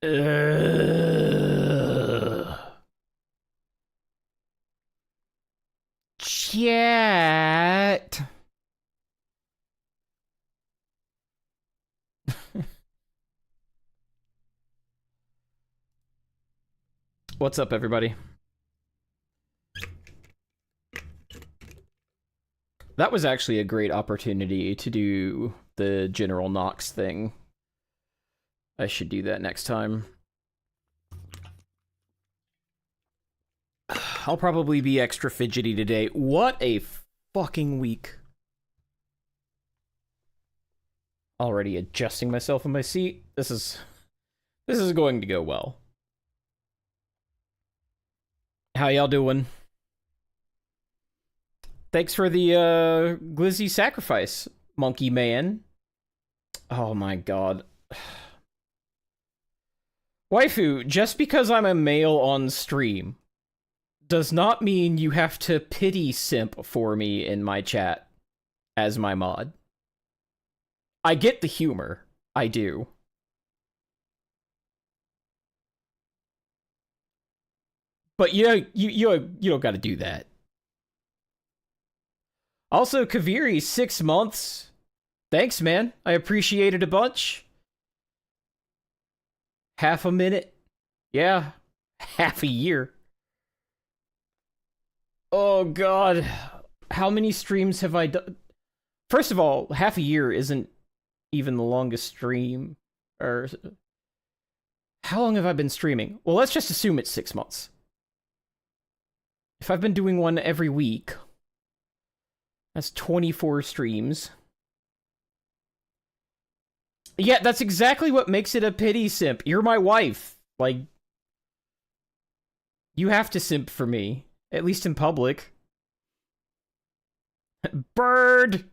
Ugh. Chat. What's up, everybody? That was actually a great opportunity to do the General Knox thing. I should do that next time. I'll probably be extra fidgety today. What a fucking week. Already adjusting myself in my seat. This is going to go well. How y'all doing? Thanks for the glizzy sacrifice, Monkey Man. Oh my god. Waifu, just because I'm a male on stream does not mean you have to pity simp for me in my chat as my mod. I get the humor. I do. But you don't gotta do that. Also, Kaviri, 6 months. Thanks, man. I appreciate it a bunch. Half a minute. Yeah. Half a year. Oh, God. How many streams have I done? First of all, half a year isn't even the longest stream. Or how long have I been streaming? Well, let's just assume it's 6 months. If I've been doing one every week, that's 24 streams. Yeah, that's exactly what makes it a pity simp. You're my wife. Like, you have to simp for me. At least in public. Bird!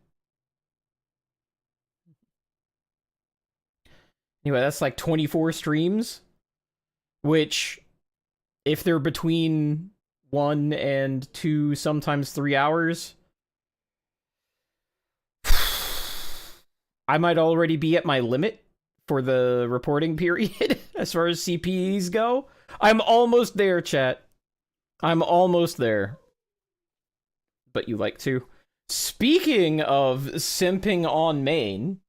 Anyway, that's like 24 streams. Which, if they're between 1 and 2, sometimes 3 hours, I might already be at my limit for the reporting period as far as CPEs go. I'm almost there, chat. I'm almost there. But you like to. Speaking of simping on main.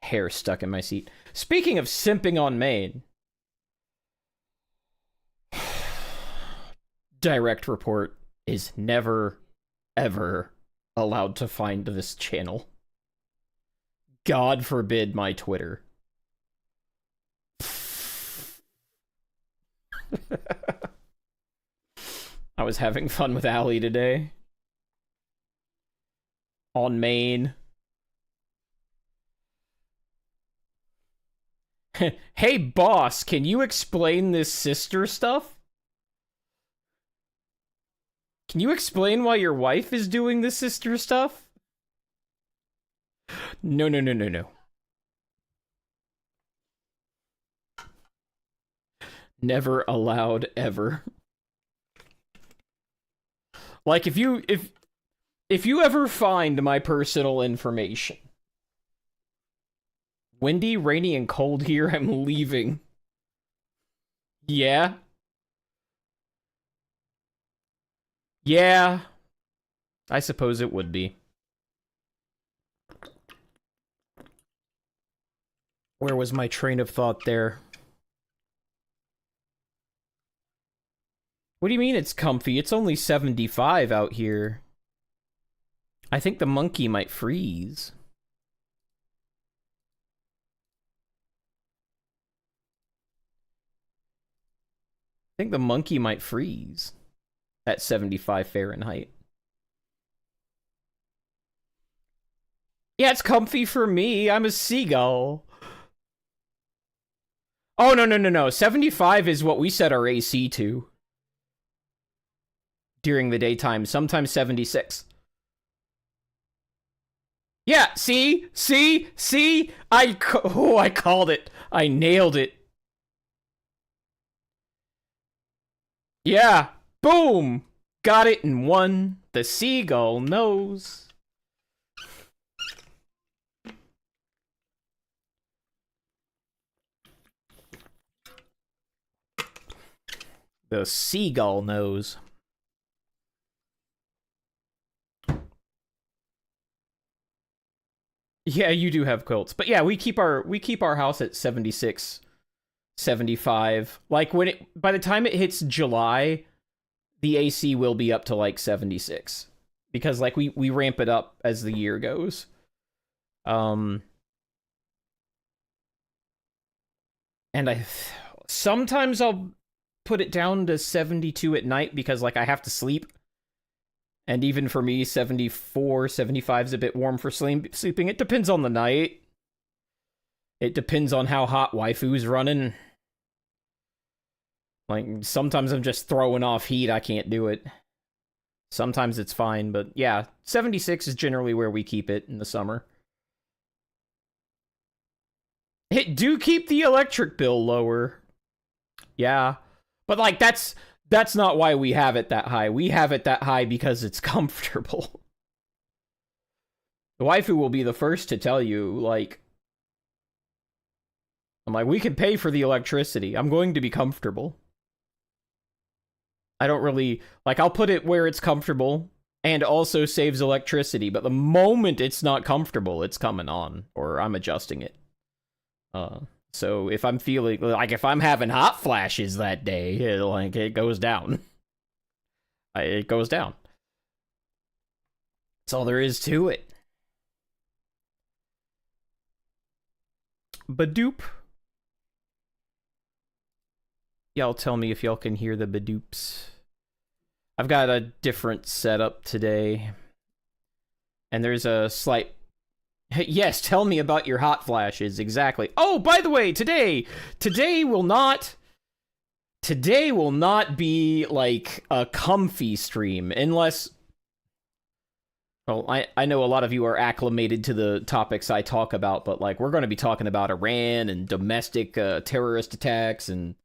Hair stuck in my seat. Speaking of simping on main. Direct report is never, ever allowed to find this channel. God forbid my Twitter. I was having fun with Allie today. On main. Hey, boss, can you explain this sister stuff? Can you explain why your wife is doing the sister stuff? No, no, no, no, no. Never allowed, ever. Like, if you ever find my personal information, windy, rainy, and cold here, I'm leaving. Yeah? Yeah. I suppose it would be. Where was my train of thought there? What do you mean it's comfy? It's only 75 out here. I think the monkey might freeze. I think the monkey might freeze at 75 Fahrenheit. Yeah, it's comfy for me. I'm a seagull. Oh, no, no, no, no. 75 is what we set our AC to. During the daytime, sometimes 76. Yeah, see? I called it. I nailed it. Yeah, boom! Got it in one. The seagull knows. The seagull nose. Yeah, you do have quilts. But yeah, we keep our house at 76, 75. Like by the time it hits July, the AC will be up to like 76. Because like we ramp it up as the year goes. And sometimes I'll put it down to 72 at night because like I have to sleep. And even for me, 74, 75 is a bit warm for sleeping. It depends on the night. It depends on how hot waifu's running. Like, sometimes I'm just throwing off heat. I can't do it. Sometimes it's fine, but yeah, 76 is generally where we keep it in the summer. It do keep the electric bill lower. Yeah. But like, that's not why we have it that high. We have it that high because it's comfortable. The waifu will be the first to tell you, like... I'm like, we can pay for the electricity. I'm going to be comfortable. I don't really... Like, I'll put it where it's comfortable and also saves electricity, but the moment it's not comfortable, it's coming on, or I'm adjusting it. So if I'm feeling... Like, if I'm having hot flashes that day, it goes down. It goes down. That's all there is to it. Badoop. Y'all tell me if y'all can hear the badoops. I've got a different setup today. And there's a slight... Yes, tell me about your hot flashes, exactly. Oh, by the way, today will not be, like, a comfy stream, unless... Well, I know a lot of you are acclimated to the topics I talk about, but, like, we're going to be talking about Iran and domestic terrorist attacks and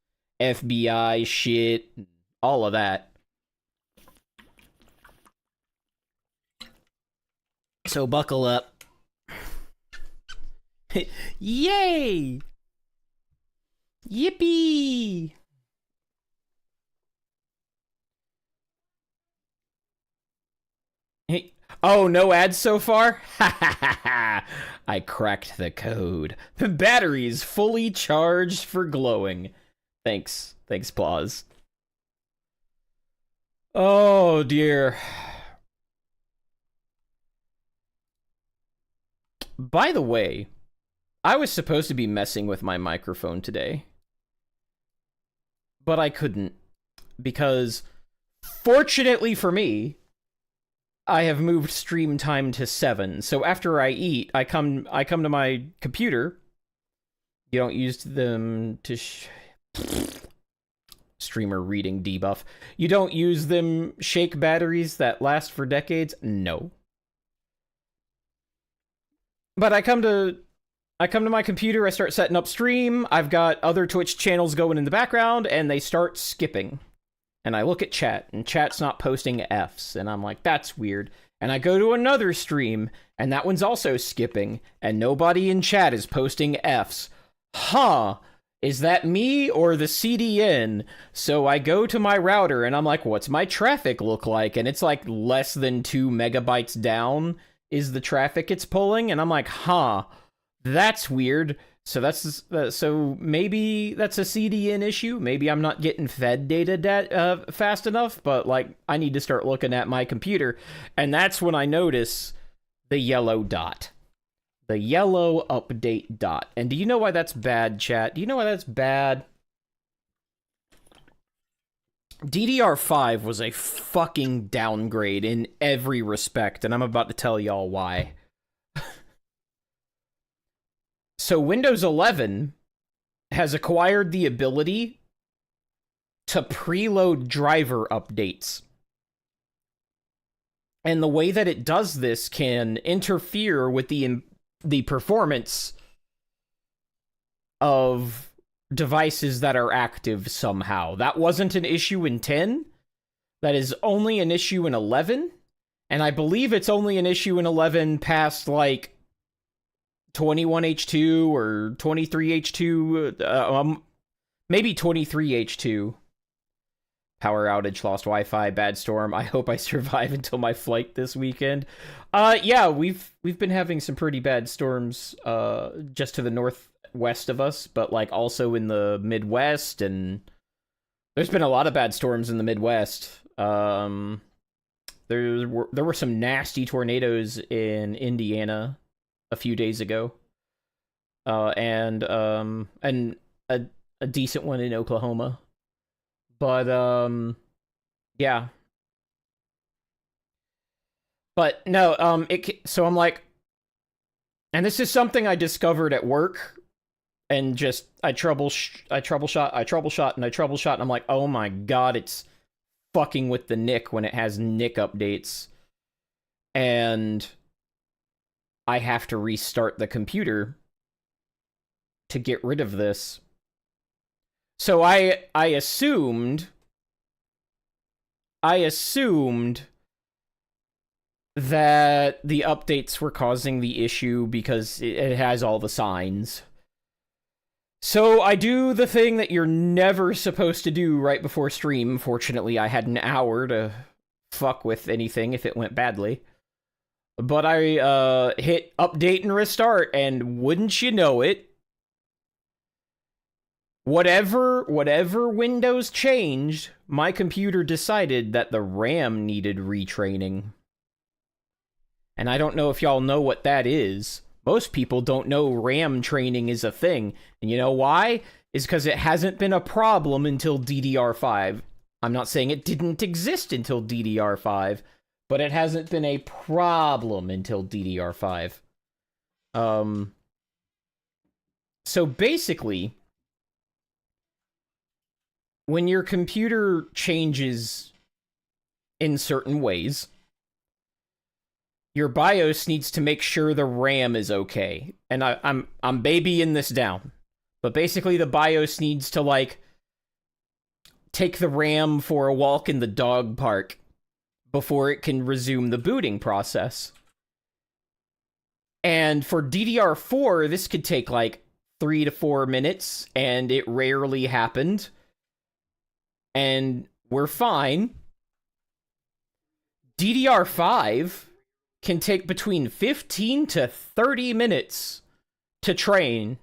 FBI shit, all of that. So buckle up. Yay! Yippee! Hey, oh, no ads so far? Ha ha ha ha! I cracked the code. The battery's fully charged for glowing. Thanks, Plaus. Oh dear. By the way, I was supposed to be messing with my microphone today, but I couldn't, because fortunately for me, I have moved stream time to 7. So after I eat, I come to my computer. You don't use them to streamer reading debuff. You don't use them shake batteries that last for decades? No. But I come to my computer, I start setting up stream, I've got other Twitch channels going in the background, and they start skipping. And I look at chat, and chat's not posting Fs, and I'm like, that's weird. And I go to another stream, and that one's also skipping, and nobody in chat is posting Fs. Huh, is that me or the CDN? So I go to my router, and I'm like, what's my traffic look like? And it's like less than 2 megabytes down is the traffic it's pulling, and I'm like, huh, that's weird. So so maybe that's a CDN issue. Maybe I'm not getting fed data fast enough, but like I need to start looking at my computer, and that's when I notice the yellow dot. The yellow update dot. And do you know why that's bad, chat? Do you know why that's bad? DDR5 was a fucking downgrade in every respect, and I'm about to tell y'all why. So Windows 11 has acquired the ability to preload driver updates. And the way that it does this can interfere with the performance of devices that are active somehow. That wasn't an issue in 10. That is only an issue in 11. And I believe it's only an issue in 11 past, like, 21H2 or 23H2, maybe 23H2. power outage, lost Wi-Fi, bad storm. I hope I survive until my flight this weekend. Yeah, we've been having some pretty bad storms just to the northwest of us, but like also in the Midwest, and there's been a lot of bad storms in the Midwest. There were some nasty tornadoes in Indiana a few days ago. And a decent one in Oklahoma. But yeah. But no, so I'm like, and this is something I discovered at work, and just I troubleshot, and I'm like, oh my god, it's fucking with the NIC when it has NIC updates, and I have to restart the computer to get rid of this. So I assumed that the updates were causing the issue because it has all the signs. So I do the thing that you're never supposed to do right before stream. Fortunately, I had an hour to fuck with anything if it went badly. But I hit update and restart, and wouldn't you know it, whatever Windows changed, my computer decided that the RAM needed retraining. And I don't know if y'all know what that is. Most people don't know RAM training is a thing. And you know why? It's because it hasn't been a problem until DDR5. I'm not saying it didn't exist until DDR5, but it hasn't been a problem until DDR5. So basically, when your computer changes in certain ways, your BIOS needs to make sure the RAM is okay. And I'm babying this down. But basically the BIOS needs to, like, take the RAM for a walk in the dog park before it can resume the booting process. And for DDR4, this could take, like, 3 to 4 minutes, and it rarely happened. And we're fine. DDR5 can take between 15 to 30 minutes to train,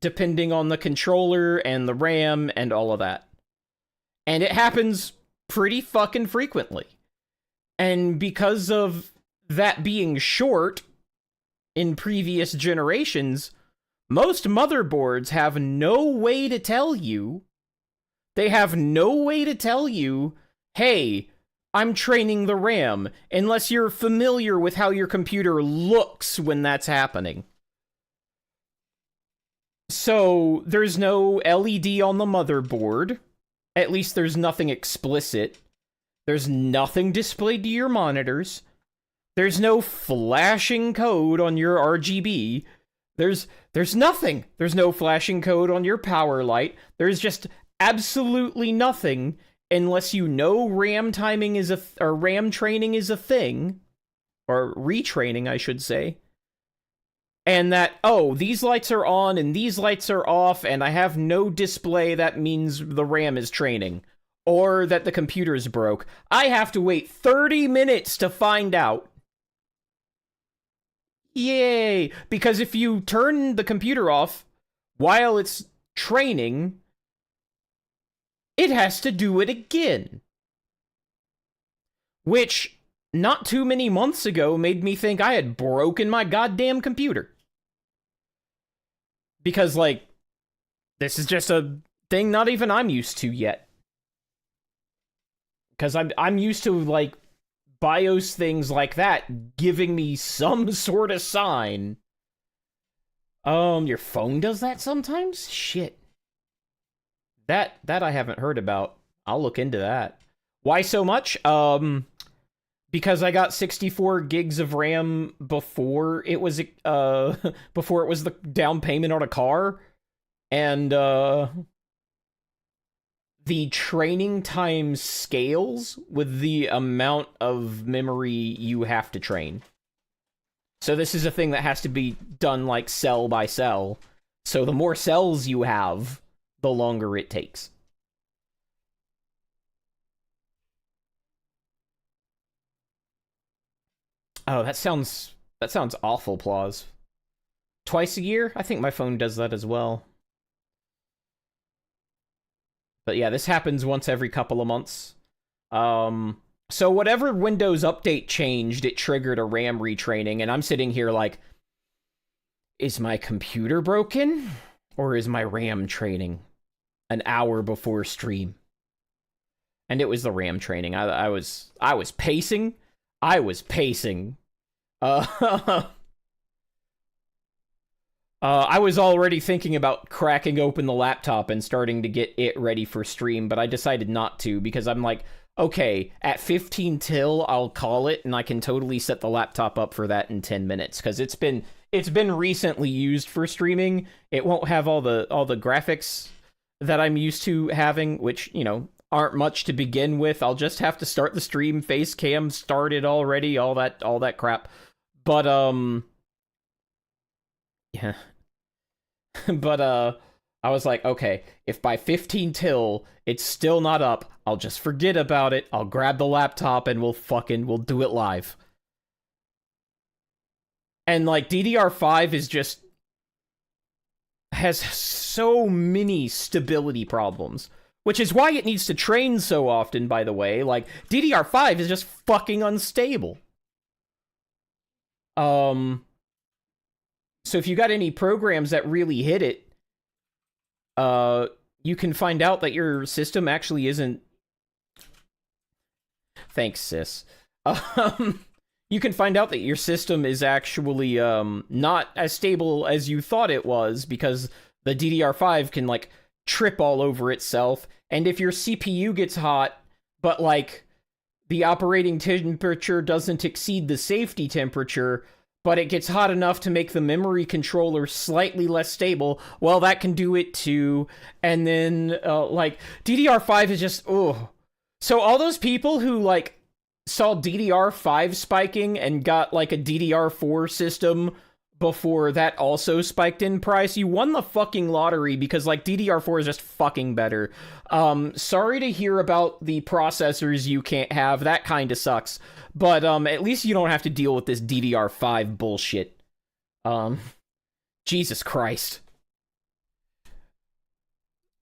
depending on the controller and the RAM and all of that. And it happens pretty fucking frequently. And because of that being short in previous generations, most motherboards have no way to tell you. They have no way to tell you, hey, I'm training the RAM, unless you're familiar with how your computer looks when that's happening. So, there's no LED on the motherboard. At least there's nothing explicit. There's nothing displayed to your monitors. There's no flashing code on your RGB. There's nothing. There's no flashing code on your power light. There's just absolutely nothing, unless you know RAM timing is or RAM training is a thing, or retraining, I should say. And that, oh, these lights are on and these lights are off, and I have no display, that means the RAM is training. Or that the computer's broke. I have to wait 30 minutes to find out. Yay! Because if you turn the computer off while it's training, it has to do it again. Which, not too many months ago, made me think I had broken my goddamn computer. Because, like, this is just a thing not even I'm used to yet. Because I'm used to, like, BIOS things like that giving me some sort of sign. Your phone does that sometimes? Shit. That I haven't heard about. I'll look into that. Why so much? Because I got 64 gigs of RAM before it was the down payment on a car, and the training time scales with the amount of memory you have to train. So this is a thing that has to be done like cell by cell. So the more cells you have, the longer it takes. Oh, that sounds awful, Plaus. Twice a year? I think my phone does that as well. But yeah, this happens once every couple of months. So whatever Windows update changed, it triggered a RAM retraining, and I'm sitting here like, is my computer broken? Or is my RAM training? An hour before stream. And it was the RAM training. I was pacing. I was pacing. I was already thinking about cracking open the laptop and starting to get it ready for stream, but I decided not to because I'm like, okay, at 15 till, I'll call it, and I can totally set the laptop up for that in 10 minutes because it's been recently used for streaming. It won't have all the graphics that I'm used to having, which, you know, aren't much to begin with. I'll just have to start the stream, face cam started already, all that crap. But yeah. But I was like, okay, if by 15 till it's still not up, I'll just forget about it. I'll grab the laptop and we'll do it live. And like DDR5 is just has so many stability problems, which is why it needs to train so often, by the way. Like DDR5 is just fucking unstable. So if you got any programs that really hit it, you can find out that your system actually isn't... Thanks, sis. You can find out that your system is actually, not as stable as you thought it was, because the DDR5 can, like, trip all over itself, and if your CPU gets hot, but, like, the operating temperature doesn't exceed the safety temperature, but it gets hot enough to make the memory controller slightly less stable, well, that can do it too. And then, like, DDR5 is just, oh. So all those people who, like, saw DDR5 spiking and got, like, a DDR4 system before that also spiked in price, you won the fucking lottery because, like, DDR4 is just fucking better. Sorry to hear about the processors you can't have. That kind of sucks. But, at least you don't have to deal with this DDR5 bullshit. Jesus Christ.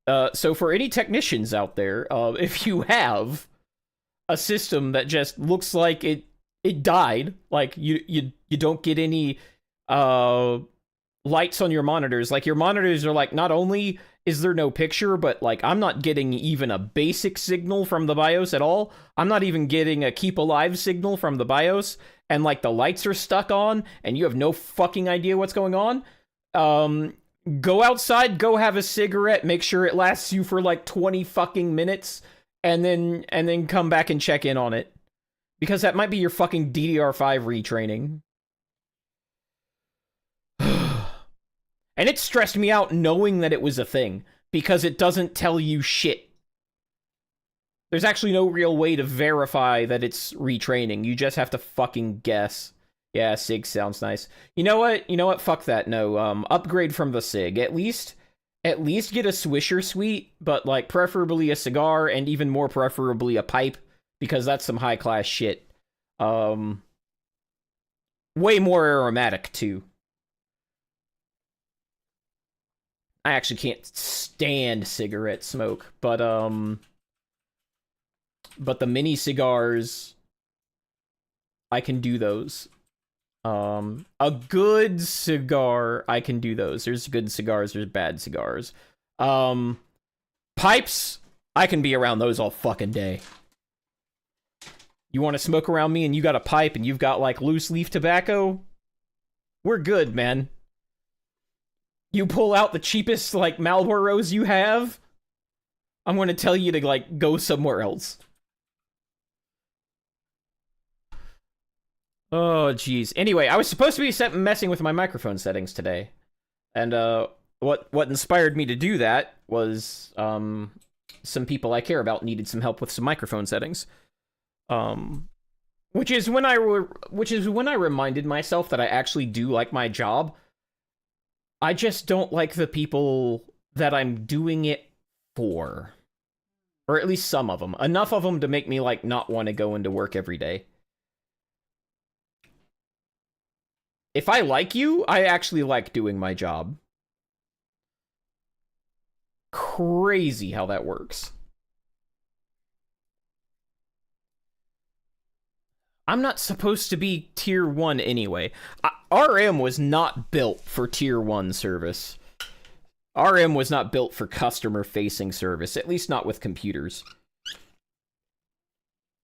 So for any technicians out there, if you have a system that just looks like it died, like you don't get any lights on your monitors, like your monitors are like, not only is there no picture, but like I'm not getting even a basic signal from the BIOS at all. I'm not even getting a keep alive signal from the BIOS, and like the lights are stuck on and you have no fucking idea what's going on. Go outside, go have a cigarette, make sure it lasts you for like 20 fucking minutes, and then come back and check in on it. Because that might be your fucking DDR5 retraining. And it stressed me out knowing that it was a thing, because it doesn't tell you shit. There's actually no real way to verify that it's retraining. You just have to fucking guess. Yeah, SIG sounds nice. You know what? Fuck that. No, upgrade from the SIG. At least get a Swisher Sweet, but like preferably a cigar, and even more preferably a pipe, because that's some high class shit. Way more aromatic too. I actually can't stand cigarette smoke, but the mini cigars, I can do those. A good cigar, I can do those. There's good cigars, there's bad cigars. Pipes, I can be around those all fucking day. You want to smoke around me and you got a pipe and you've got like loose leaf tobacco? We're good, man. You pull out the cheapest like Marlboros you have, I'm going to tell you to like go somewhere else. Oh, jeez. Anyway, I was supposed to be messing with my microphone settings today. And, what inspired me to do that was, some people I care about needed some help with some microphone settings. Which is when I reminded myself that I actually do like my job. I just don't like the people that I'm doing it for. Or at least some of them. Enough of them to make me, like, not want to go into work every day. if I like you, I actually like doing my job. Crazy how that works. I'm not supposed to be tier 1 anyway. RM was not built for tier 1 service. RM was not built for customer-facing service, at least not with computers.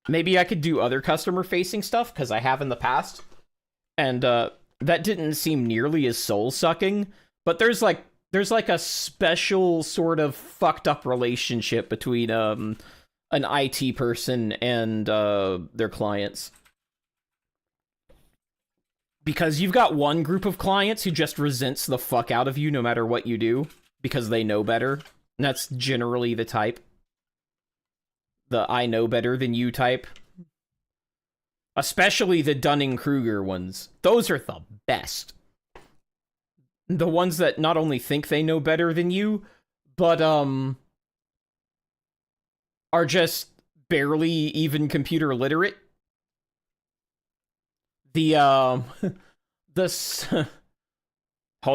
Maybe I could do other customer-facing stuff, because I have in the past. And that didn't seem nearly as soul-sucking. But there's like a special sort of fucked up relationship between an IT person and their clients. Because you've got one group of clients who just resents the fuck out of you no matter what you do, because they know better. And that's generally the type. The I know better than you type. Especially the Dunning-Kruger ones. Those are the best. The ones that not only think they know better than you, but, are just barely even computer literate. Hold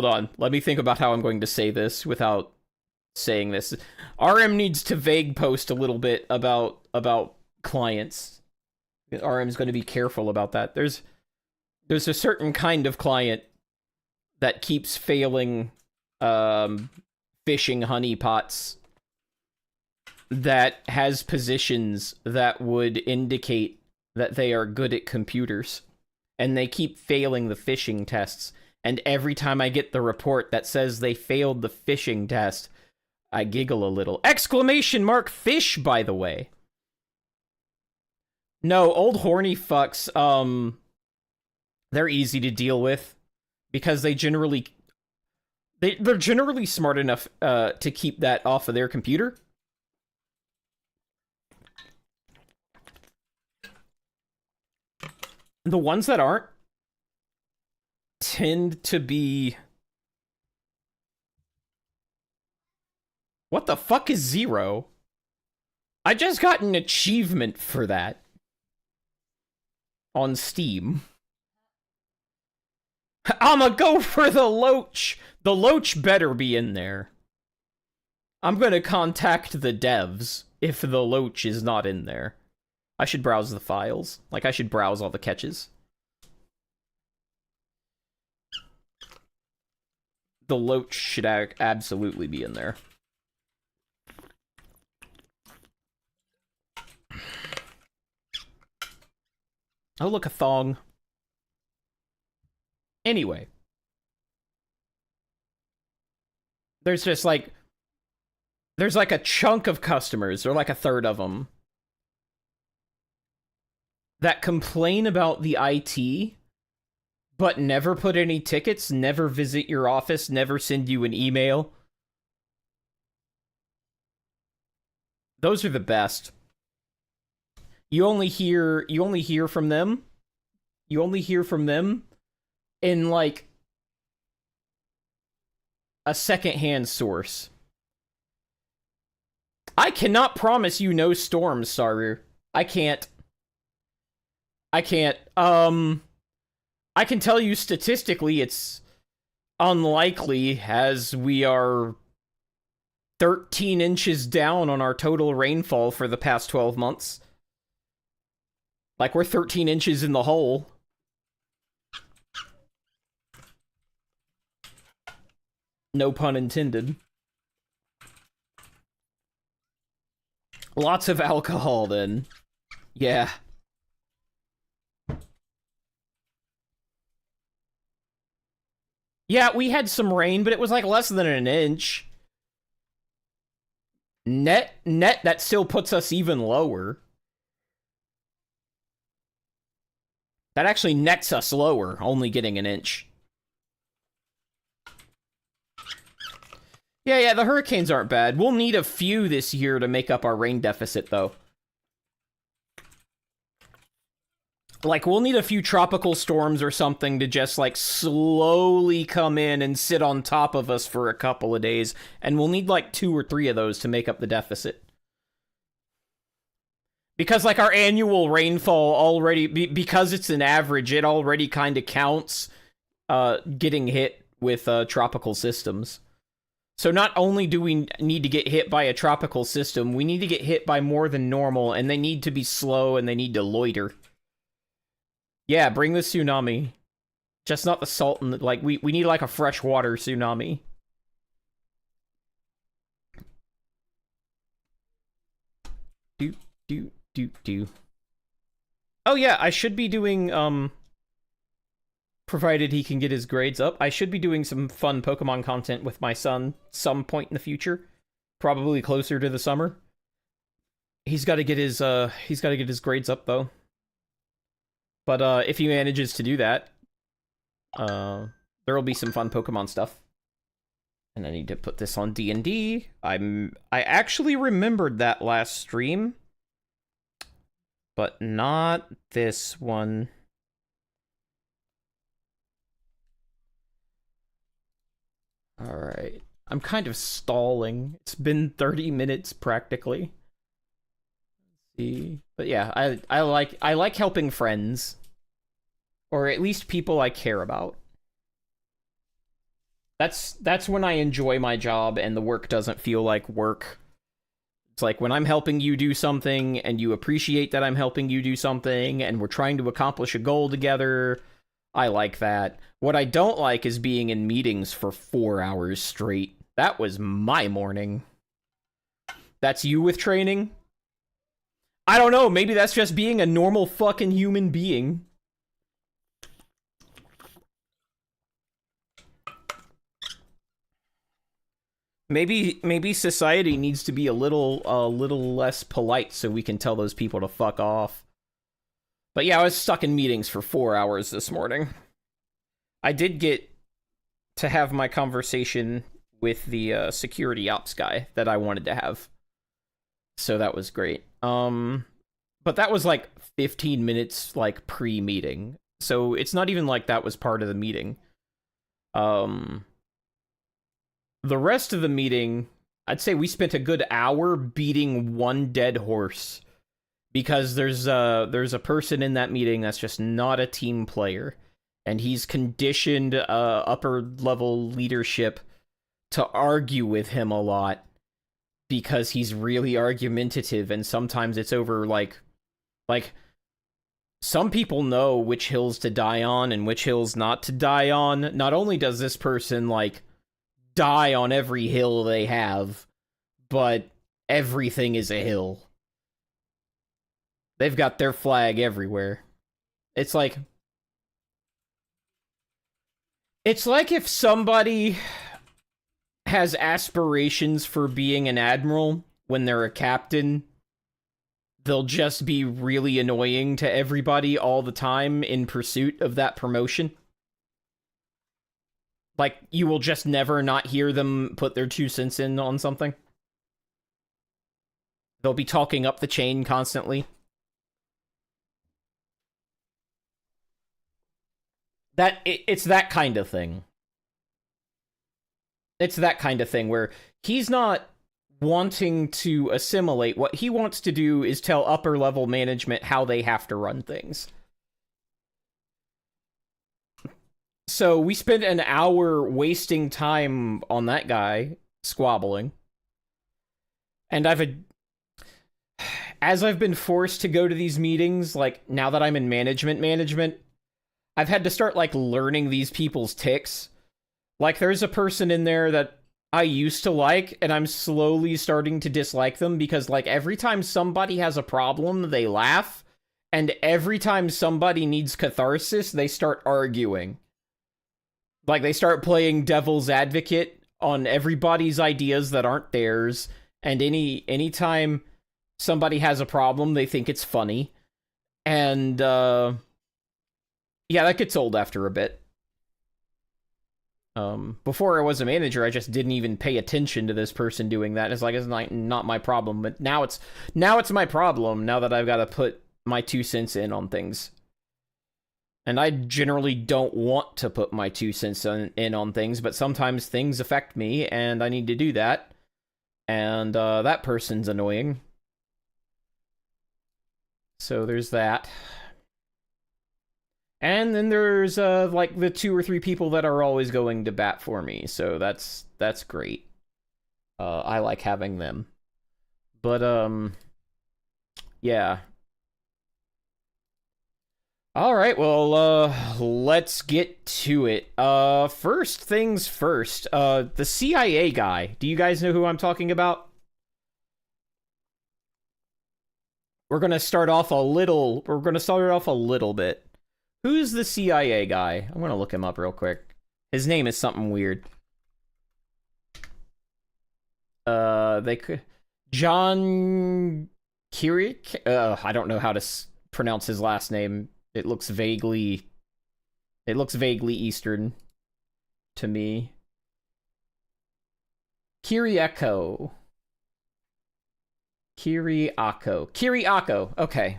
on, let me think about how I'm going to say this without saying this. RM needs to vague post a little bit about clients. RM's going to be careful about that. There's a certain kind of client that keeps failing phishing honeypots that has positions that would indicate that they are good at computers. And they keep failing the phishing tests. And every time I get the report that says they failed the phishing test, I giggle a little. Exclamation mark fish, by the way. No, old horny fucks, they're easy to deal with. Because they're generally smart enough to keep that off of their computer. The ones that aren't tend to be... What the fuck is 0? I just got an achievement for that. On Steam. I'ma go for the Loach! The Loach better be in there. I'm gonna contact the devs if the Loach is not in there. I should browse the files. Like, I should browse all the catches. The Loach should absolutely be in there. Oh, look, a thong. Anyway. There's just, like... There's, like, a chunk of customers, or like a third of them, that complain about the IT, but never put any tickets, never visit your office, never send you an email. Those are the best. You only hear from them. You only hear from them in, like, a secondhand source. I cannot promise you no storms, Saru. I can't. I can tell you statistically it's unlikely, as we are 13 inches down on our total rainfall for the past 12 months. Like, we're 13 inches in the hole. No pun intended. Lots of alcohol, then. Yeah. Yeah, we had some rain, but it was like less than an inch. Net, that still puts us even lower. That actually nets us lower, only getting an inch. Yeah, the hurricanes aren't bad. We'll need a few this year to make up our rain deficit, though. Like, we'll need a few tropical storms or something to just, like, slowly come in and sit on top of us for a couple of days. And we'll need, like, 2 or 3 of those to make up the deficit. Because, like, our annual rainfall already, because it's an average, it already kind of counts getting hit with tropical systems. So not only do we need to get hit by a tropical system, we need to get hit by more than normal, and they need to be slow and they need to loiter. Yeah, bring the tsunami. Just not the salt and like we need like a freshwater tsunami. Do. Oh yeah, I should be doing provided he can get his grades up, I should be doing some fun Pokemon content with my son some point in the future. Probably closer to the summer. He's got to get his grades up though. But if he manages to do that, there'll be some fun Pokemon stuff. And I need to put this on D&D. I actually remembered that last stream, but not this one. Alright. I'm kind of stalling. It's been 30 minutes practically. Let's see. But yeah, I like helping friends. Or at least people I care about. That's when I enjoy my job and the work doesn't feel like work. It's like when I'm helping you do something and you appreciate that I'm helping you do something and we're trying to accomplish a goal together. I like that. What I don't like is being in meetings for 4 hours straight. That was my morning. That's you with training? I don't know, maybe that's just being a normal fucking human being. Maybe society needs to be a little less polite so we can tell those people to fuck off. But yeah, I was stuck in meetings for 4 hours this morning. I did get to have my conversation with the security ops guy that I wanted to have. So that was great. But that was like 15 minutes like pre-meeting. So it's not even like that was part of the meeting. The rest of the meeting, I'd say we spent a good hour beating one dead horse. Because there's a person in that meeting that's just not a team player. And he's conditioned upper level leadership to argue with him a lot. Because he's really argumentative and sometimes it's over like some people know which hills to die on and which hills not to die on. Not only does this person like die on every hill they have, but everything is a hill. They've got their flag everywhere. It's like if somebody has aspirations for being an admiral when they're a captain, they'll just be really annoying to everybody all the time in pursuit of that promotion. Like, you will just never not hear them put their 2 cents in on something. They'll be talking up the chain constantly. It's that kind of thing. It's that kind of thing where he's not wanting to assimilate. What he wants to do is tell upper level management how they have to run things. So we spent an hour wasting time on that guy squabbling. And as I've been forced to go to these meetings, like now that I'm in management, I've had to start like learning these people's tics. Like there's a person in there that I used to like, and I'm slowly starting to dislike them because like every time somebody has a problem, they laugh. And every time somebody needs catharsis, they start arguing. Like, they start playing devil's advocate on everybody's ideas that aren't theirs, and anytime somebody has a problem, they think it's funny. And, yeah, that gets old after a bit. Before I was a manager, I just didn't even pay attention to this person doing that. It's like, it's not my problem, but now it's my problem, now that I've got to put my 2 cents in on things. And I generally don't want to put my 2 cents in on things, but sometimes things affect me, and I need to do that. And that person's annoying. So there's that. And then there's like the 2 or 3 people that are always going to bat for me, so that's great. I like having them. But yeah. All right, well, let's get to it. First things first. The CIA guy. Do you guys know who I'm talking about? We're gonna start off a little. We're gonna start off a little bit. Who's the CIA guy? I'm gonna look him up real quick. His name is something weird. They could John Kirik. I don't know how to pronounce his last name. It looks vaguely Eastern to me. Kiriako. Okay.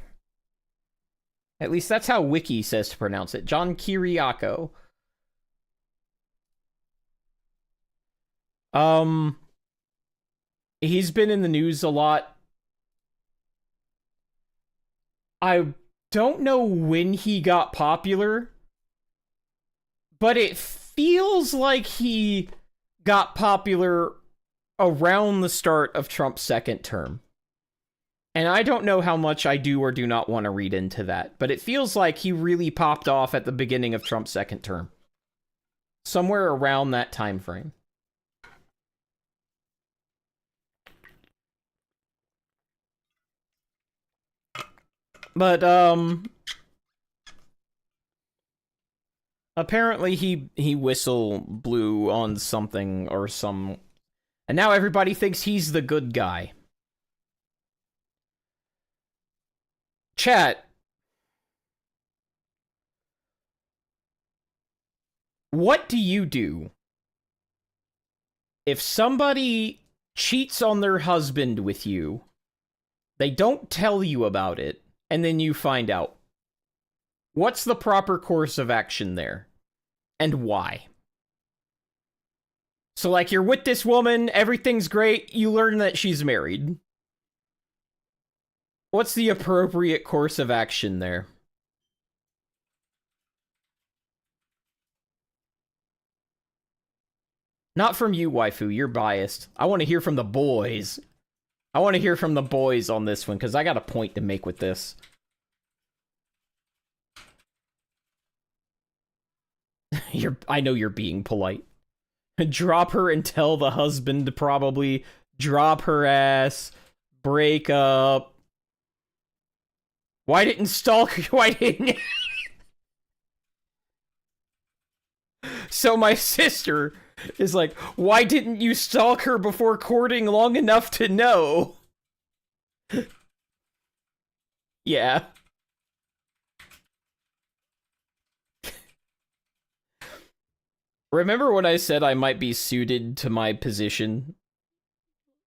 At least that's how Wiki says to pronounce it. John Kiriako. He's been in the news a lot. I don't know when he got popular, but it feels like he got popular around the start of Trump's second term. And I don't know how much I do or do not want to read into that, but it feels like he really popped off at the beginning of Trump's second term. Somewhere around that time frame. But, apparently he whistle blew on something or some... And now everybody thinks he's the good guy. Chat. What do you do if somebody cheats on their husband with you, they don't tell you about it, and then you find out? What's the proper course of action there? And why? So, like, you're with this woman, everything's great, you learn that she's married. What's the appropriate course of action there? Not from you, waifu, you're biased. I want to hear from the boys. I want to hear from the boys on this one, because I got a point to make with this. I know you're being polite. Drop her and tell the husband to probably drop her ass, break up. Why didn't So my sister is like, why didn't you stalk her before courting long enough to know? Yeah. Remember when I said I might be suited to my position?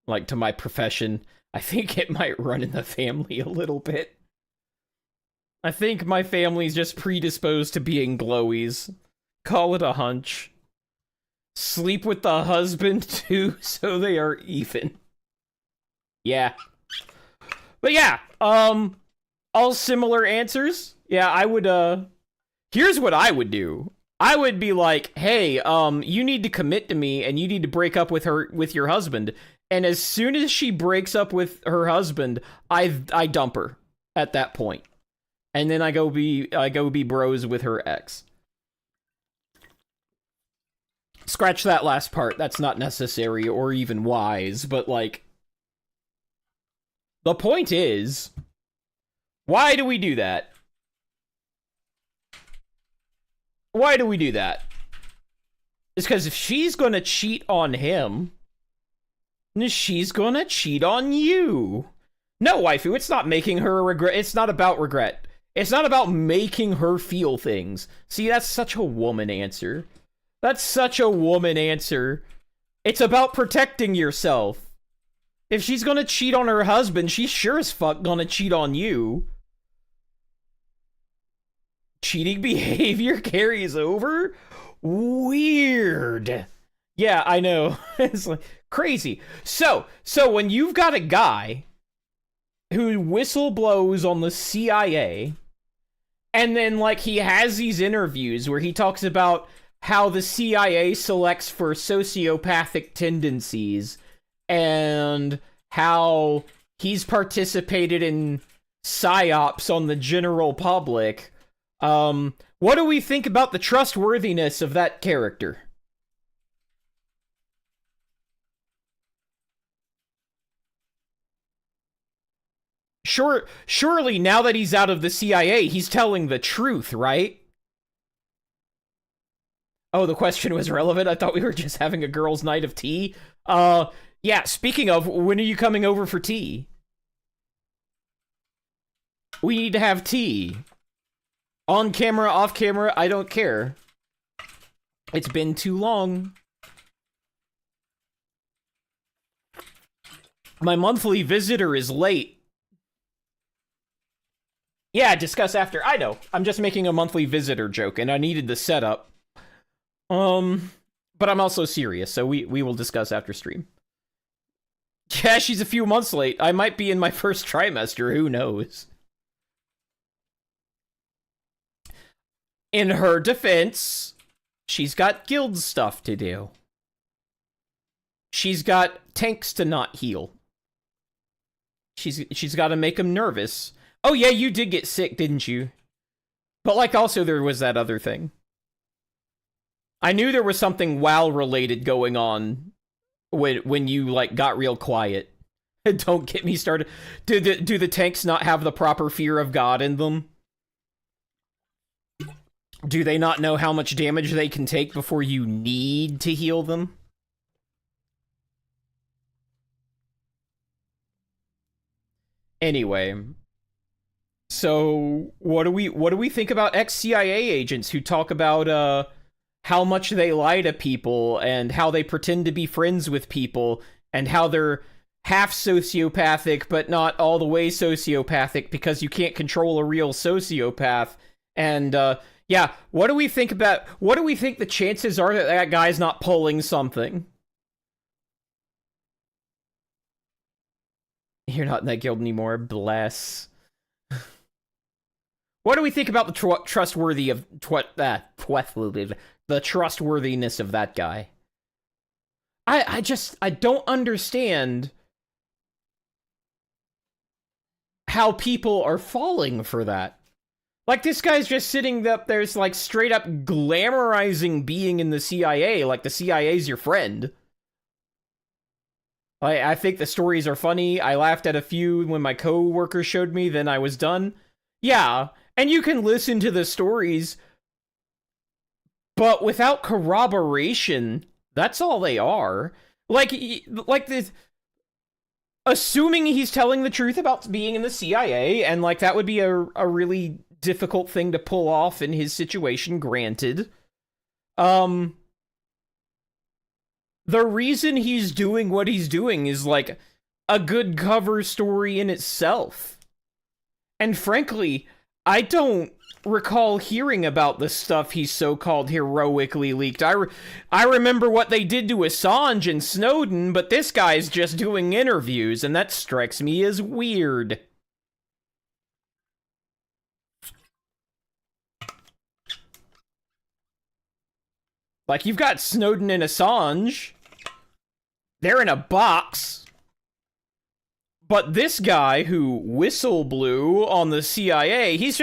Like, to my profession? I think it might run in the family a little bit. I think my family's just predisposed to being glowies. Call it a hunch. Sleep with the husband, too, so they are even. Yeah. But yeah, all similar answers. Yeah, I would, here's what I would do. I would be like, hey, you need to commit to me, and you need to break up with your husband. And as soon as she breaks up with her husband, I dump her at that point. And then I go be bros with her ex. Scratch that last part. That's not necessary or even wise, but like, the point is, why do we do that? Why do we do that? It's because if she's gonna cheat on him, then she's gonna cheat on you. No, waifu, it's not making her regret. It's not about regret. It's not about making her feel things. See, that's such a woman answer. That's such a woman answer. It's about protecting yourself. If she's gonna cheat on her husband, she's sure as fuck gonna cheat on you. Cheating behavior carries over? Weird. Yeah, I know. It's like crazy. So when you've got a guy who whistle blows on the CIA And then, like, he has these interviews where he talks about how the CIA selects for sociopathic tendencies and how he's participated in psyops on the general public. What do we think about the trustworthiness of that character? Surely now that he's out of the CIA, he's telling the truth, right? Oh, the question was relevant. I thought we were just having a girls' night of tea. Yeah, speaking of, when are you coming over for tea? We need to have tea. On camera, off camera, I don't care. It's been too long. My monthly visitor is late. Yeah, discuss after. I know. I'm just making a monthly visitor joke, and I needed the setup. But I'm also serious, so we will discuss after stream. Yeah, she's a few months late. I might be in my first trimester, who knows? In her defense, she's got guild stuff to do. She's got tanks to not heal. She's got to make them nervous. Oh yeah, you did get sick, didn't you? But, like, also there was that other thing. I knew there was something WoW related going on when you, like, got real quiet. Don't get me started. Do the tanks not have the proper fear of God in them? Do they not know how much damage they can take before you need to heal them? Anyway, so what do we think about ex-CIA agents who talk about how much they lie to people and how they pretend to be friends with people and how they're half sociopathic but not all the way sociopathic because you can't control a real sociopath? And yeah, what do we think the chances are that that guy's not pulling something? You're not in that guild anymore, bless. What do we think about the the trustworthiness of that guy? I don't understand how people are falling for that. Like, this guy's just sitting up there's like straight up glamorizing being in the CIA, like the CIA's your friend. I think the stories are funny. I laughed at a few when my co-worker showed me, then I was done. Yeah, and you can listen to the stories, but without corroboration, that's all they are. Like this, assuming he's telling the truth about being in the CIA, and like that would be a really difficult thing to pull off in his situation, granted. The reason he's doing what he's doing is like a good cover story in itself. And frankly, I don't recall hearing about the stuff he so-called heroically leaked. I remember what they did to Assange and Snowden, but this guy's just doing interviews, and that strikes me as weird. Like, you've got Snowden and Assange. They're in a box. But this guy who whistle blew on the CIA, he's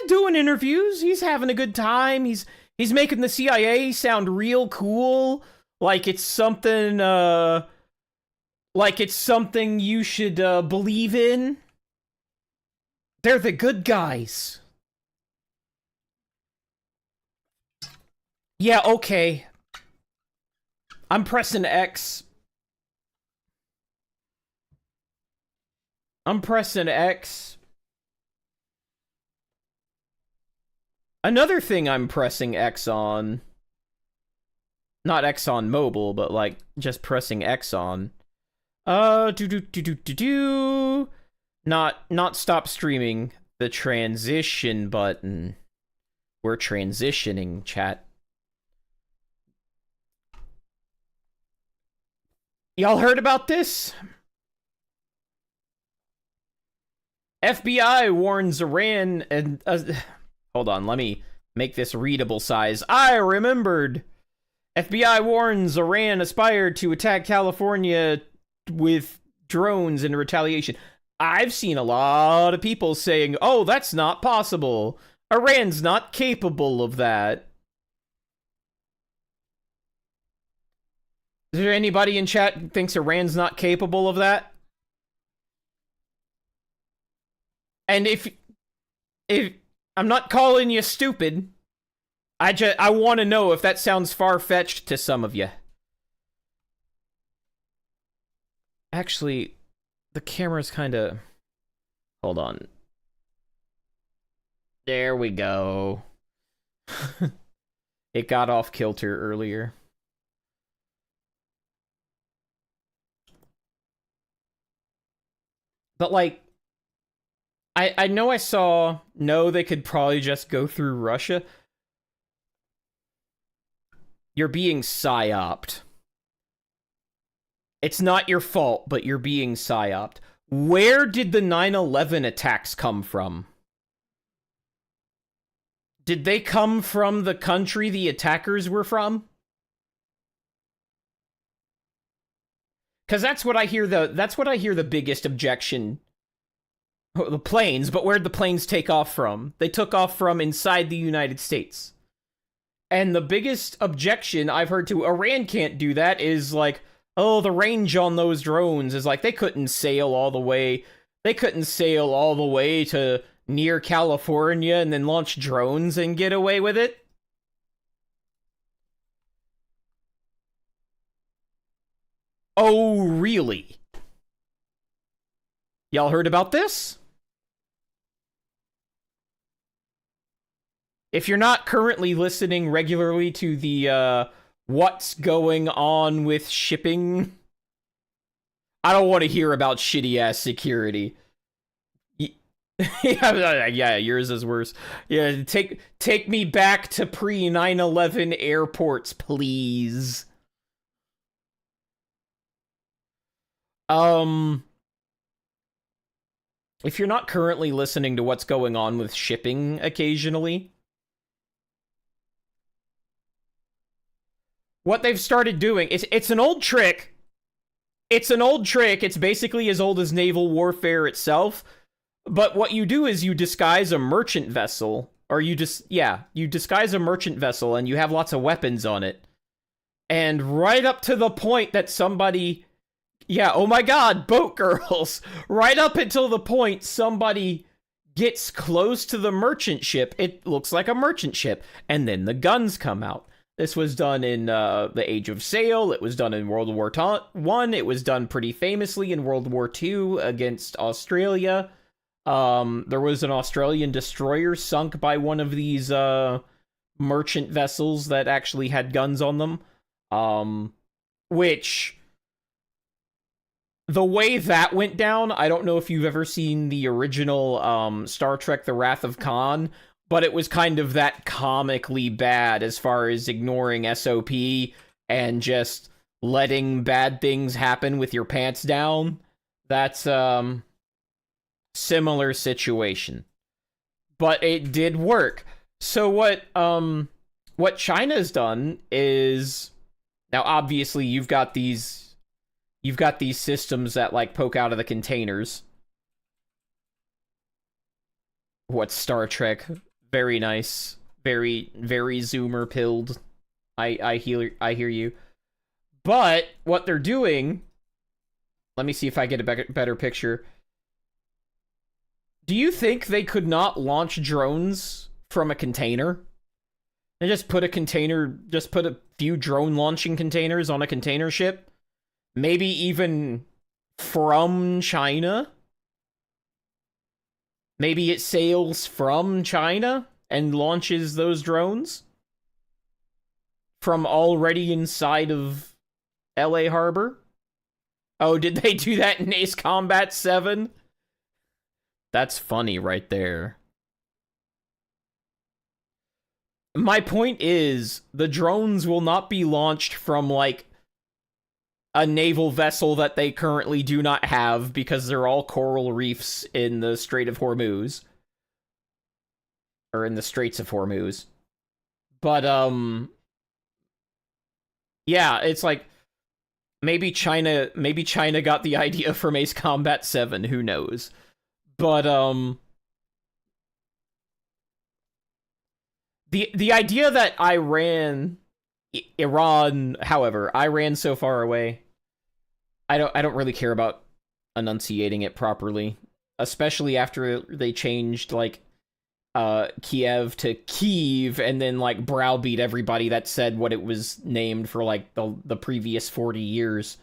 doing interviews. He's having a good time. He's making the CIA sound real cool. Like it's something you should believe in. They're the good guys. Yeah, okay. I'm pressing X. I'm pressing X. Another thing I'm pressing X on. Not X on mobile, but like just pressing X on. Not stop streaming. The transition button. We're transitioning, chat. Y'all heard about this? FBI warns Iran and... hold on, let me make this readable size. I remembered! FBI warns Iran aspired to attack California with drones in retaliation. I've seen a lot of people saying, oh, that's not possible. Iran's not capable of that. Is there anybody in chat who thinks Iran's not capable of that? And if I'm not calling you stupid, I want to know if that sounds far-fetched to some of you. Actually, the camera's kind of... hold on. There we go. It got off kilter earlier. But, like, I know I saw, no, they could probably just go through Russia. You're being psyoped. It's not your fault, but you're being psyoped. Where did the 9/11 attacks come from? Did they come from the country the attackers were from? Because that's what I hear the biggest objection. The planes, but where'd the planes take off from? They took off from inside the United States. And the biggest objection I've heard to Iran can't do that is like, oh, the range on those drones is like, they couldn't sail all the way. They couldn't sail all the way to near California and then launch drones and get away with it. Oh, really? Y'all heard about this? If you're not currently listening regularly to the, what's going on with shipping, I don't want to hear about shitty-ass security. Yeah, yours is worse. Yeah, take me back to pre-9/11 airports, please. If you're not currently listening to what's going on with shipping occasionally, what they've started doing, it's an old trick. It's an old trick. It's basically as old as naval warfare itself. But what you do is you disguise a merchant vessel, or you disguise a merchant vessel and you have lots of weapons on it. And right up to the point that somebody, yeah, oh my god, boat girls, right up until the point somebody gets close to the merchant ship, it looks like a merchant ship, and then the guns come out. This was done in the Age of Sail. It was done in World War I. It was done pretty famously in World War II against Australia. There was an Australian destroyer sunk by one of these merchant vessels that actually had guns on them. Which, the way that went down, I don't know if you've ever seen the original Star Trek The Wrath of Khan, but it was kind of that comically bad as far as ignoring SOP and just letting bad things happen with your pants down. That's, similar situation. But it did work. So what China's done is, now obviously you've got these systems that like poke out of the containers. What, Star Trek? Very nice. Very, very zoomer pilled. I hear you. But what they're doing, let me see if I get a better picture. Do you think they could not launch drones from a container? They just put a few drone launching containers on a container ship? Maybe even from China? Maybe it sails from China and launches those drones from already inside of LA Harbor? Oh, did they do that in Ace Combat 7? That's funny right there. My point is, the drones will not be launched from, like, a naval vessel that they currently do not have because they're all coral reefs in the Strait of Hormuz. Or in the Straits of Hormuz. But, yeah, it's like, maybe China got the idea from Ace Combat 7, who knows. But, the idea that Iran, however, Iran so far away, I don't really care about enunciating it properly, especially after they changed, like, Kiev to Kyiv, and then, like, browbeat everybody that said what it was named for, like, the previous 40 years,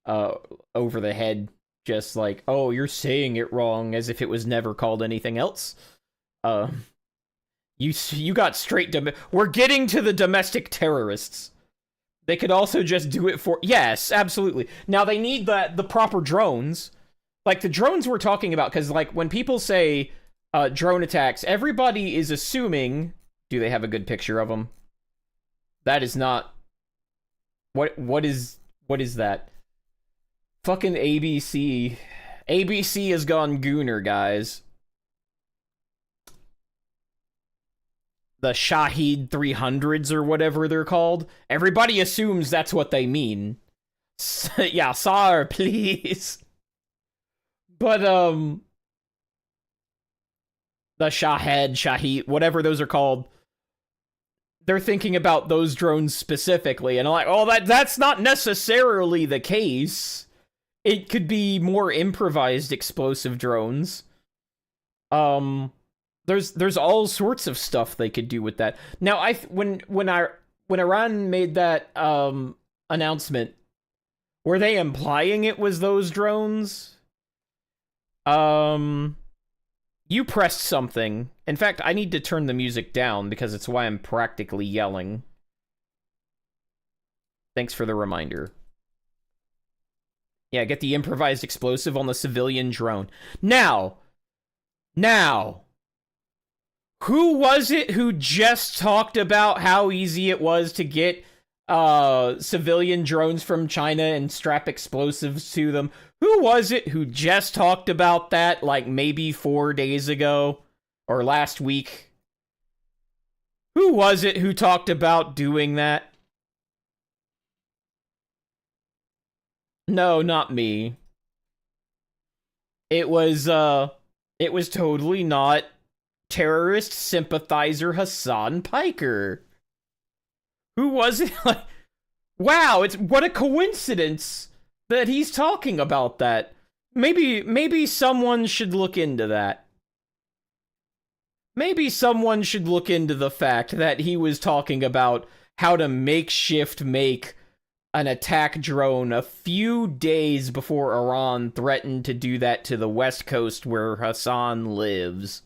over the head, just like, oh, you're saying it wrong, as if it was never called anything else. You got straight we're getting to the domestic terrorists. They could also just do it for... Yes, absolutely. Now, they need the proper drones. Like, the drones we're talking about, because, like, when people say drone attacks, everybody is assuming... Do they have a good picture of them? That is not... What is that? Fucking ABC. ABC has gone gooner, guys. The Shahed 300s or whatever they're called. Everybody assumes that's what they mean. Yeah, Sar, please. But, the Shahed, whatever those are called, they're thinking about those drones specifically, and I'm like, oh, that's not necessarily the case. It could be more improvised explosive drones. There's all sorts of stuff they could do with that. Now, when Iran made that announcement, were they implying it was those drones? You pressed something. In fact, I need to turn the music down because it's why I'm practically yelling. Thanks for the reminder. Yeah, get the improvised explosive on the civilian drone. Now, who was it who just talked about how easy it was to get civilian drones from China and strap explosives to them? Who was it who just talked about that, like, maybe 4 days ago? Or last week? Who was it who talked about doing that? No, not me. It was totally not terrorist sympathizer Hassan Piker. Who was it? Like, wow, what a coincidence that he's talking about that. Maybe someone should look into that. Maybe someone should look into the fact that he was talking about how to makeshift make an attack drone a few days before Iran threatened to do that to the West Coast where Hassan lives.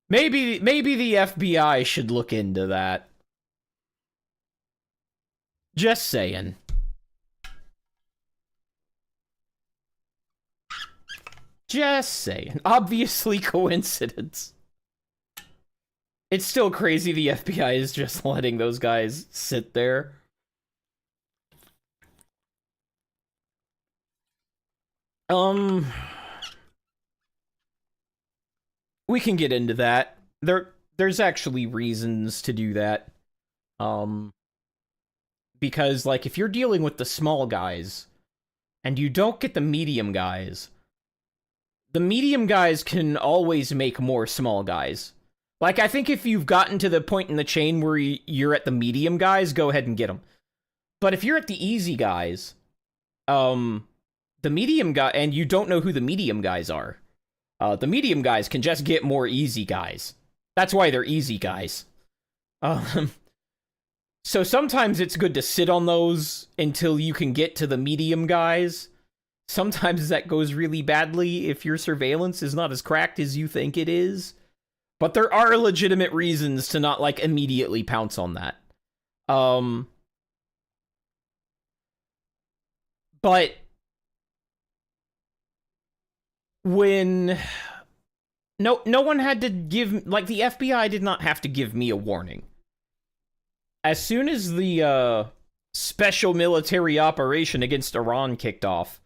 Maybe the FBI should look into that. Just saying. Just saying. Obviously coincidence. It's still crazy the FBI is just letting those guys sit there. We can get into that. There's actually reasons to do that. Because, like, if you're dealing with the small guys, and you don't get the medium guys, the medium guys can always make more small guys. Like, I think if you've gotten to the point in the chain where you're at the medium guys, go ahead and get them. But if you're at the easy guys, the medium guy, and you don't know who the medium guys are, the medium guys can just get more easy guys. That's why they're easy guys. So sometimes it's good to sit on those until you can get to the medium guys. Sometimes that goes really badly if your surveillance is not as cracked as you think it is. But there are legitimate reasons to not, like, immediately pounce on that. But when no one had to give, like, the FBI did not have to give me a warning. As soon as the special military operation against Iran kicked off.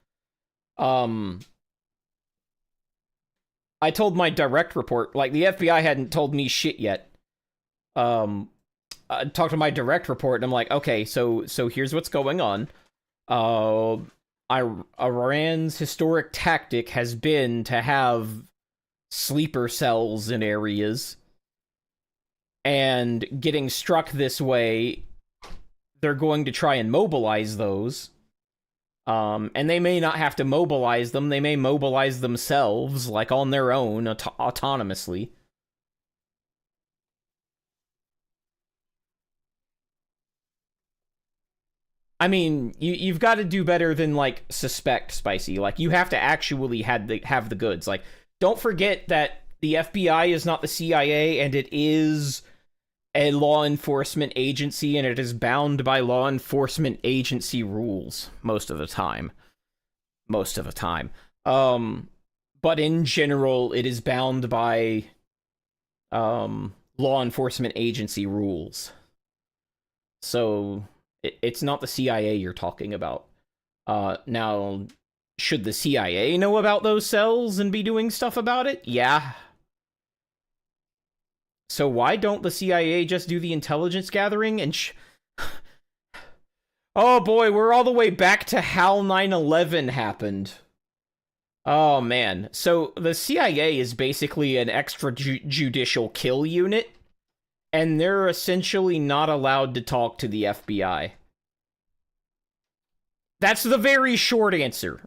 I told my direct report, like, the FBI hadn't told me shit yet. I talked to my direct report, and I'm like, okay, so here's what's going on. Iran's historic tactic has been to have sleeper cells in areas, and getting struck this way, they're going to try and mobilize those. And they may not have to mobilize them. They may mobilize themselves, like, on their own, autonomously. I mean, you've got to do better than, like, suspect, Spicy. Like, you have to actually have the goods. Like, don't forget that the FBI is not the CIA, and it is a law enforcement agency, and it is bound by law enforcement agency rules most of the time. But in general, it is bound by law enforcement agency rules. So it's not the CIA you're talking about. Now, should the CIA know about those cells and be doing stuff about it? Yeah. So why don't the CIA just do the intelligence gathering and Oh boy, we're all the way back to how 9/11 happened. Oh man. So the CIA is basically an extrajudicial kill unit, and they're essentially not allowed to talk to the FBI. That's the very short answer.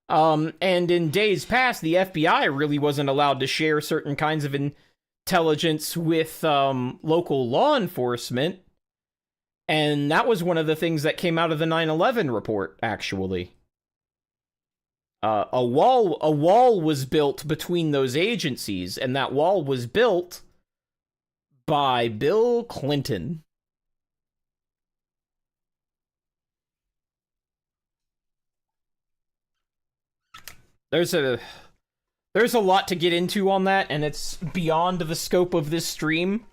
And in days past, the FBI really wasn't allowed to share certain kinds of intelligence with local law enforcement. And that was one of the things that came out of the 9/11 report, actually. A wall was built between those agencies, and that wall was built by Bill Clinton. There's a lot to get into on that, and it's beyond the scope of this stream.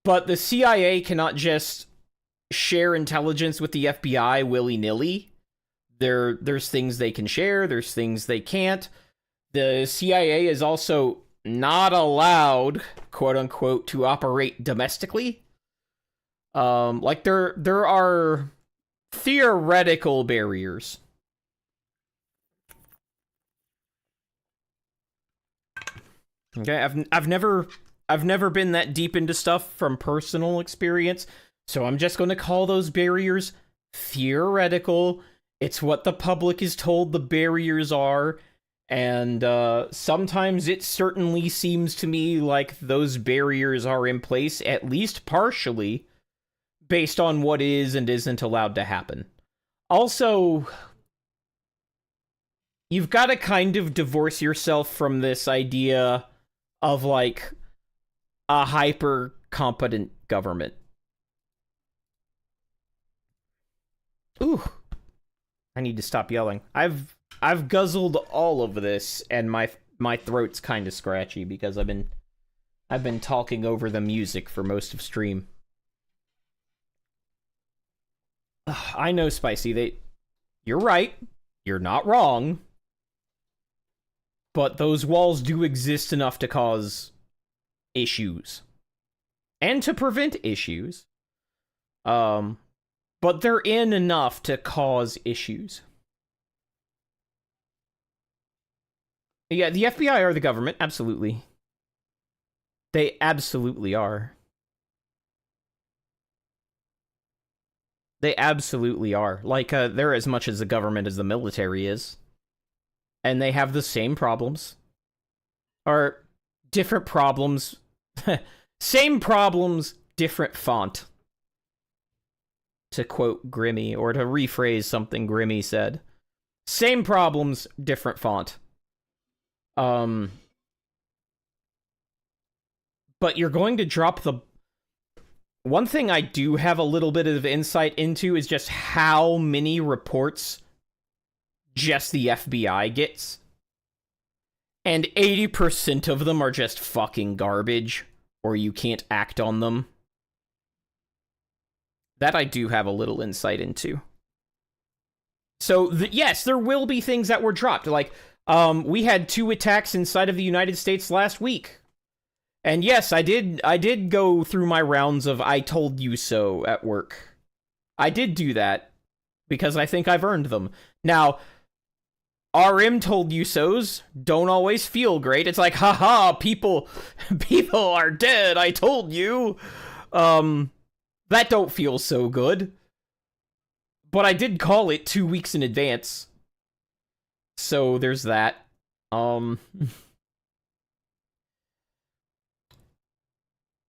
But the CIA cannot just share intelligence with the FBI willy-nilly. There's things they can share, there's things they can't. The CIA is also not allowed, quote-unquote, to operate domestically. Like, there are theoretical barriers. Okay, I've never been that deep into stuff from personal experience, so I'm just going to call those barriers theoretical. It's what the public is told the barriers are, and sometimes it certainly seems to me like those barriers are in place, at least partially, based on what is and isn't allowed to happen. Also, you've got to kind of divorce yourself from this idea of, like, a hyper-competent government. Ooh. I need to stop yelling. I've guzzled all of this, and my throat's kind of scratchy because I've been talking over the music for most of stream. I know, Spicy, you're right. You're not wrong. But those walls do exist enough to cause issues. And to prevent issues. But they're in enough to cause issues. Yeah, the FBI are the government, absolutely. They absolutely are. They absolutely are. Like, they're as much as the government as the military is. And they have the same problems. Or different problems. Same problems, different font. To quote Grimmy, or to rephrase something Grimmy said. Same problems, different font. But you're going to drop the... One thing I do have a little bit of insight into is just how many reports just the FBI gets. And 80% of them are just fucking garbage, or you can't act on them. That I do have a little insight into. So, yes, there will be things that were dropped. Like, we had 2 attacks inside of the United States last week. And yes, I did go through my rounds of I told you so at work. I did do that because I think I've earned them. Now, RM told you so's don't always feel great. It's like, haha, people are dead, I told you. That don't feel so good. But I did call it 2 weeks in advance. So there's that.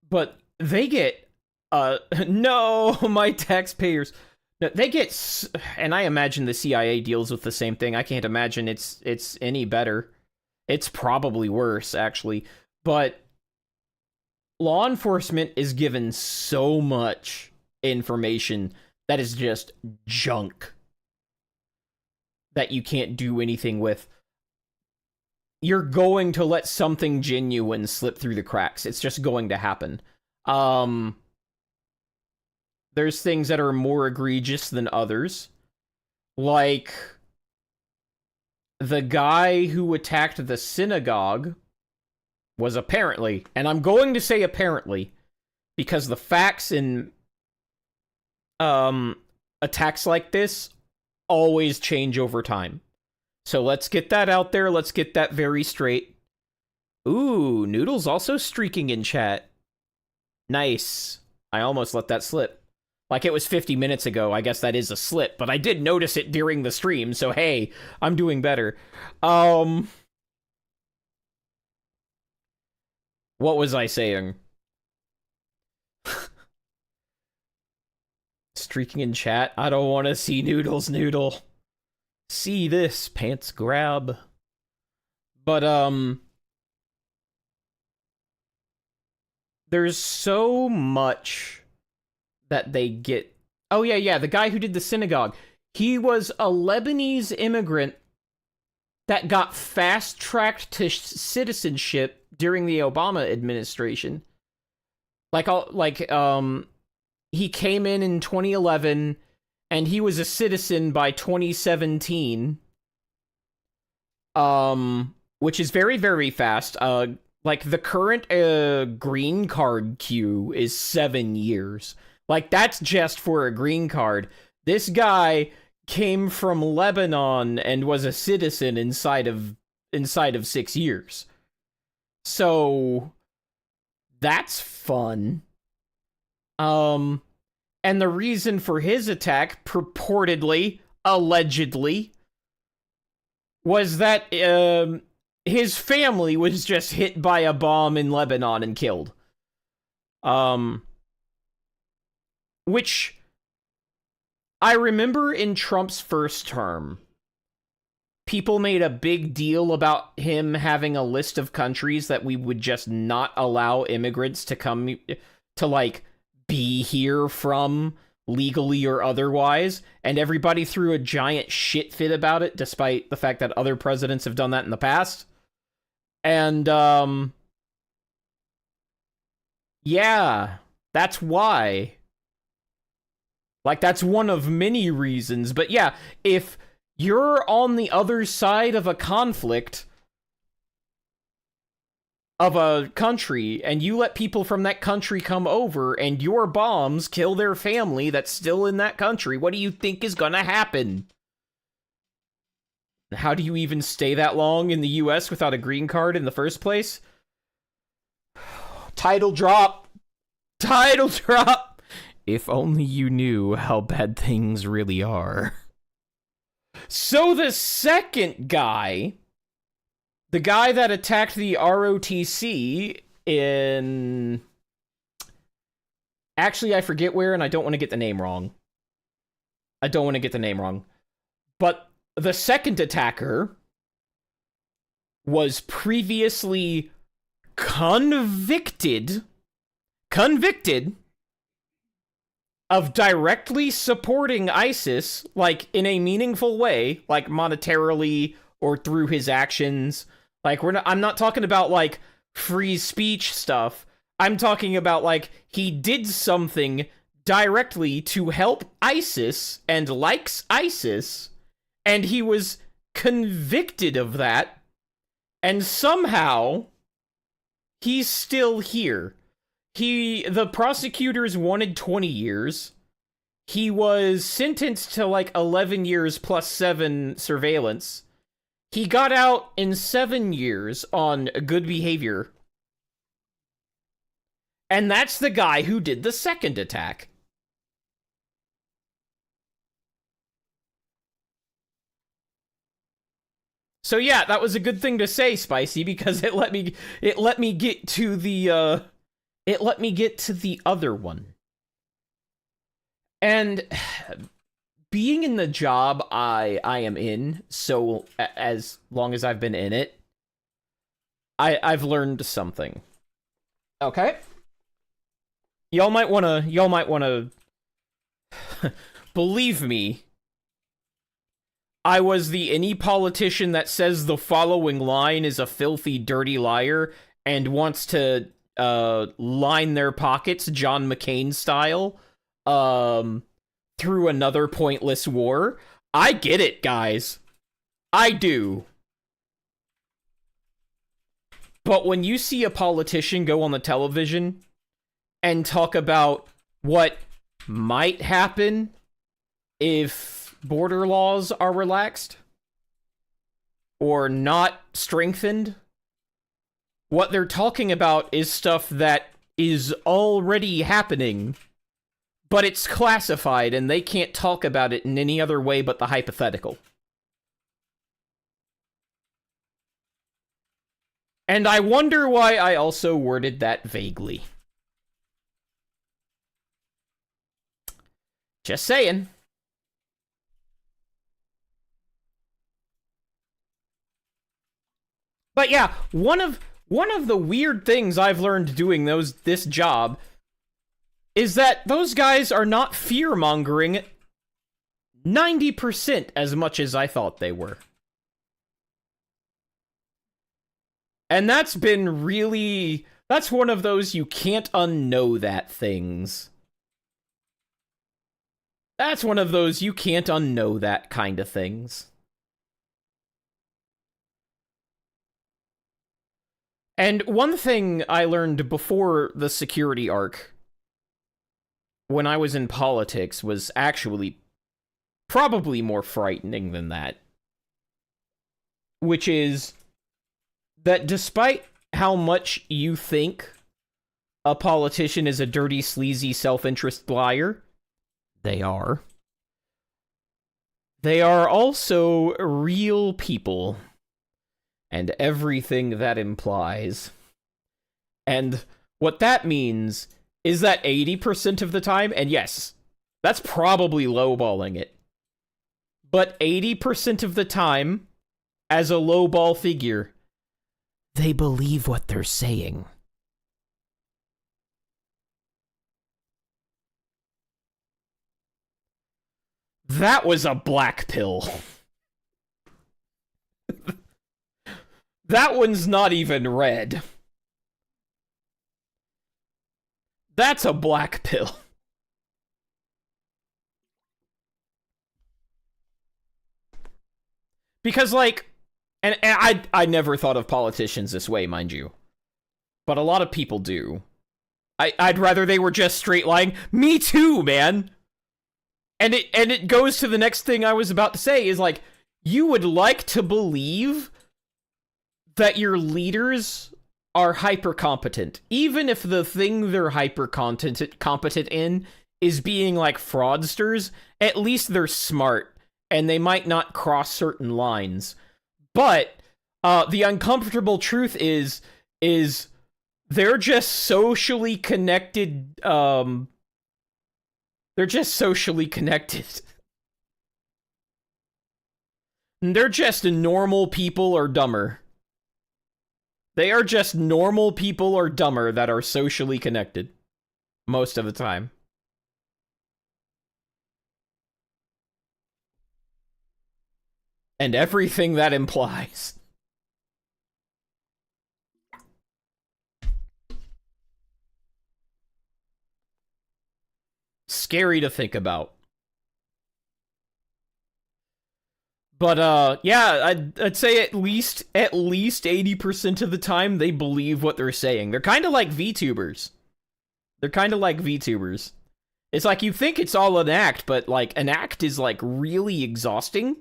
But they get, no, my taxpayers. They get, and I imagine the CIA deals with the same thing. I can't imagine it's any better. It's probably worse, actually. But law enforcement is given so much information that is just junk that you can't do anything with. You're going to let something genuine slip through the cracks. It's just going to happen. There's things that are more egregious than others. Like the guy who attacked the synagogue was apparently, and I'm going to say apparently, because the facts in attacks like this always change over time. So let's get that out there. Let's get that very straight. Ooh, Noodle's also streaking in chat. Nice. I almost let that slip. Like it was 50 minutes ago. I guess that is a slip, but I did notice it during the stream, so hey, I'm doing better. What was I saying? Streaking in chat. I don't want to see Noodle's noodle. See this, pants grab. But, there's so much that they get. Oh, yeah, the guy who did the synagogue. He was a Lebanese immigrant that got fast-tracked to citizenship during the Obama administration. He came in 2011, and he was a citizen by 2017. Which is very, very fast. Like, the current green card queue is 7 years. Like, that's just for a green card. This guy came from Lebanon and was a citizen inside of 6 years. So, that's fun. And the reason for his attack, purportedly, allegedly, was that, his family was just hit by a bomb in Lebanon and killed. Which I remember in Trump's first term, people made a big deal about him having a list of countries that we would just not allow immigrants to come to, like, be here from, legally or otherwise, and everybody threw a giant shit fit about it, despite the fact that other presidents have done that in the past. And, yeah, that's why. Like, that's one of many reasons. But yeah, if you're on the other side of a conflict of a country, and you let people from that country come over, and your bombs kill their family that's still in that country, what do you think is gonna happen? How do you even stay that long in the US without a green card in the first place? Title drop! Title drop! If only you knew how bad things really are. So the second guy, the guy that attacked the ROTC in... Actually, I forget where, and I don't want to get the name wrong. But the second attacker was previously convicted of directly supporting ISIS, like, in a meaningful way, like, monetarily or through his actions. Like, I'm not talking about, like, free speech stuff. I'm talking about, like, he did something directly to help ISIS and likes ISIS, and he was convicted of that, and somehow he's still here. The prosecutors wanted 20 years. He was sentenced to like 11 years plus 7 surveillance. He got out in 7 years on good behavior. And that's the guy who did the second attack. So yeah, that was a good thing to say, Spicy, because it let me get to the other one. And being in the job I am in, so as long as I've been in it, I've learned something. Okay? Y'all might wanna believe me. I was the any politician that says the following line is a filthy, dirty liar and wants to line their pockets John McCain style through another pointless war. I get it, guys. I do. But when you see a politician go on the television and talk about what might happen if border laws are relaxed or not strengthened, what they're talking about is stuff that is already happening, but it's classified and they can't talk about it in any other way but the hypothetical. And I wonder why I also worded that vaguely. Just saying. But yeah, one of the weird things I've learned doing this job is that those guys are not fear-mongering 90% as much as I thought they were. And that's been really... That's one of those you can't unknow that things. That's one of those you can't unknow that kind of things. And one thing I learned before the security arc, when I was in politics, was actually probably more frightening than that. Which is that despite how much you think a politician is a dirty, sleazy, self-interest liar, they are. They are also real people. And everything that implies. And what that means is that 80% of the time, and yes, that's probably lowballing it, but 80% of the time, as a lowball figure, they believe what they're saying. That was a black pill. That one's not even red. That's a black pill. Because, like, and I never thought of politicians this way, mind you. But a lot of people do. I'd rather they were just straight lying. Me too, man! And it goes to the next thing I was about to say, is like, you would like to believe that your leaders are hyper competent, even if the thing they're hyper competent in is being like fraudsters. At least they're smart and they might not cross certain lines. But the uncomfortable truth is they're just socially connected. They're just socially connected. They're just normal people or dumber. They are just normal people or dumber that are socially connected. Most of the time. And everything that implies. scary to think about. But yeah, I'd say at least 80% of the time they believe what they're saying. They're kind of like VTubers. It's like you think it's all an act, but like an act is like really exhausting.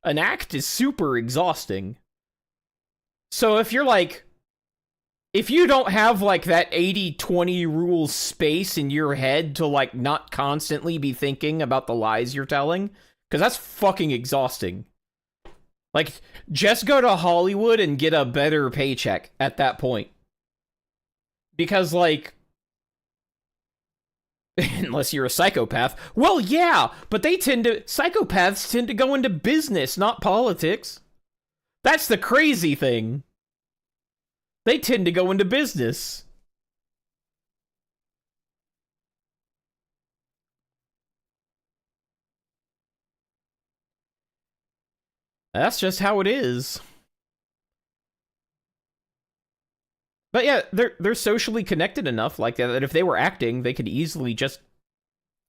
An act is super exhausting. So if you don't have like that 80-20 rule space in your head to like not constantly be thinking about the lies you're telling, because that's fucking exhausting. Like, just go to Hollywood and get a better paycheck at that point. Because, like, unless you're a psychopath. Well, yeah, but psychopaths tend to go into business, not politics. That's the crazy thing. They tend to go into business. That's just how it is. But yeah, they're socially connected enough like that if they were acting, they could easily just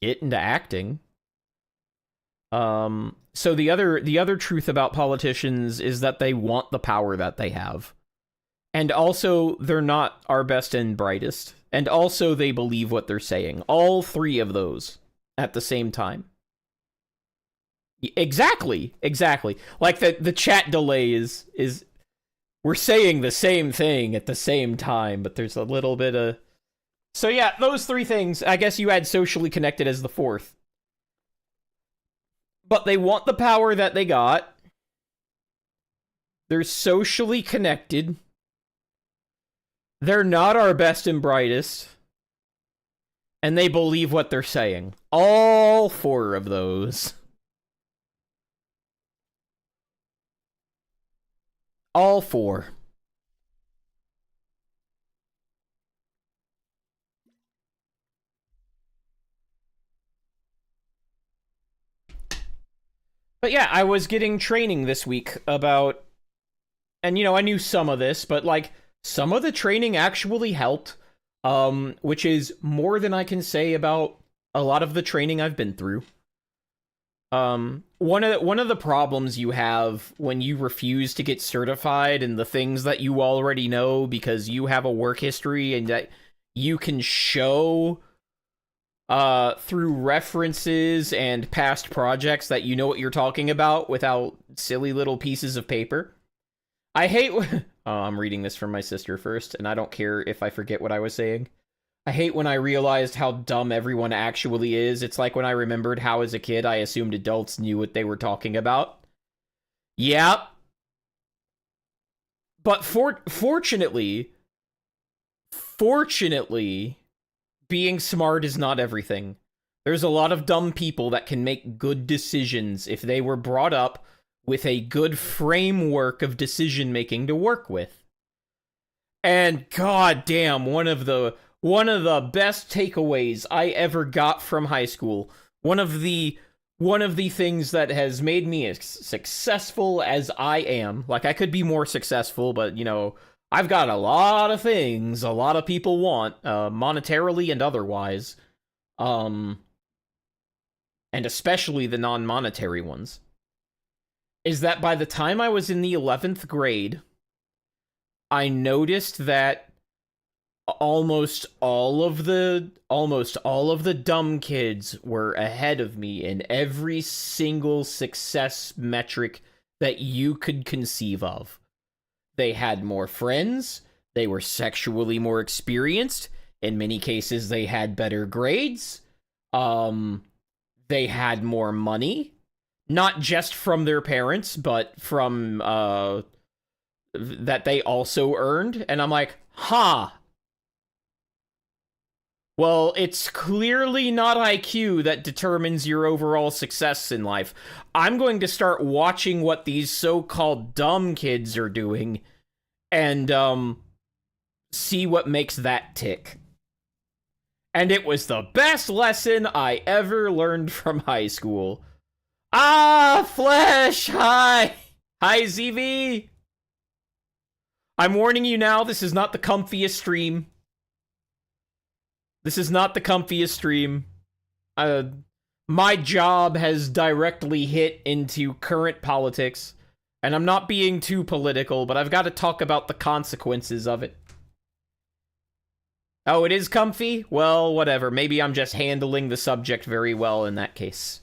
get into acting. So the other truth about politicians is that they want the power that they have. And also they're not our best and brightest. And also they believe what they're saying. All three of those at the same time. Exactly. Like the chat delay is we're saying the same thing at the same time, but there's a little bit of... So yeah, those three things. I guess you add socially connected as the fourth. But they want the power that they got. They're socially connected. They're not our best and brightest. And they believe what they're saying. All four of those. All four. But yeah, I was getting training this week about... And, you know, I knew some of this, but, like, some of the training actually helped. Which is more than I can say about a lot of the training I've been through. One of the problems you have when you refuse to get certified and the things that you already know because you have a work history and that you can show through references and past projects that you know what you're talking about without silly little pieces of paper. I hate... Oh, I'm reading this from my sister first, and I don't care if I forget what I was saying. I hate when I realized how dumb everyone actually is. It's like when I remembered how as a kid I assumed adults knew what they were talking about. Yep. But fortunately, being smart is not everything. There's a lot of dumb people that can make good decisions if they were brought up with a good framework of decision making to work with. And goddamn, one of the best takeaways I ever got from high school, one of the things that has made me as successful as I am. Like, I could be more successful, but, you know, I've got a lot of things a lot of people want, monetarily and otherwise. And especially the non-monetary ones. Is that by the time I was in the 11th grade, I noticed that almost all of the dumb kids were ahead of me in every single success metric that you could conceive of. They had more friends, they were sexually more experienced, in many cases they had better grades, they had more money. Not just from their parents, but from, that they also earned. And I'm like, well, it's clearly not IQ that determines your overall success in life. I'm going to start watching what these so-called dumb kids are doing and, see what makes that tick. And it was the best lesson I ever learned from high school. Ah, Flesh! Hi! Hi, ZV! I'm warning you now, this is not the comfiest stream. This is not the comfiest stream. my job has directly hit into current politics, and I'm not being too political, but I've got to talk about the consequences of it. Oh, it is comfy? Well, whatever. Maybe I'm just handling the subject very well in that case.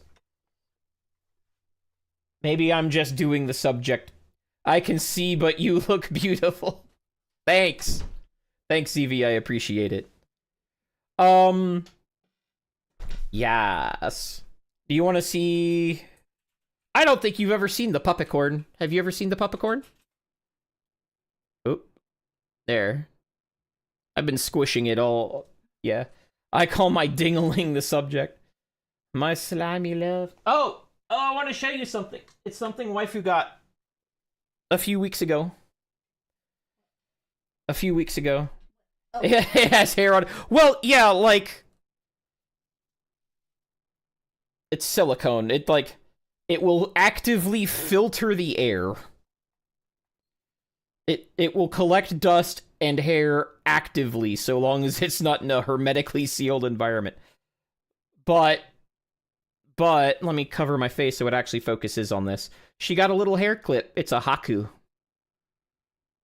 Maybe I'm just doing the subject. I can see, but you look beautiful. Thanks. Thanks, Evie. I appreciate it. Yes. Do you want to see... I don't think you've ever seen the Puppicorn. Have you ever seen the Puppicorn? Oh. There. I've been squishing it all. Yeah. I call my dingling the subject. My slimy love. Oh! Oh, I want to show you something. It's something waifu got a few weeks ago. Oh. It has hair on it. Well, yeah, like... It's silicone. It will actively filter the air. It will collect dust and hair actively, so long as it's not in a hermetically sealed environment. But let me cover my face so it actually focuses on this. She got a little hair clip. It's a Haku.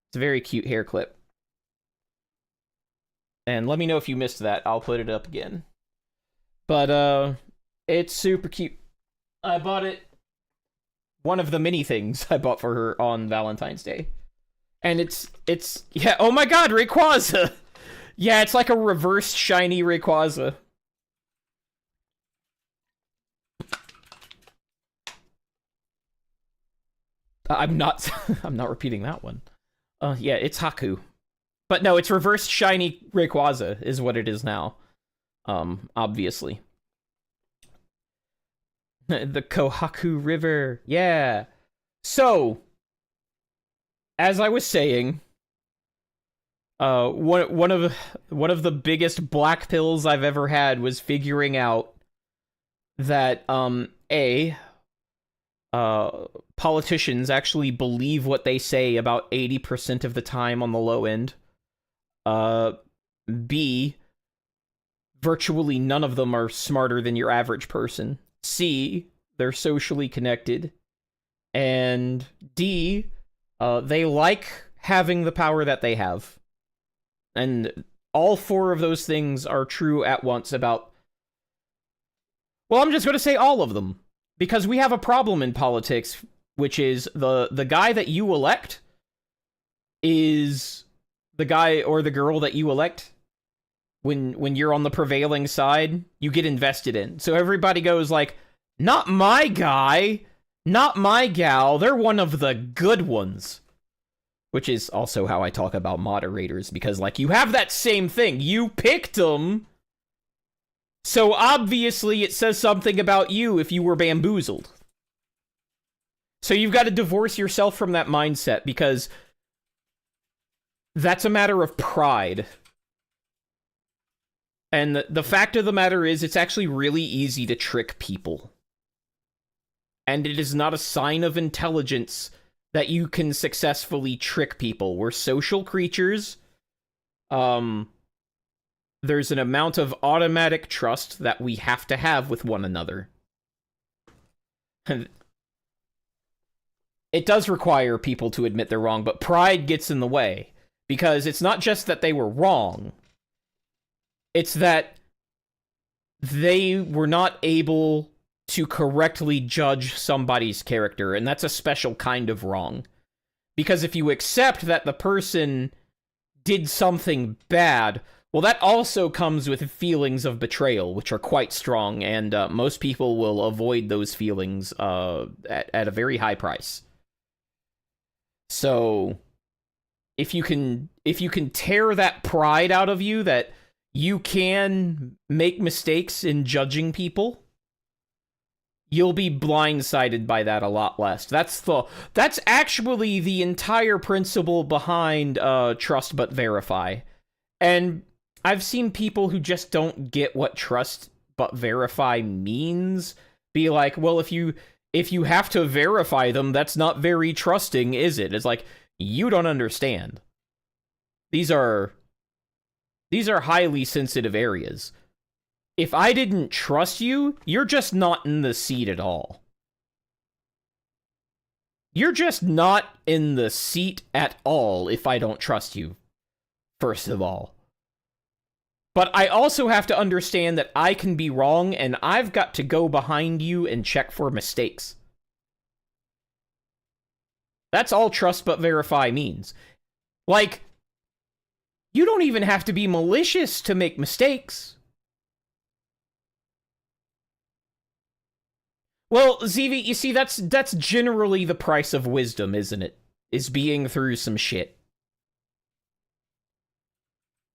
It's a very cute hair clip. And let me know if you missed that. I'll put it up again. But, it's super cute. I bought it. One of the many things I bought for her on Valentine's Day. And it's, yeah, oh my god, Rayquaza! Yeah, it's like a reverse shiny Rayquaza. I'm not repeating that one. Yeah, it's Haku. But no, it's reverse shiny Rayquaza is what it is now. Obviously. The Kohaku River. Yeah. So, as I was saying, one of the biggest black pills I've ever had was figuring out that politicians actually believe what they say about 80% of the time on the low end. B, virtually none of them are smarter than your average person. C, they're socially connected. And D, they like having the power that they have. And all four of those things are true at once about... Well, I'm just going to say all of them. Because we have a problem in politics, which is the guy that you elect is the guy or the girl that you elect. When you're on the prevailing side, you get invested in. So everybody goes like, not my guy, not my gal, they're one of the good ones. Which is also how I talk about moderators, because like you have that same thing. You picked them, so obviously it says something about you if you were bamboozled. So you've got to divorce yourself from that mindset, because that's a matter of pride. And the fact of the matter is, it's actually really easy to trick people. And it is not a sign of intelligence that you can successfully trick people. We're social creatures. There's an amount of automatic trust that we have to have with one another. And it does require people to admit they're wrong, but pride gets in the way. Because it's not just that they were wrong. It's that they were not able to correctly judge somebody's character, and that's a special kind of wrong. Because if you accept that the person did something bad, well, that also comes with feelings of betrayal, which are quite strong, and most people will avoid those feelings at a very high price. So, if you can tear that pride out of you, that you can make mistakes in judging people, you'll be blindsided by that a lot less. That's actually the entire principle behind trust but verify. And I've seen people who just don't get what trust but verify means be like, well, if you have to verify them, that's not very trusting, is it? It's like, you don't understand. These are highly sensitive areas. If I didn't trust you, you're just not in the seat at all. You're just not in the seat at all if I don't trust you, first of all. But I also have to understand that I can be wrong, and I've got to go behind you and check for mistakes. That's all trust but verify means. Like, you don't even have to be malicious to make mistakes. Well, ZV, you see, that's generally the price of wisdom, isn't it? Is being through some shit.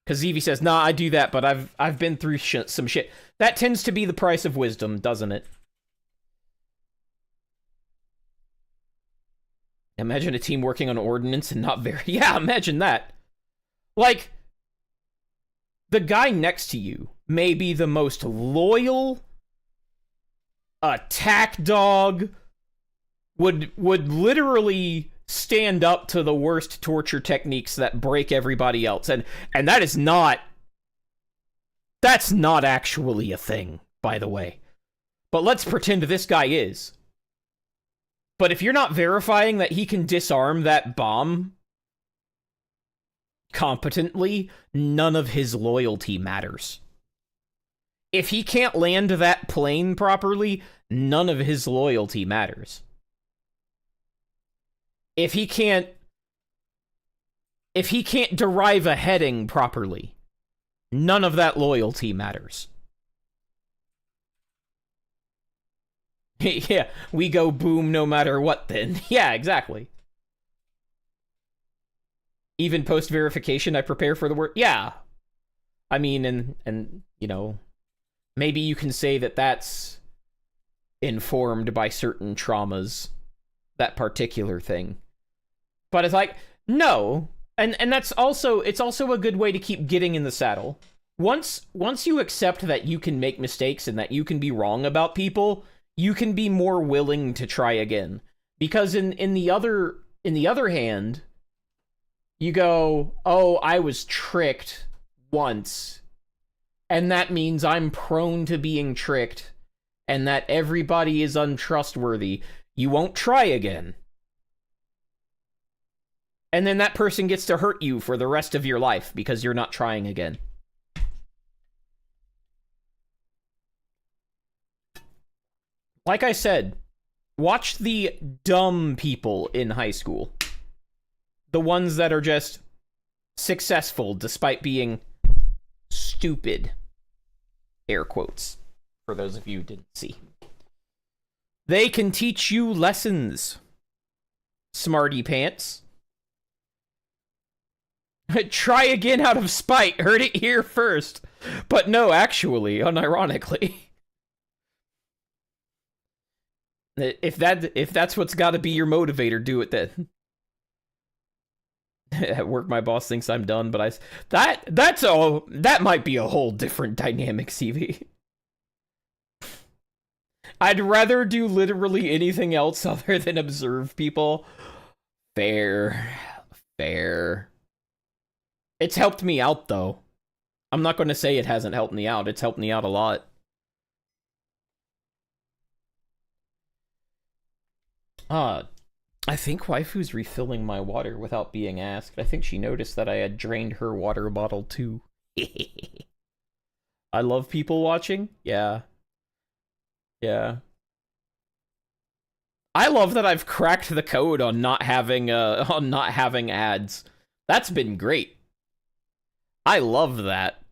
Because ZV says, nah, I do that, but I've been through some shit. That tends to be the price of wisdom, doesn't it? Imagine a team working on ordnance and not very... Yeah, imagine that. Like, the guy next to you may be the most loyal, attack dog, would literally stand up to the worst torture techniques that break everybody else. And that is not... That's not actually a thing, by the way. But let's pretend this guy is. But if you're not verifying that he can disarm that bomb competently, none of his loyalty matters. If he can't land that plane properly, none of his loyalty matters. If he can't derive a heading properly, none of that loyalty matters. Yeah, we go boom no matter what then. Yeah, exactly. Even post-verification, I prepare for the work. Yeah. I mean, and you know, maybe you can say that that's informed by certain traumas, that particular thing. But it's like, no. And that's also, it's also a good way to keep getting in the saddle. Once you accept that you can make mistakes and that you can be wrong about people, you can be more willing to try again. Because in the other hand, you go, oh, I was tricked once, and that means I'm prone to being tricked, and that everybody is untrustworthy. You won't try again. And then that person gets to hurt you for the rest of your life because you're not trying again. Like I said, watch the dumb people in high school. The ones that are just successful despite being stupid. Air quotes, for those of you who didn't see. They can teach you lessons, smarty pants. Try again out of spite. Heard it here first. But no, actually, unironically. If that's what's got to be your motivator, do it then. At work, my boss thinks I'm done, but that might be a whole different dynamic, CV. I'd rather do literally anything else other than observe people. Fair. It's helped me out, though. I'm not going to say it hasn't helped me out. It's helped me out a lot. I think waifu's refilling my water without being asked. I think she noticed that I had drained her water bottle, too. I love people watching. Yeah. Yeah. I love that I've cracked the code on not having ads. That's been great. I love that.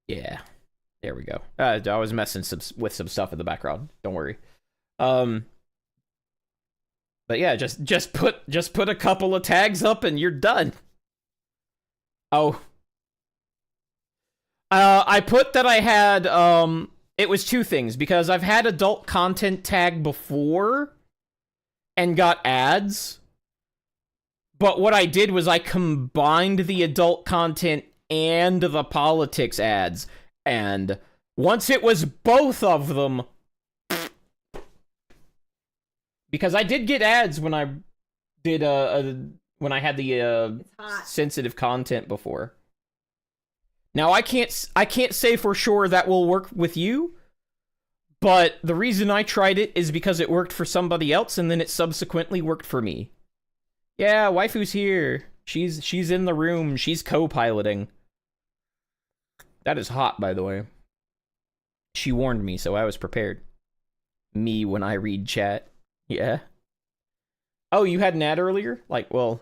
Yeah. There we go. I was messing with some stuff in the background. Don't worry. But yeah, just put a couple of tags up and you're done. Oh. I put that I had it was two things, because I've had adult content tag before and got ads. But what I did was I combined the adult content and the politics ads. And once it was both of them, because I did get ads when I did when I had the It's hot. sensitive content before. Now I can't say for sure that will work with you, but the reason I tried it is because it worked for somebody else, and then it subsequently worked for me. Yeah, waifu's here. She's in the room. She's co-piloting. That is hot, by the way. She warned me, so I was prepared. Me when I read chat. Yeah. Oh, you had an ad earlier? Like, well,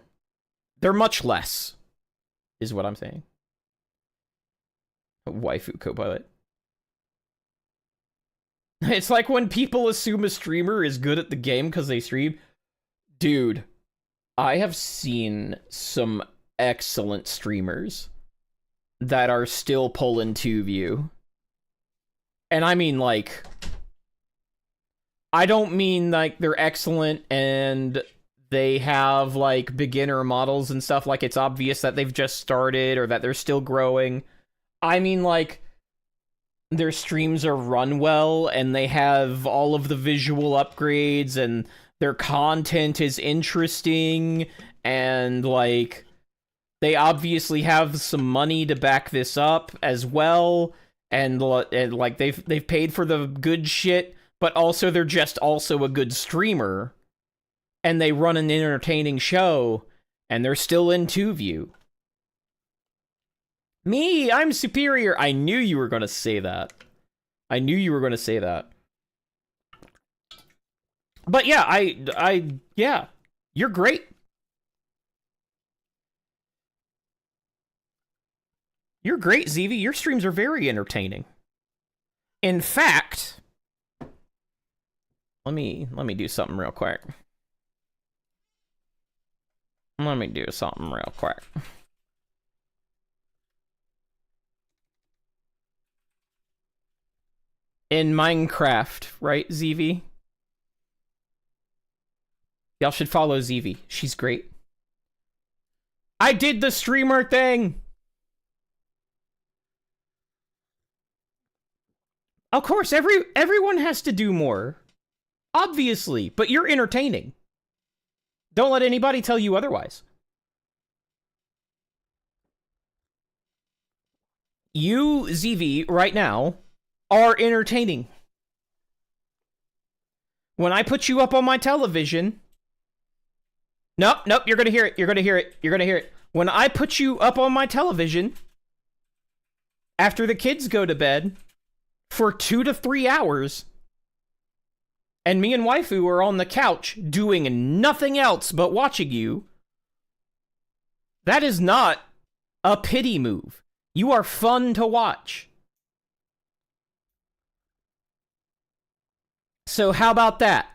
they're much less, is what I'm saying. Waifu co-pilot. It's like when people assume a streamer is good at the game because they stream. Dude, I have seen some excellent streamers that are still pulling 2View. And I mean, like, I don't mean like they're excellent and they have like beginner models and stuff, like it's obvious that they've just started or that they're still growing. I mean, like, their streams are run well and they have all of the visual upgrades and their content is interesting and, like, they obviously have some money to back this up as well, and like they've paid for the good shit, but also they're just also a good streamer and they run an entertaining show and they're still in 2View. Me, I'm superior. I knew you were going to say that. I knew you were going to say that. But yeah, yeah, you're great. You're great, ZV. Your streams are very entertaining. In fact, let me do something real quick. In Minecraft, right, ZV? Y'all should follow ZV. She's great. I did the streamer thing! Of course, everyone has to do more. Obviously, but you're entertaining. Don't let anybody tell you otherwise. You, ZV, right now, are entertaining. When I put you up on my television... Nope, you're gonna hear it. When I put you up on my television, after the kids go to bed, for 2 to 3 hours, and me and waifu are on the couch doing nothing else but watching you, that is not a pity move. You are fun to watch. So how about that?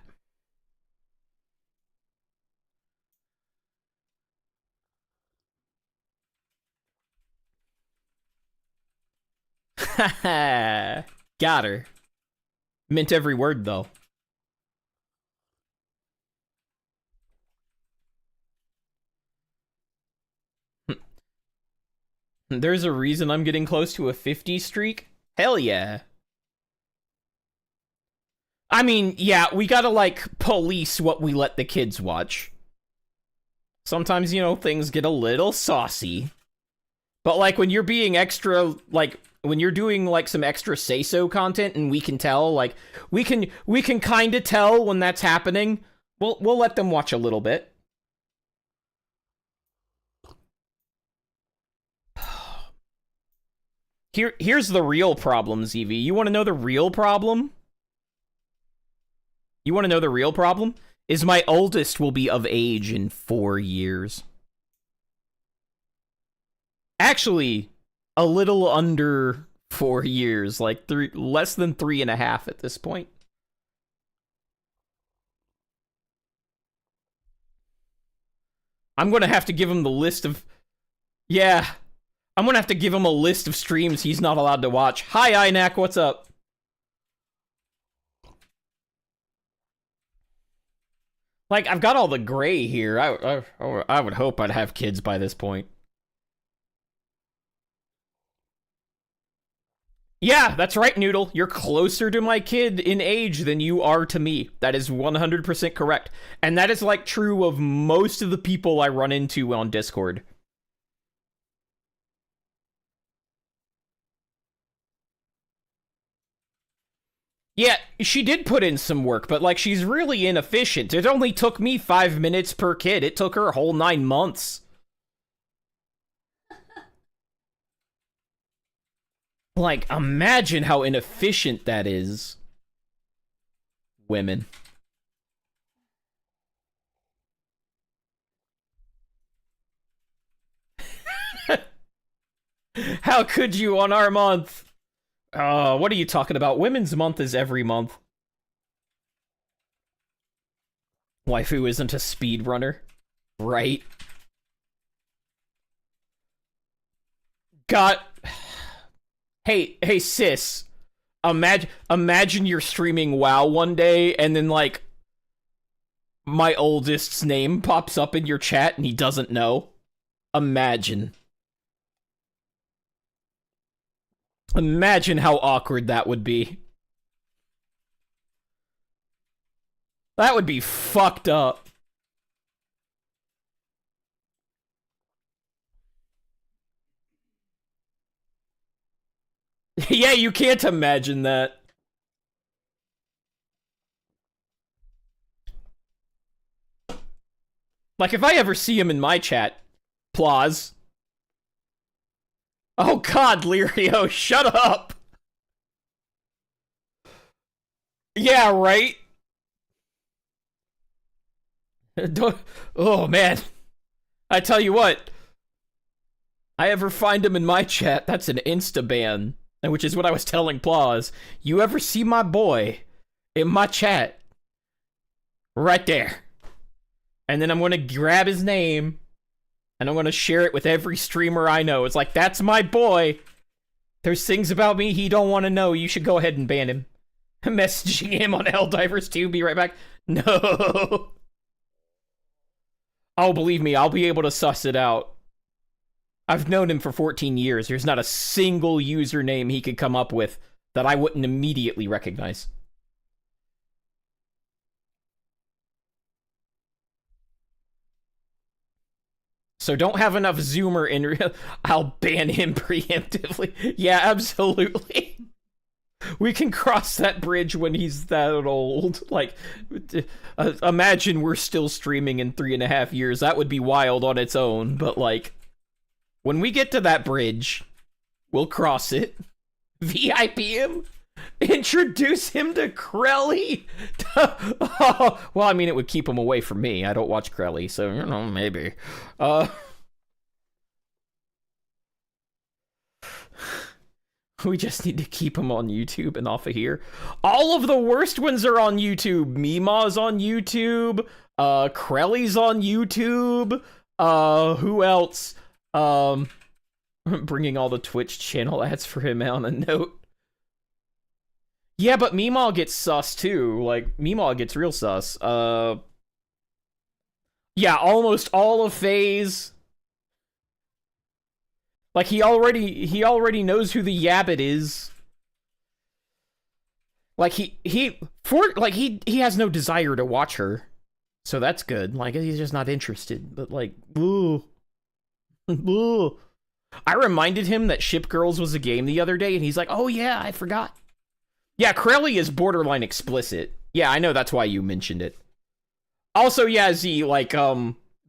Haha. Got her. Meant every word, though. There's a reason I'm getting close to a 50 streak? Hell yeah. I mean, yeah, we gotta, like, police what we let the kids watch. Sometimes, you know, things get a little saucy. But, like, when you're being extra, like, when you're doing, like, some extra say-so content and we can tell, like, we can kind of tell when that's happening, we'll let them watch a little bit. Here's the real problem, ZV. You want to know the real problem? You want to know the real problem? Is my oldest will be of age in 4 years. Actually, a little under 4 years, like less than 3.5 at this point. I'm gonna have to give him the list of... Yeah, I'm gonna have to give him a list of streams he's not allowed to watch. Hi, Inac, what's up? Like, I've got all the gray here. I would hope I'd have kids by this point. Yeah, that's right, Noodle. You're closer to my kid in age than you are to me. That is 100% correct. And that is, like, true of most of the people I run into on Discord. Yeah, she did put in some work, but, like, she's really inefficient. It only took me 5 minutes per kid. It took her a whole 9 months. Like, imagine how inefficient that is. Women. How could you on our month? What are you talking about? Women's month is every month. Waifu isn't a speedrunner. Right? Got... Hey, sis. Imagine you're streaming WoW one day, and then, like, my oldest's name pops up in your chat, and he doesn't know. Imagine. Imagine how awkward that would be. That would be fucked up. Yeah, you can't imagine that. Like, if I ever see him in my chat, Plaus. Oh god, Lirio, shut up! Yeah, right? Oh, man. I tell you what. I ever find him in my chat, that's an insta-ban. Which is what I was telling Plaus. You ever see my boy in my chat? Right there. And then I'm gonna grab his name, and I'm gonna share it with every streamer I know. It's like, that's my boy. There's things about me he don't want to know. You should go ahead and ban him. Messaging him on Helldivers 2. Be right back. No. Oh, believe me, I'll be able to suss it out. I've known him for 14 years. There's not a single username he could come up with that I wouldn't immediately recognize. So don't have enough Zoomer in real... I'll ban him preemptively. Yeah, absolutely. We can cross that bridge when he's that old. Like, imagine we're still streaming in 3.5 years. That would be wild on its own, but, like, when we get to that bridge, we'll cross it. VIP him? Introduce him to Krelly? Oh, well, I mean, it would keep him away from me. I don't watch Krelly, so, you know, maybe. We just need to keep him on YouTube and off of here. All of the worst ones are on YouTube. Mima's on YouTube. Krelly's on YouTube. Who else? Bringing all the Twitch channel ads for him on a note. Yeah, but Meemaw gets sus too. Like, Meemaw gets real sus. Yeah, almost all of FaZe. Like, he already knows who the Yabbit is. Like, he has no desire to watch her. So that's good. Like, he's just not interested. But, like, ooh. Ooh. I reminded him that Ship Girls was a game the other day, and he's like, oh yeah, I forgot. Yeah, Krelly is borderline explicit. Yeah, I know that's why you mentioned it. Also, yeah, Z, like,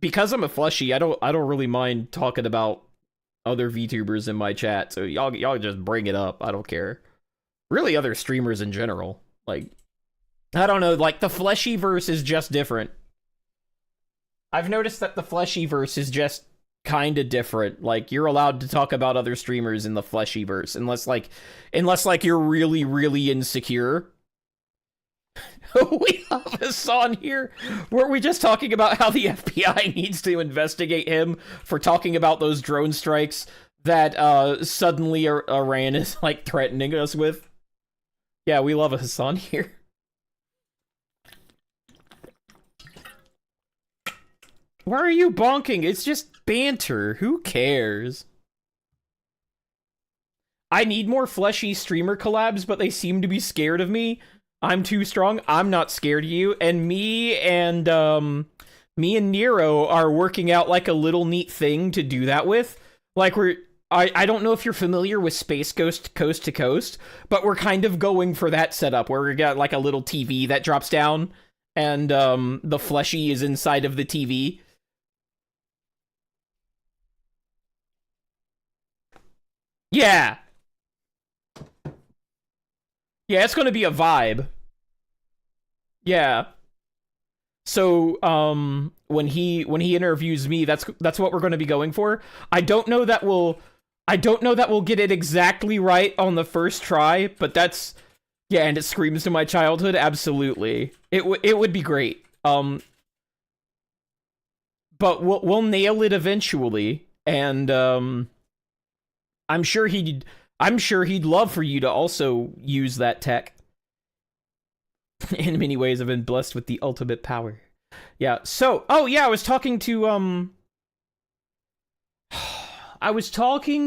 because I'm a fleshy, I don't really mind talking about other VTubers in my chat, so y'all just bring it up. I don't care. Really, other streamers in general. Like, I don't know, like, the Fleshyverse is just different. I've noticed that the Fleshyverse is just kind of different. Like, you're allowed to talk about other streamers in the Fleshyverse, unless you're really, really insecure. We have a song here. Were we just talking about how the FBI needs to investigate him for talking about those drone strikes that suddenly Iran is, like, threatening us with? Yeah, we love a Hassan here. Why are you bonking? It's just banter. Who cares? I need more fleshy streamer collabs, but they seem to be scared of me. I'm too strong. I'm not scared of you. And me and Nero are working out like a little neat thing to do that with. Like I don't know if you're familiar with Space Ghost Coast to Coast, but we're kind of going for that setup where we got like a little TV that drops down and the fleshy is inside of the TV. Yeah. Yeah, it's going to be a vibe. Yeah. So, when he interviews me, that's what we're going to be going for. I don't know that we'll get it exactly right on the first try, but that's, yeah, and it screams to my childhood. Absolutely. It would be great. But we'll nail it eventually, and I'm sure he'd love for you to also use that tech. In many ways, I've been blessed with the ultimate power. Yeah. So, oh yeah, I was talking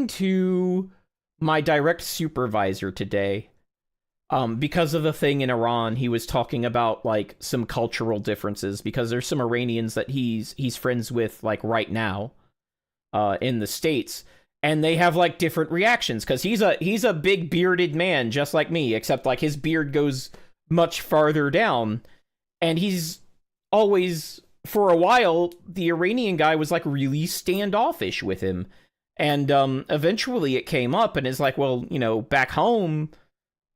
to my direct supervisor today. Because of the thing in Iran, he was talking about like some cultural differences because there's some Iranians that he's friends with like right now, in the States, and they have like different reactions because he's a big bearded man just like me, except like his beard goes much farther down, and he's always, for a while, the Iranian guy was like really standoffish with him, and eventually it came up and is like, well, you know, back home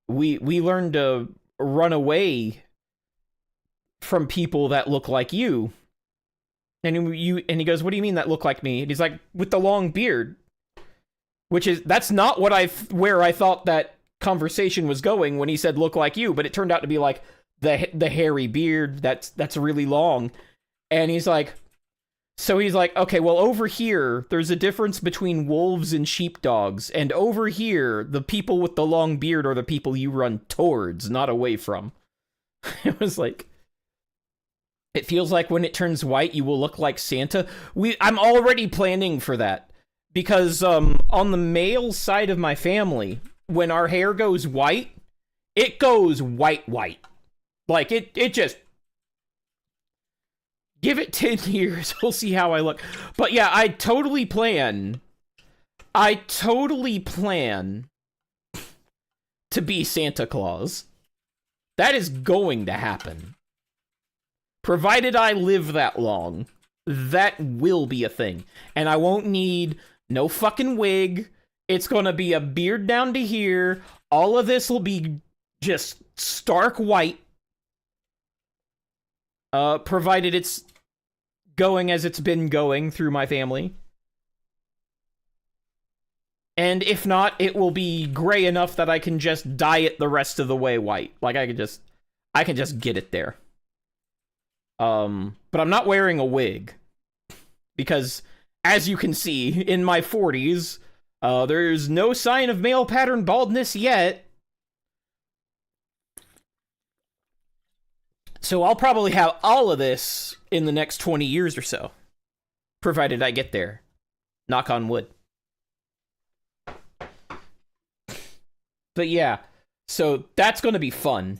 we learned to run away from people that look like you. And he goes, what do you mean that look like me? And he's like, with the long beard, that's not where I thought that conversation was going when he said look like you, but it turned out to be like the hairy beard that's really long. And he's like, okay, well, over here there's a difference between wolves and sheepdogs, and over here the people with the long beard are the people you run towards, not away from. It was like, it feels like when it turns white you will look like Santa. I'm already planning for that because on the male side of my family, when our hair goes white, it goes white. Like, it just... Give it 10 years, we'll see how I look. But yeah, I totally plan to be Santa Claus. That is going to happen. Provided I live that long, that will be a thing. And I won't need no fucking wig. It's gonna be a beard down to here. All of this will be just stark white. Provided it's going as it's been going through my family. And if not, it will be gray enough that I can just dye it the rest of the way white. Like, I can just get it there. But I'm not wearing a wig. Because, as you can see, in my 40s, there's no sign of male pattern baldness yet. So I'll probably have all of this in the next 20 years or so. Provided I get there. Knock on wood. But yeah, so that's going to be fun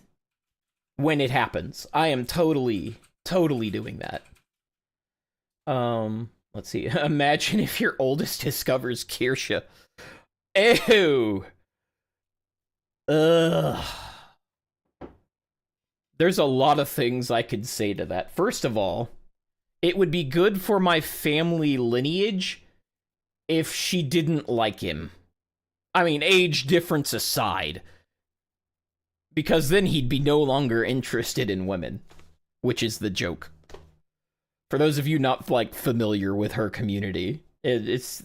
when it happens. I am totally doing that. Let's see. Imagine if your oldest discovers Kirsche. Ew. Ugh. There's a lot of things I could say to that. First of all, it would be good for my family lineage if she didn't like him. I mean, age difference aside. Because then he'd be no longer interested in women. Which is the joke. For those of you not, like, familiar with her community, it's...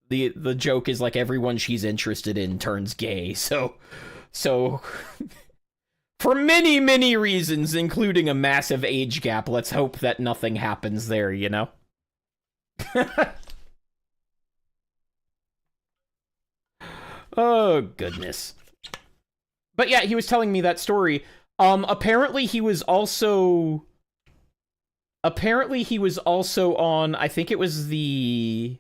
The joke is, like, everyone she's interested in turns gay, so... For many, many reasons, including a massive age gap, let's hope that nothing happens there, you know? Oh, goodness. But yeah, he was telling me that story. Apparently he was also on, I think it was the...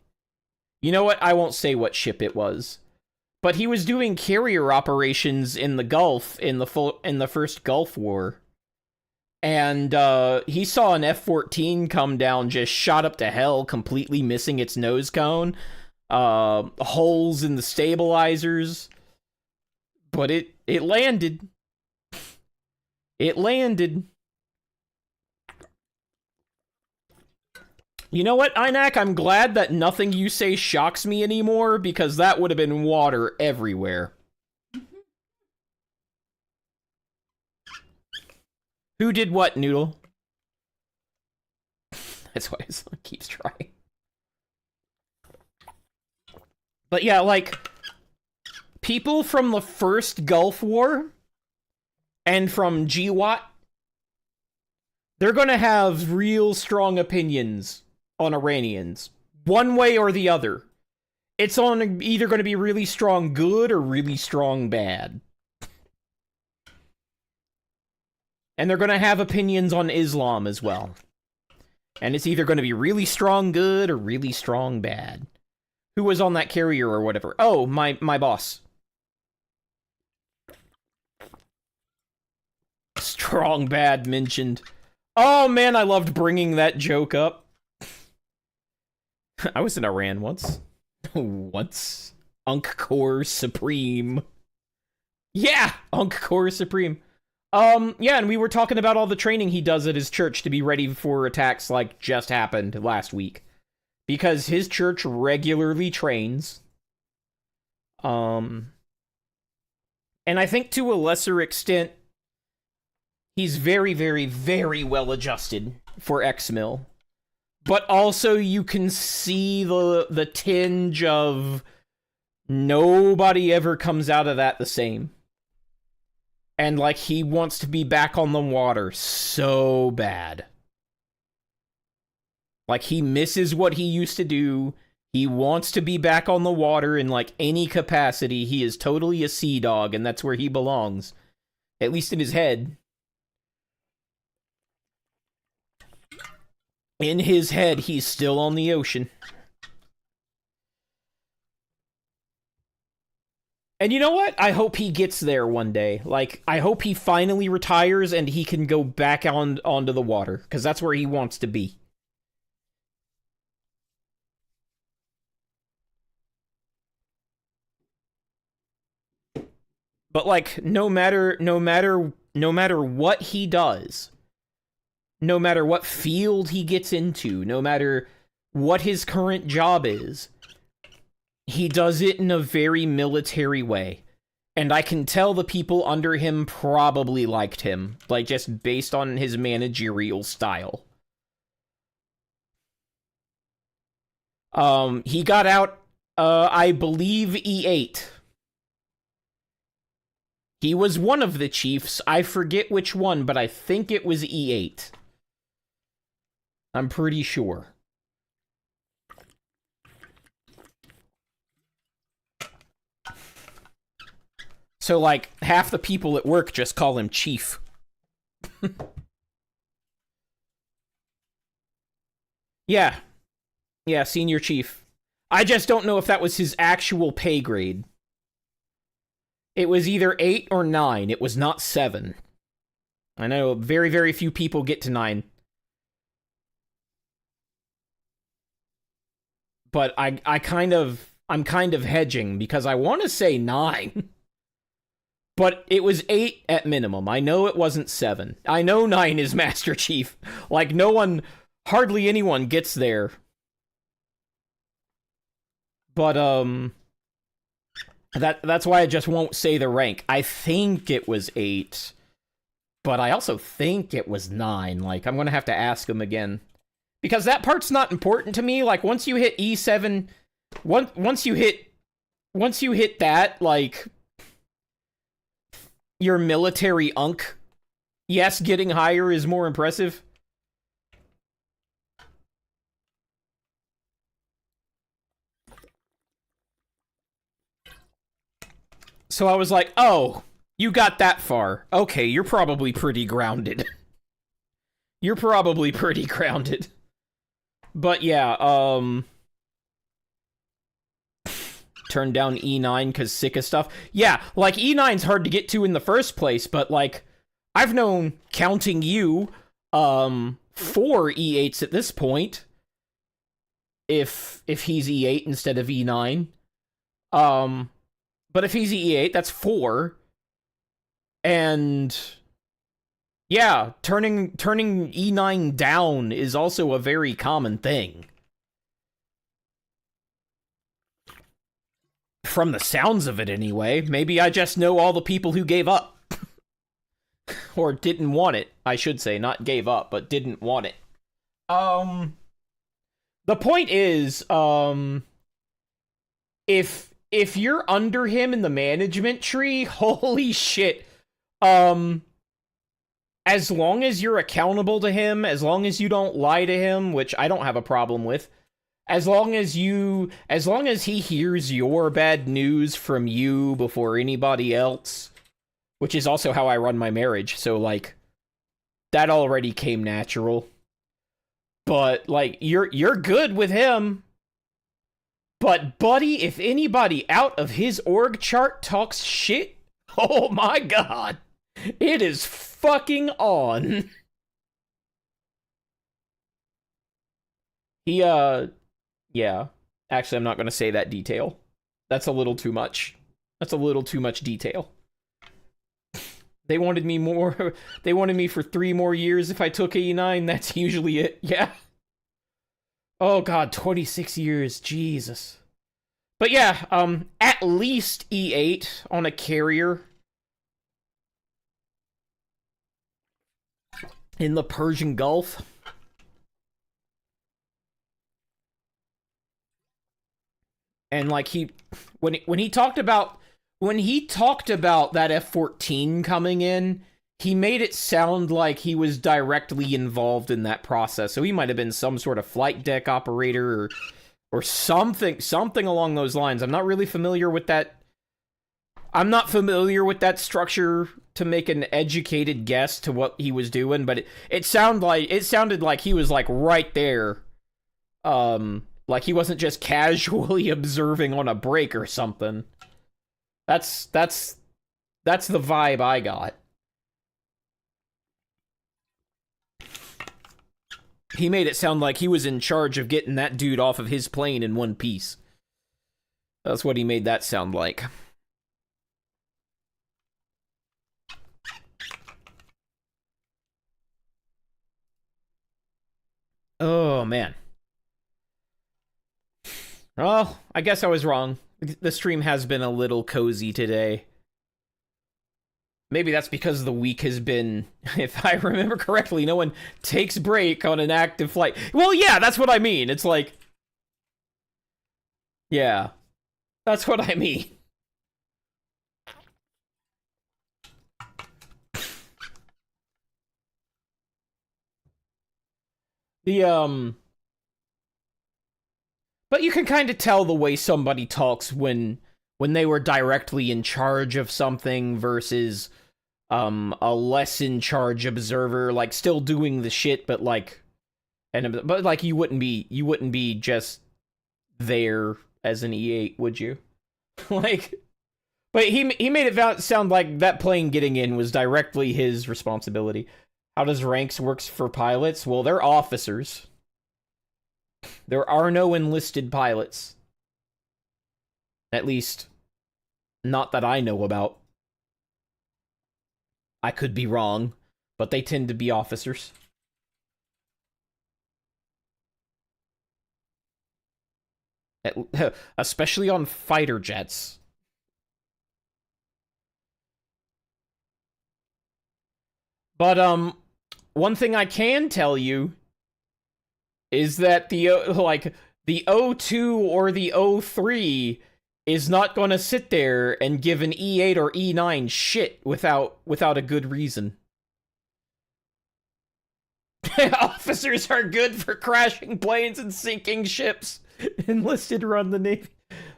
You know what? I won't say what ship it was. But he was doing carrier operations in the Gulf in the first Gulf War. And he saw an F-14 come down, just shot up to hell, completely missing its nose cone. Holes in the stabilizers. But it landed. It landed. You know what, Einak? I'm glad that nothing you say shocks me anymore, because that would have been water everywhere. Who did what, Noodle? That's why his son keeps trying. But yeah, like, people from the first Gulf War and from GWOT, they're gonna have real strong opinions on Iranians. One way or the other. It's on either gonna be really strong good or really strong bad. And they're gonna have opinions on Islam as well. And it's either gonna be really strong good or really strong bad. Who was on that carrier or whatever? Oh, my boss. Strong bad mentioned. Oh man, I loved bringing that joke up. I was in Iran once. Once. Unk-Core Supreme. Yeah! Unk-Core Supreme. Yeah, and we were talking about all the training he does at his church to be ready for attacks like just happened last week. Because his church regularly trains. And I think to a lesser extent, he's very, very, very well adjusted for X-Mil. But also you can see the tinge of nobody ever comes out of that the same. And, like, he wants to be back on the water so bad. Like, he misses what he used to do. He wants to be back on the water in, like, any capacity. He is totally a sea dog, and that's where he belongs. At least in his head. In his head, he's still on the ocean. And you know what? I hope he gets there one day. Like, I hope he finally retires and he can go back onto the water, because that's where he wants to be. But like, no matter what he does, no matter what field he gets into, no matter what his current job is, he does it in a very military way. And I can tell the people under him probably liked him, like just based on his managerial style. He got out, I believe E8. He was one of the chiefs. I forget which one, but I think it was E8. I'm pretty sure. So, like, half the people at work just call him Chief. Yeah. Yeah, Senior Chief. I just don't know if that was his actual pay grade. It was either 8 or 9. It was not 7. I know very, very few people get to 9. But I'm kind of hedging because I want to say 9. But it was 8 at minimum. I know it wasn't 7. I know 9 is Master Chief. Like, hardly anyone gets there. But, that's why I just won't say the rank. I think it was 8. But I also think it was 9. Like, I'm gonna have to ask him again. Because that part's not important to me. Like, once you hit E7... Once you hit that, like... your military unk. Yes, getting higher is more impressive. So I was like, oh, you got that far. Okay, you're probably pretty grounded. You're probably pretty grounded. But yeah, turned down E9 because sick of stuff. Yeah, like, E9's hard to get to in the first place, but, like, I've known, counting you, 4 E8s at this point. If he's E8 instead of E9. But if he's E8, that's 4. And yeah, turning E9 down is also a very common thing. From the sounds of it anyway. Maybe I just know all the people who gave up. Or didn't want it, I should say. Not gave up, but didn't want it. The point is, if you're under him in the management tree, holy shit. As long as you're accountable to him, as long as you don't lie to him, which I don't have a problem with, as long as he hears your bad news from you before anybody else, which is also how I run my marriage, so, like, that already came natural. But, like, you're good with him. But, buddy, if anybody out of his org chart talks shit, oh my god, it is fucking on. Yeah. Actually, I'm not gonna say that detail. That's a little too much. That's a little too much detail. They wanted me more. They wanted me for 3 more years if I took E9. That's usually it. Yeah. Oh god, 26 years. Jesus. But yeah, at least E8 on a carrier. In the Persian Gulf. And like when he talked about that F-14 coming in, he made it sound like he was directly involved in that process. So he might have been some sort of flight deck operator or something along those lines. I'm not really familiar with that. I'm not familiar with that structure to make an educated guess to what he was doing, but it sounded like he was like right there. Like he wasn't just casually observing on a break or something. That's the vibe I got. He made it sound like he was in charge of getting that dude off of his plane in one piece. That's what he made that sound like. Oh, man. Well, I guess I was wrong. The stream has been a little cozy today. Maybe that's because the week has been, if I remember correctly, no one takes break on an active flight. Well, yeah, that's what I mean. It's like, yeah, that's what I mean. But you can kind of tell the way somebody talks when they were directly in charge of something versus a less in charge observer, like still doing the shit, but like you wouldn't be just there as an E8, would you? Like, but he made it sound like that plane getting in was directly his responsibility. How does ranks works for pilots? Well, they're officers. There are no enlisted pilots. At least, not that I know about. I could be wrong, but they tend to be officers. Especially on fighter jets. But, one thing I can tell you is that the O2 or the O3 is not going to sit there and give an E8 or E9 shit without a good reason. Officers are good for crashing planes and sinking ships. Enlisted run the Navy.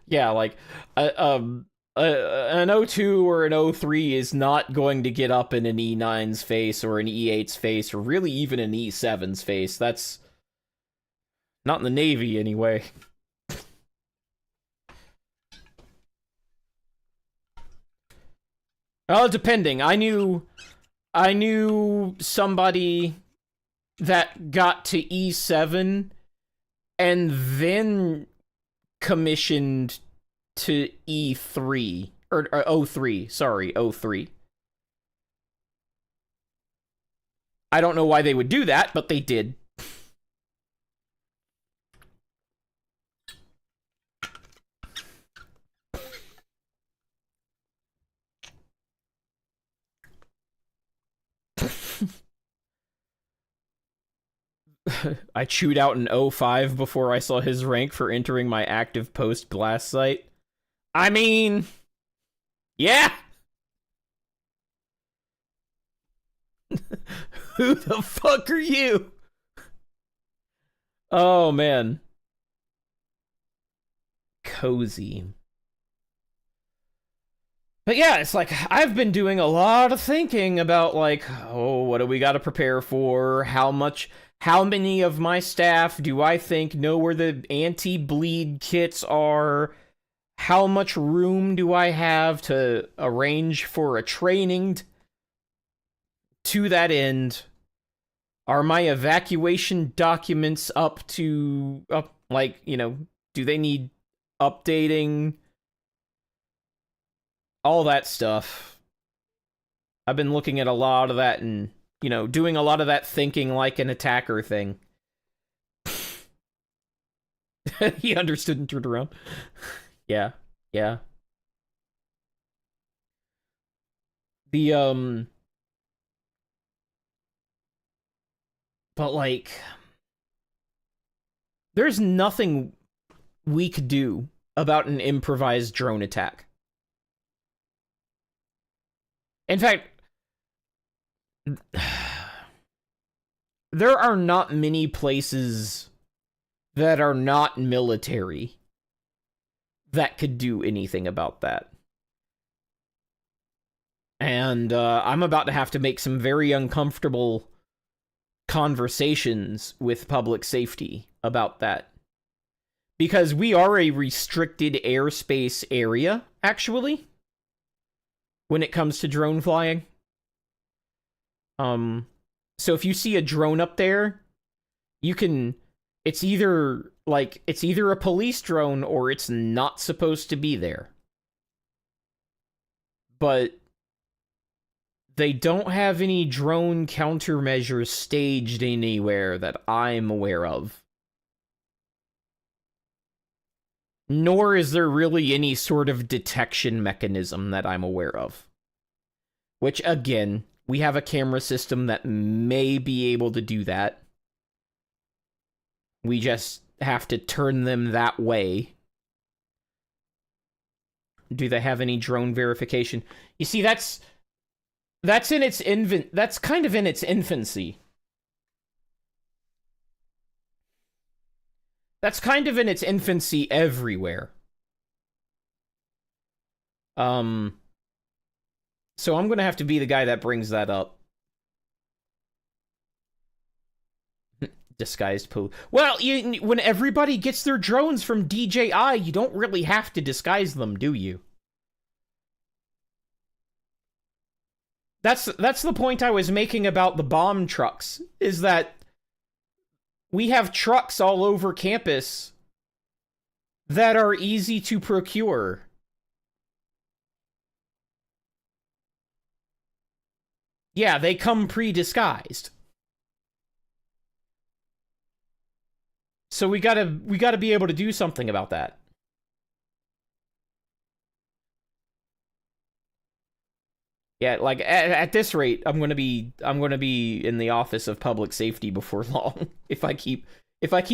Yeah, like, an O2 or an O3 is not going to get up in an E9's face or an E8's face or really even an E7's face. That's not in the Navy, anyway. Depending. I knew somebody that got to E7 and then commissioned to E3 or O3. Sorry, O3. I don't know why they would do that, but they did. I chewed out an O5 before I saw his rank for entering my active post blast site. I mean, yeah. Who the fuck are you? Oh, man. Cozy. But yeah, it's like, I've been doing a lot of thinking about, like, oh, what do we gotta prepare for? How many of my staff do I think know where the anti-bleed kits are? How much room do I have to arrange for a training to that end? Are my evacuation documents up, like, you know, do they need updating? All that stuff. I've been looking at a lot of that and, you know, doing a lot of that thinking like an attacker thing. He understood and turned around. Yeah. But, like, there's nothing we could do about an improvised drone attack. In fact, there are not many places that are not military that could do anything about that. And I'm about to have to make some very uncomfortable conversations with public safety about that. Because we are a restricted airspace area, actually, when it comes to drone flying. So if you see a drone up there, you can... It's either a police drone or it's not supposed to be there. But they don't have any drone countermeasures staged anywhere that I'm aware of. Nor is there really any sort of detection mechanism that I'm aware of. Which, again, we have a camera system that may be able to do that. We just have to turn them that way. Do they have any drone verification? You see, that's in its that's kind of in its infancy. That's kind of in its infancy everywhere. So I'm gonna have to be the guy that brings that up. Disguised poo. Well, when everybody gets their drones from DJI, you don't really have to disguise them, do you? That's the point I was making about the bomb trucks, is that we have trucks all over campus that are easy to procure. Yeah, they come pre-disguised. So we gotta be able to do something about that. Yeah, like at this rate, I'm gonna be in the office of public safety before long if I keep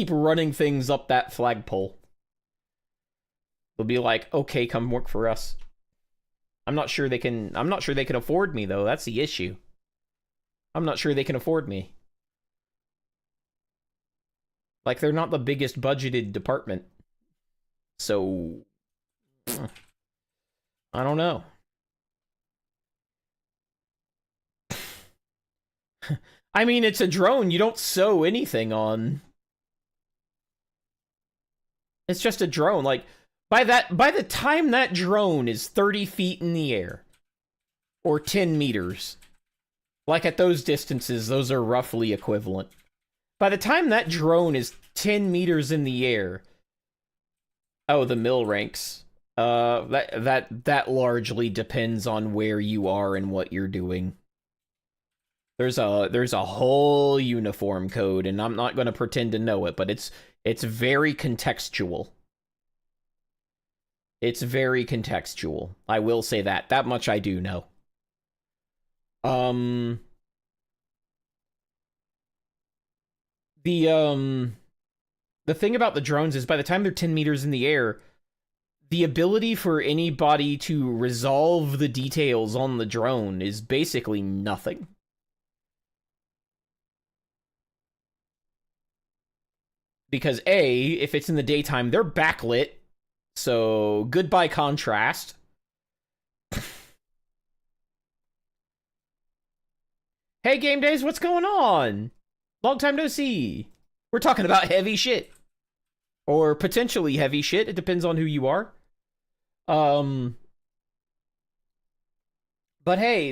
running things up that flagpole. They'll be like, okay, come work for us. I'm not sure they can afford me though. That's the issue. I'm not sure they can afford me. Like, they're not the biggest budgeted department. So I don't know. I mean, it's a drone. You don't sew anything on. It's just a drone. Like, by the time that drone is 30 feet in the air, or 10 meters. Like at those distances, those are roughly equivalent. By the time that drone is 10 meters in the air, oh, the mill ranks. That largely depends on where you are and what you're doing. There's a whole uniform code, and I'm not going to pretend to know it, but it's very contextual. It's very contextual. I will say that. That much I do know. The thing about the drones is by the time they're 10 meters in the air, the ability for anybody to resolve the details on the drone is basically nothing. Because A, if it's in the daytime, they're backlit, so goodbye contrast. Hey, Game Days, what's going on? Long time no see. We're talking about heavy shit. Or potentially heavy shit. It depends on who you are. But hey,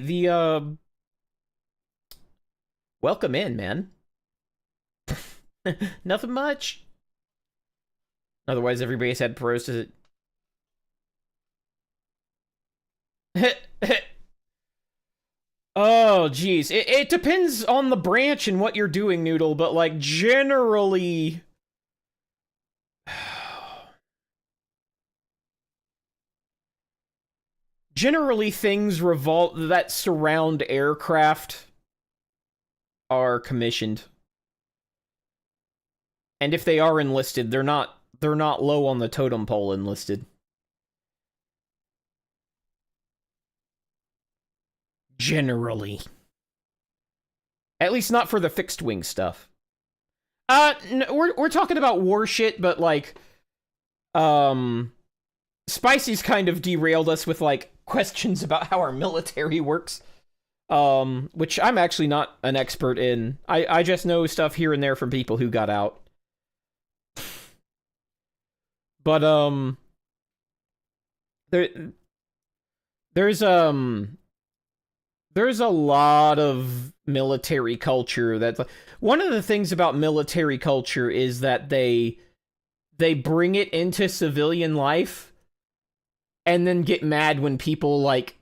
welcome in, man. Nothing much. Otherwise, everybody's had pros to Oh, geez. It depends on the branch and what you're doing, Noodle, but, like, generally... Generally, things that surround aircraft are commissioned. And if they are enlisted, they're not low on the totem pole enlisted. Generally. At least not for the fixed wing stuff. We're talking about war shit, but like, Spicy's kind of derailed us with like questions about how our military works. Which I'm actually not an expert in. I just know stuff here and there from people who got out. But, there's a lot of military culture that's one of the things about military culture is that they bring it into civilian life and then get mad when people like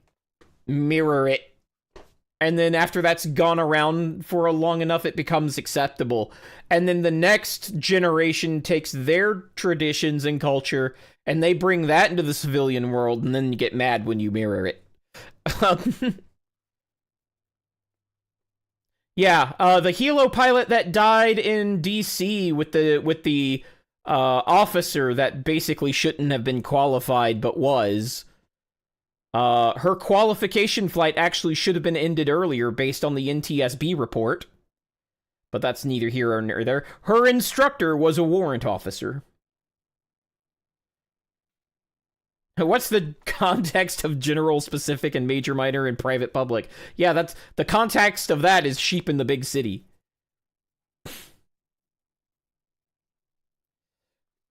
mirror it. And then after that's gone around for a long enough, it becomes acceptable. And then the next generation takes their traditions and culture and they bring that into the civilian world and then you get mad when you mirror it. Yeah, the Hilo pilot that died in DC with the officer that basically shouldn't have been qualified but was. Her qualification flight actually should have been ended earlier based on the NTSB report. But that's neither here nor there. Her instructor was a warrant officer. What's the context of general, specific, and major, minor, and private, public? Yeah, that's the context of that is sheep in the big city.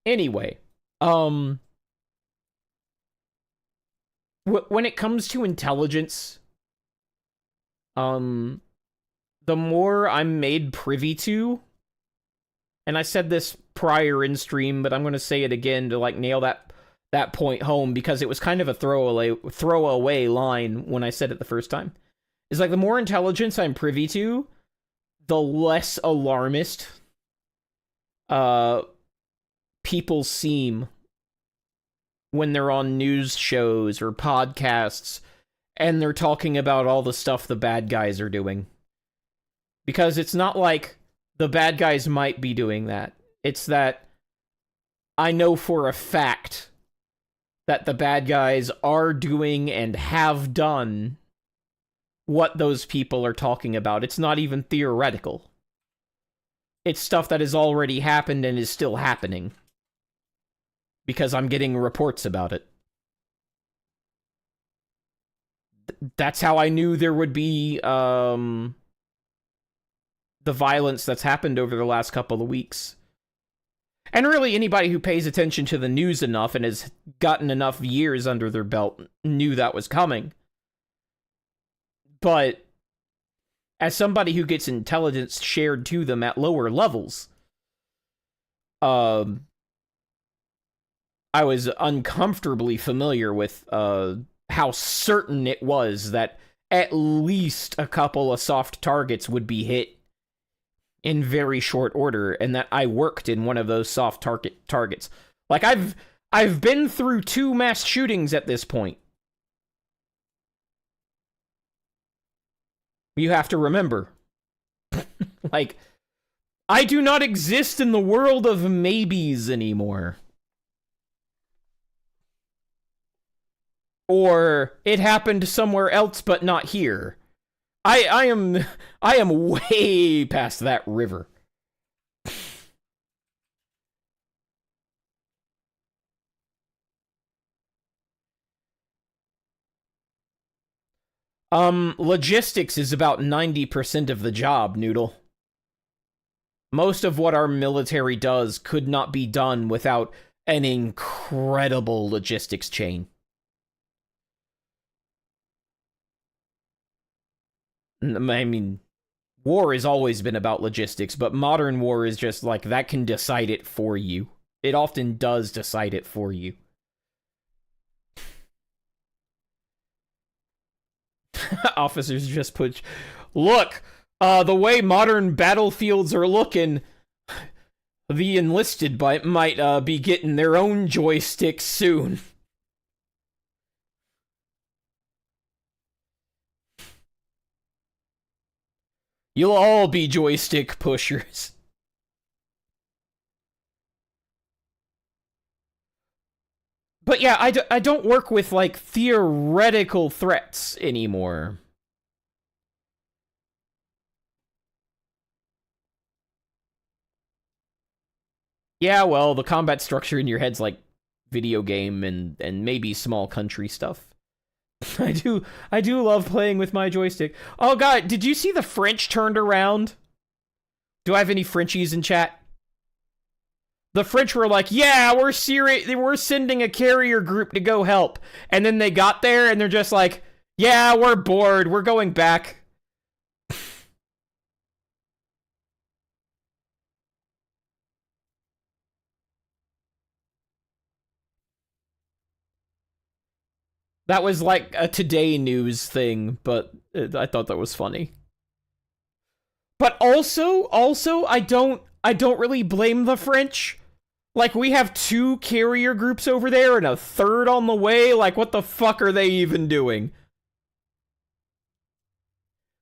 Anyway, when it comes to intelligence, the more I'm made privy to, and I said this prior in stream, but I'm going to say it again to like nail that point home because it was kind of a throwaway line when I said it the first time. Is like the more intelligence I'm privy to, the less alarmist people seem when they're on news shows or podcasts and they're talking about all the stuff the bad guys are doing. Because it's not like the bad guys might be doing that. It's that I know for a fact that the bad guys are doing and have done what those people are talking about. It's not even theoretical. It's stuff that has already happened and is still happening. Because I'm getting reports about it. That's how I knew there would be, the violence that's happened over the last couple of weeks. And really, anybody who pays attention to the news enough and has gotten enough years under their belt knew that was coming. But as somebody who gets intelligence shared to them at lower levels, I was uncomfortably familiar with how certain it was that at least a couple of soft targets would be hit in very short order, and that I worked in one of those soft targets. Like, I've been through 2 mass shootings at this point. You have to remember. Like, I do not exist in the world of maybes anymore. Or it happened somewhere else but not here. I am way past that river. Logistics is about 90% of the job, Noodle. Most of what our military does could not be done without an incredible logistics chain. I mean, war has always been about logistics, but modern war is just like, that can decide it for you. It often does decide it for you. Officers just put, look, the way modern battlefields are looking, the enlisted might be getting their own joysticks soon. You'll all be joystick pushers. But yeah, I don't work with, like, theoretical threats anymore. Yeah, well, the combat structure in your head's like video game and maybe small country stuff. I do love playing with my joystick. Oh god, did you see the French turned around? Do I have any Frenchies in chat? The French were like, yeah, we're sending a carrier group to go help. And then they got there and they're just like, yeah, we're bored. We're going back. That was like a Today News thing, but I thought that was funny. But also, I don't really blame the French. Like, we have 2 carrier groups over there and a 3rd on the way. Like, what the fuck are they even doing?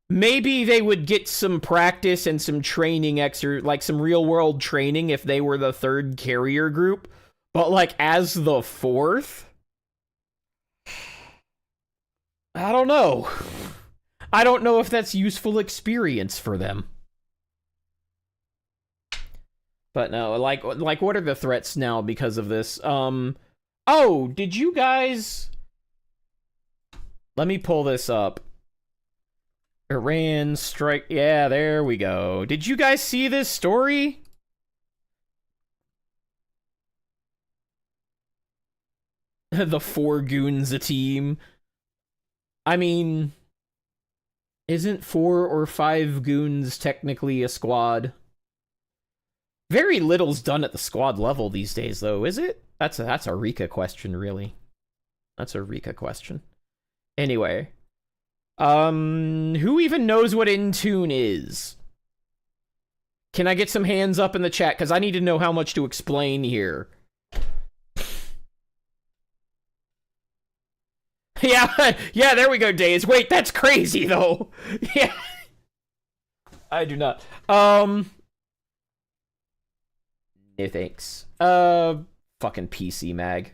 Maybe they would get some practice and some training like some real-world training if they were the 3rd carrier group. But, like, as the 4th? I don't know. I don't know if that's useful experience for them. But no, like what are the threats now because of this? Oh, did you guys... Let me pull this up. Iran strike... Yeah, there we go. Did you guys see this story? The 4 goons a team. I mean, isn't 4 or 5 goons technically a squad? Very little's done at the squad level these days, though, is it? That's a Rika question, really. That's a Rika question. Anyway. Who even knows what Intune is? Can I get some hands up in the chat? Because I need to know how much to explain here. Yeah, there we go, Days. Wait, that's crazy, though. Yeah. I do not. No thanks. Fucking PC mag.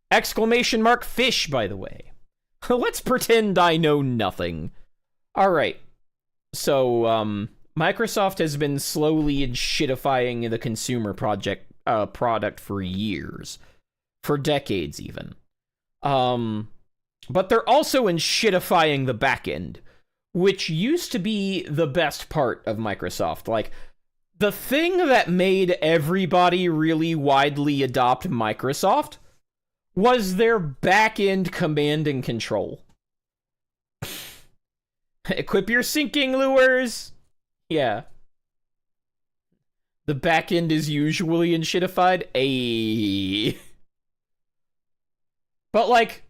Exclamation mark fish, by the way. Let's pretend I know nothing. Alright. So, Microsoft has been slowly shitifying the consumer product for years. For decades, even. But they're also shitifying the backend, which used to be the best part of Microsoft. Like, the thing that made everybody really widely adopt Microsoft was their back-end command and control. Equip your sinking lures. Yeah. The back end is usually enshittified. Ayy. But, like,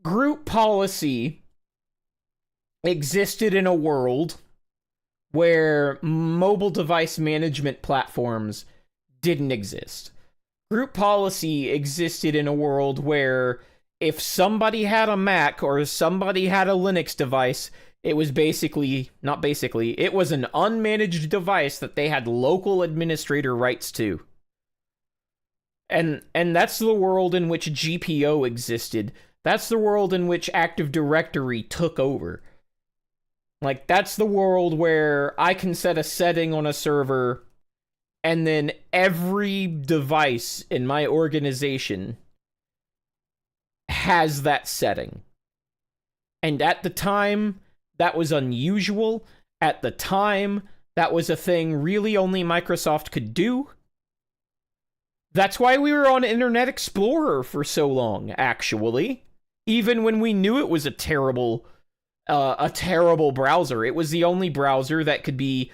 group policy existed in a world where mobile device management platforms didn't exist. Group policy existed in a world where if somebody had a Mac or somebody had a Linux device, it was it was an unmanaged device that they had local administrator rights to. And that's the world in which GPO existed. That's the world in which Active Directory took over. Like, that's the world where I can set a setting on a server, and then every device in my organization has that setting. And at the time, that was unusual. At the time, that was a thing really only Microsoft could do. That's why we were on Internet Explorer for so long, actually. Even when we knew it was a terrible browser. It was the only browser that could be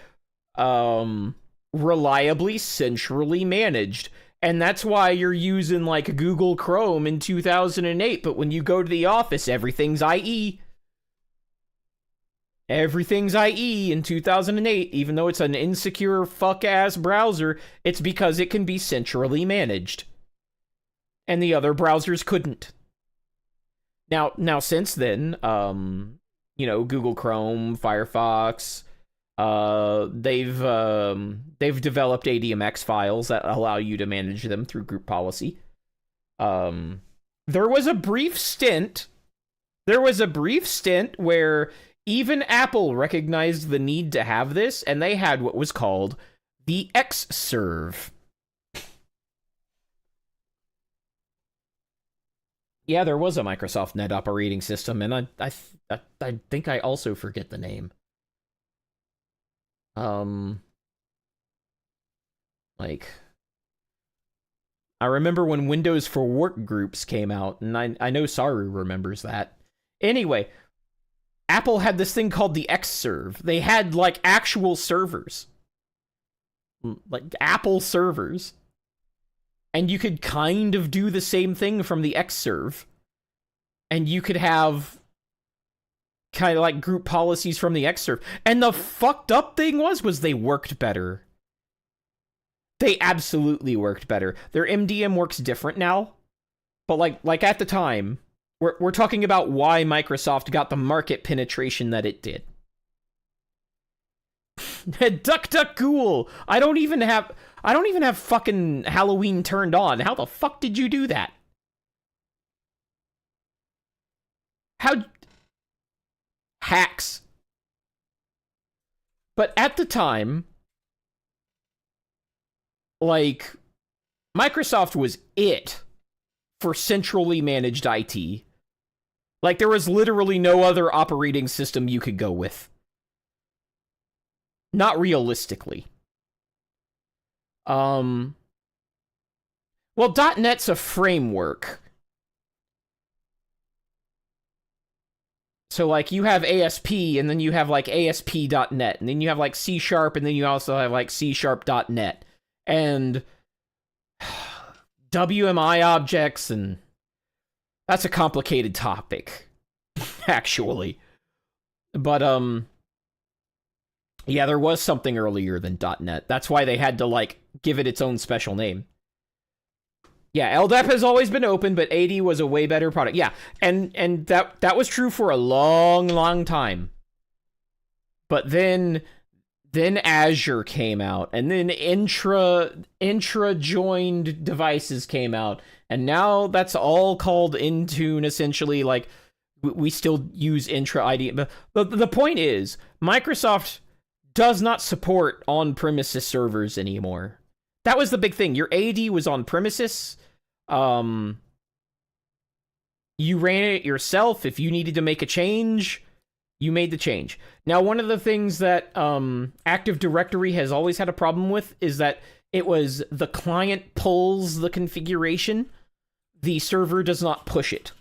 reliably centrally managed. And that's why you're using, like, Google Chrome in 2008, but when you go to the office, everything's IE. Everything's IE in 2008, even though it's an insecure fuck-ass browser, it's because it can be centrally managed. And the other browsers couldn't. Now since then, Google Chrome, Firefox, they've developed ADMX files that allow you to manage them through group policy. There was a brief stint where even Apple recognized the need to have this, and they had what was called the Xserve. Yeah, there was a Microsoft Net operating system, and I think I also forget the name. Like, I remember when Windows for Workgroups came out, and I know Saru remembers that. Anyway, Apple had this thing called the Xserve. They had, like, actual servers. Like, Apple servers. And you could kind of do the same thing from the Xserve. And you could have kind of like group policies from the Xserve. And the fucked up thing was they worked better. They absolutely worked better. Their MDM works different now. But like at the time, we're talking about why Microsoft got the market penetration that it did. DuckDuckGhoul. I don't even have fucking Halloween turned on. How the fuck did you do that? How hacks. But at the time, like, Microsoft was it for centrally managed IT. Like, there was literally no other operating system you could go with. Not realistically. Well, .NET's a framework. So, like, you have ASP, and then you have, like, ASP.NET, and then you have, like, C#, and then you also have, like, C#.NET. And WMI objects, and that's a complicated topic, actually. But, yeah, there was something earlier than .NET. That's why they had to, like, give it its own special name. Yeah, LDAP has always been open, but AD was a way better product. Yeah, and that was true for a long, long time. But then Azure came out, and then intra-joined devices came out, and now that's all called Intune, essentially. Like, we still use intra-ID. But the point is, Microsoft does not support on-premises servers anymore. That was the big thing. Your AD was on-premises. You ran it yourself. If you needed to make a change, you made the change. Now, one of the things that Active Directory has always had a problem with is that it was the client pulls the configuration. the server does not push it.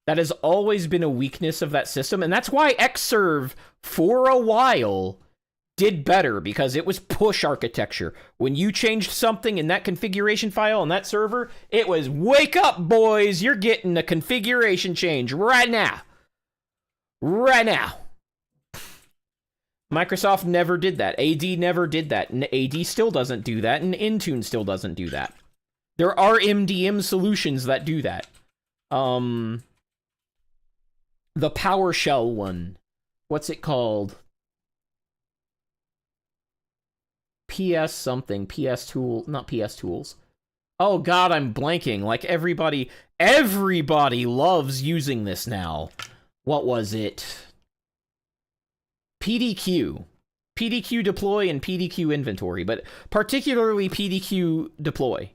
That has always been a weakness of that system, and that's why Xserve, for a while, did better, because it was push architecture. When you changed something in that configuration file on that server, it was, wake up, boys, you're getting a configuration change right now. Right now. Microsoft never did that. AD never did that, and AD still doesn't do that, and Intune still doesn't do that. There are MDM solutions that do that. The PowerShell one. What's it called? PS something. PS Tool. Not PS Tools. Oh god, I'm blanking. Like everybody loves using this now. What was it? PDQ. PDQ deploy and PDQ inventory, but particularly PDQ deploy.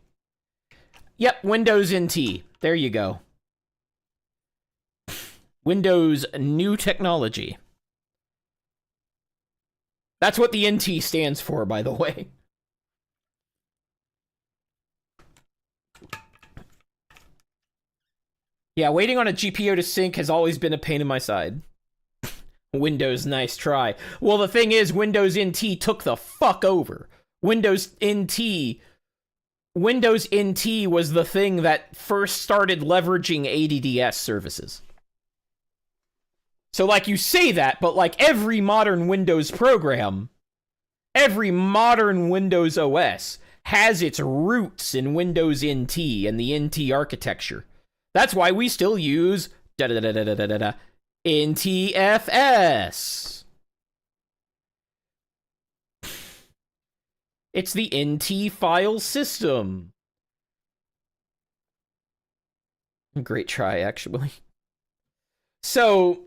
Yep, Windows NT. There you go. Windows New Technology. That's what the NT stands for, by the way. Yeah, waiting on a GPO to sync has always been a pain in my side. Windows, nice try. Well, the thing is, Windows NT took the fuck over. Windows NT was the thing that first started leveraging ADDS services. So, like, you say that, but, like, every modern Windows program, every modern Windows OS has its roots in Windows NT and the NT architecture. That's why we still use NTFS. It's the NT file system. Great try, actually. So,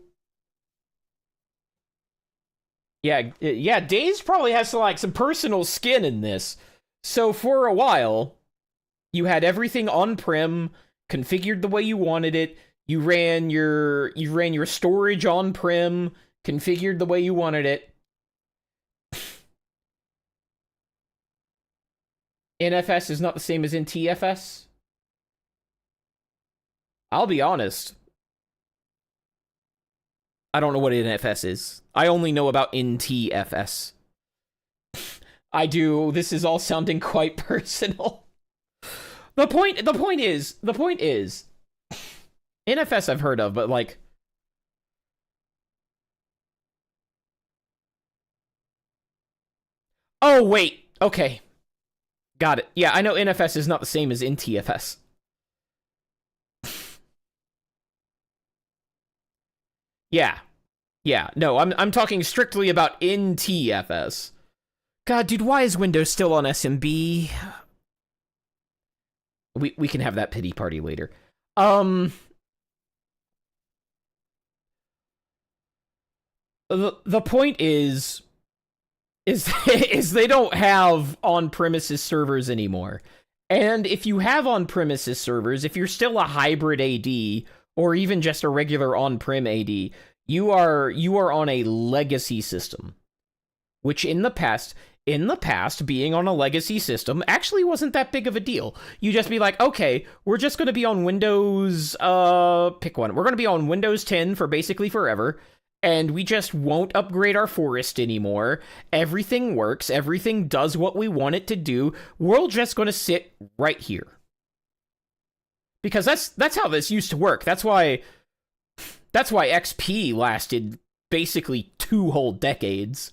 yeah, Daze probably has some personal skin in this. So for a while, you had everything on-prem, configured the way you wanted it. You ran your storage on-prem, configured the way you wanted it. NFS is not the same as NTFS. I'll be honest. I don't know what NFS is. I only know about NTFS. I do. This is all sounding quite personal. The point is, NFS I've heard of, but like, oh wait, okay, got it. Yeah, I know NFS is not the same as NTFS. Yeah, no, I'm talking strictly about NTFS. God, dude, why is Windows still on SMB? We can have that pity party later. The point is they don't have on-premises servers anymore. And if you have on-premises servers, if you're still a hybrid AD, or even just a regular on-prem AD, you are on a legacy system. Which in the past, being on a legacy system actually wasn't that big of a deal. You just be like, okay, we're just going to be on Windows, pick one. We're going to be on Windows 10 for basically forever, and we just won't upgrade our forest anymore. Everything works. Everything does what we want it to do. We're just going to sit right here. Because that's how this used to work. That's why XP lasted basically 2 whole decades.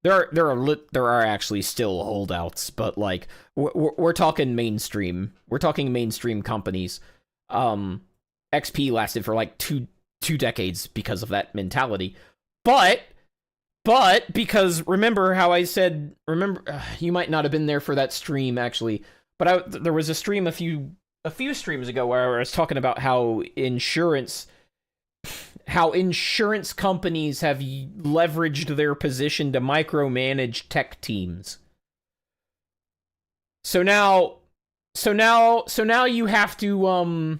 There are actually still holdouts, but like we're talking mainstream. We're talking mainstream companies. XP lasted for like two decades because of that mentality. But because remember how I said, you might not have been there for that stream actually, but there was a stream a few streams ago where I was talking about how insurance companies have leveraged their position to micromanage tech teams. So now you have to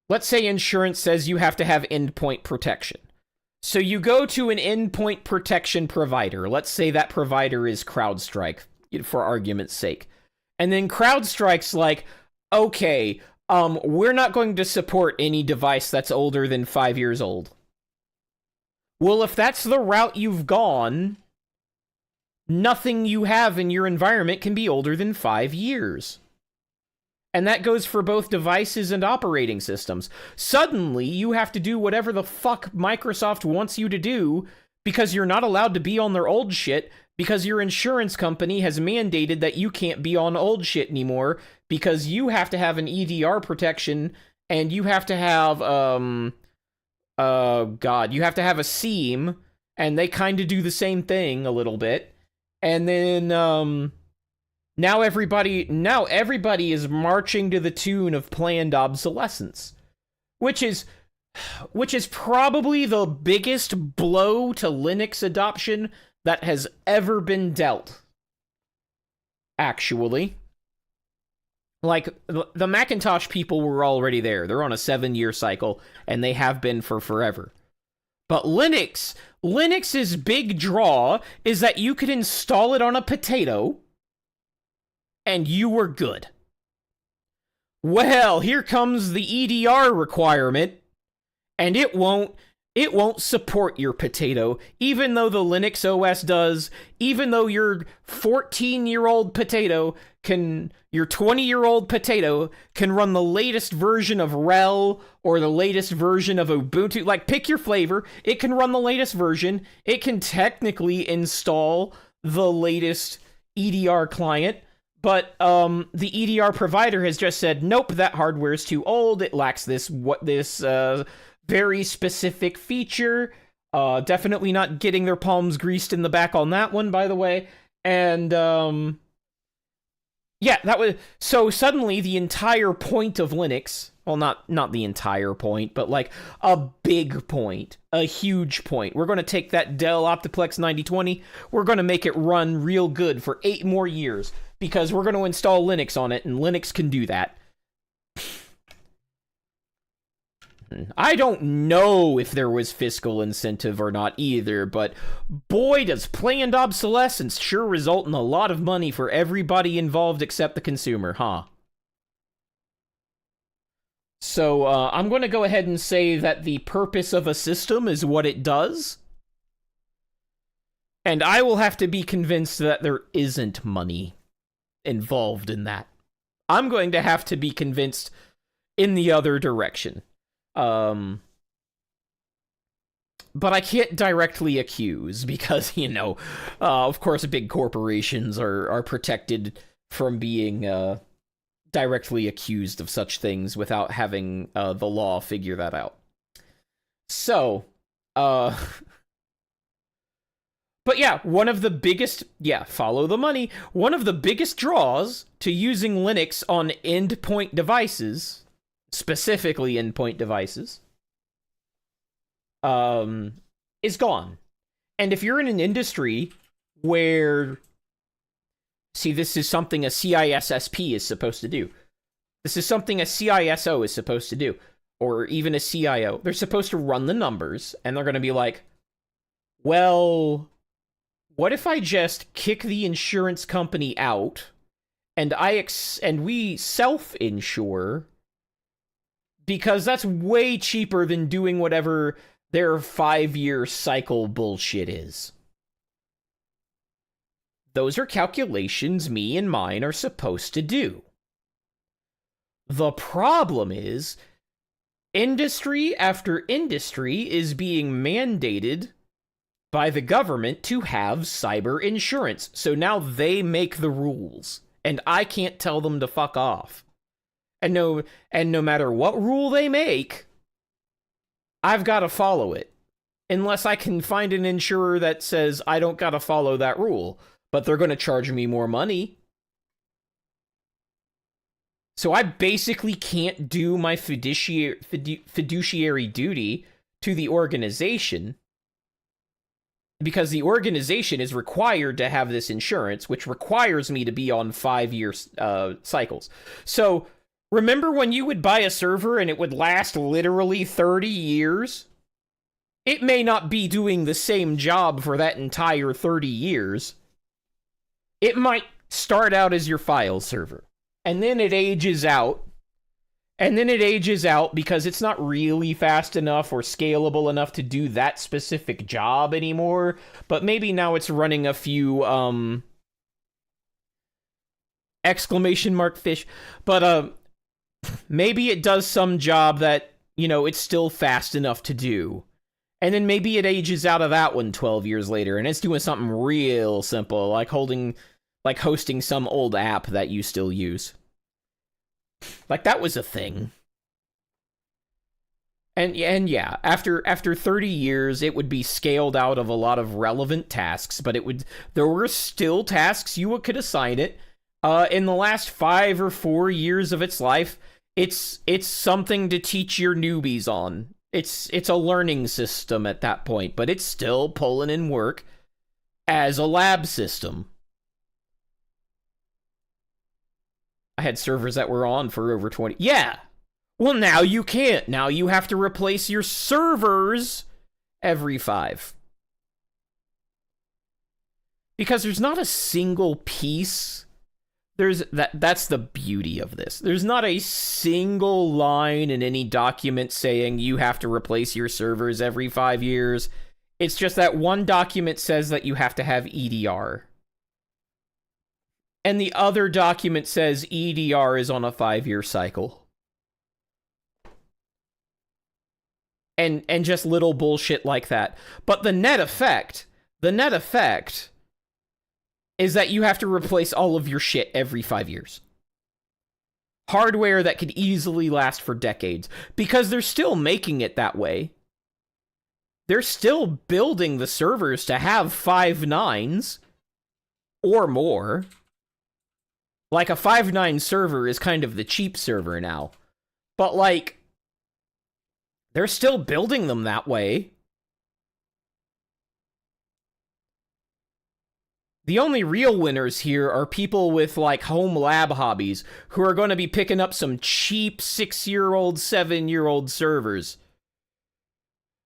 let's say insurance says you have to have endpoint protection. So you go to an endpoint protection provider. Let's say that provider is CrowdStrike, for argument's sake. And then CrowdStrike's like, okay, we're not going to support any device that's older than 5 years old. Well, if that's the route you've gone, nothing you have in your environment can be older than 5 years. And that goes for both devices and operating systems. Suddenly, you have to do whatever the fuck Microsoft wants you to do because you're not allowed to be on their old shit because your insurance company has mandated that you can't be on old shit anymore because you have to have an EDR protection and you have to have, you have to have a SIEM, and they kind of do the same thing a little bit. And then, now everybody is marching to the tune of planned obsolescence, which is probably the biggest blow to Linux adoption that has ever been dealt. Actually, like the Macintosh people were already there. They're on a 7-year cycle, and they have been for forever. But Linux's big draw is that you could install it on a potato and you were good. Well, here comes the EDR requirement, and it won't support your potato, even though the Linux OS does, even though your 14-year-old potato your 20-year-old potato can run the latest version of RHEL or the latest version of Ubuntu. Like, pick your flavor. It can run the latest version. It can technically install the latest EDR client. But the EDR provider has just said, nope, that hardware is too old. It lacks this very specific feature. Definitely not getting their palms greased in the back on that one, by the way. And yeah, that was so suddenly the entire point of Linux. Well, not the entire point, but like a big point, a huge point. We're going to take that Dell Optiplex 9020. We're going to make it run real good for 8 more years. Because we're going to install Linux on it, and Linux can do that. I don't know if there was fiscal incentive or not either, but boy, does planned obsolescence sure result in a lot of money for everybody involved except the consumer, huh? So, I'm going to go ahead and say that the purpose of a system is what it does. And I will have to be convinced that there isn't money involved in that. I'm going to have to be convinced in the other direction. But I can't directly accuse because, of course, big corporations are protected from being directly accused of such things without having the law figure that out. So, but yeah, one of the biggest, follow the money. One of the biggest draws to using Linux on endpoint devices, specifically endpoint devices, is gone. And if you're in an industry where, see, this is something a CISSP is supposed to do. This is something a CISO is supposed to do, or even a CIO. They're supposed to run the numbers, and they're going to be like, well, what if I just kick the insurance company out and we self-insure because that's way cheaper than doing whatever their 5-year cycle bullshit is. Those are calculations me and mine are supposed to do. The problem is industry after industry is being mandated by the government to have cyber insurance. So now they make the rules, and I can't tell them to fuck off. And no matter what rule they make, I've got to follow it. Unless I can find an insurer that says I don't got to follow that rule, but they're going to charge me more money. So I basically can't do my fiduciary duty to the organization, because the organization is required to have this insurance, which requires me to be on 5-year cycles. So, remember when you would buy a server and it would last literally 30 years? It may not be doing the same job for that entire 30 years. It might start out as your file server. And then it ages out. And then it ages out because it's not really fast enough or scalable enough to do that specific job anymore. But maybe now it's running a few, exclamation mark fish. But, maybe it does some job that, you know, it's still fast enough to do. And then maybe it ages out of that one 12 years later, and it's doing something real simple, like hosting some old app that you still use. Like, that was a thing. And yeah, after 30 years, it would be scaled out of a lot of relevant tasks, but there were still tasks you could assign it. In the last 5 or 4 years of its life, it's something to teach your newbies on. It's a learning system at that point, but it's still pulling in work as a lab system. I had servers that were on for over 20. Yeah. Well, now you can't. Now you have to replace your servers every 5. Because there's not a single piece. That's the beauty of this. There's not a single line in any document saying you have to replace your servers every 5 years. It's just that one document says that you have to have EDR. And the other document says EDR is on a 5-year cycle. And just little bullshit like that. But the net effect is that you have to replace all of your shit every 5 years. Hardware that could easily last for decades. Because they're still making it that way. They're still building the servers to have 5 nines or more. Like, a 5.9 server is kind of the cheap server now. But, like, they're still building them that way. The only real winners here are people with, like, home lab hobbies who are going to be picking up some cheap 6-year-old, 7-year-old servers.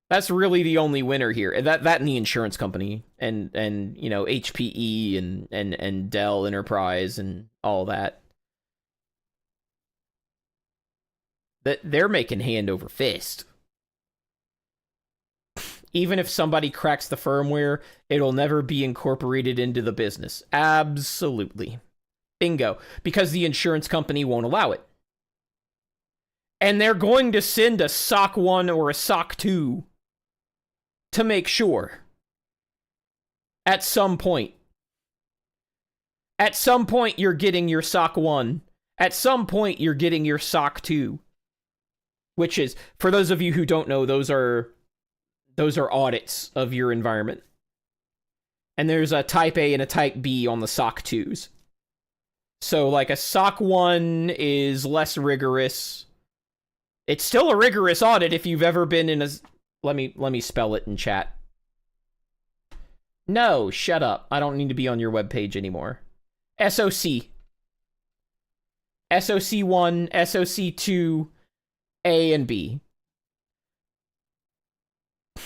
That's really the only winner here. That and the insurance company and you know, HPE and Dell Enterprise and all that. That they're making hand over fist. Even if somebody cracks the firmware, it'll never be incorporated into the business. Absolutely. Bingo. Because the insurance company won't allow it. And they're going to send a SOC 1 or a SOC 2 to make sure. At some point. At some point, you're getting your SOC 1. At some point, you're getting your SOC 2. Which is, for those of you who don't know, those are audits of your environment. And there's a type A and a type B on the SOC 2s. So, like, a SOC 1 is less rigorous. It's still a rigorous audit if you've ever been in a... Let me spell it in chat. No, shut up. I don't need to be on your webpage anymore. SOC. SOC 1, SOC 2, A and B.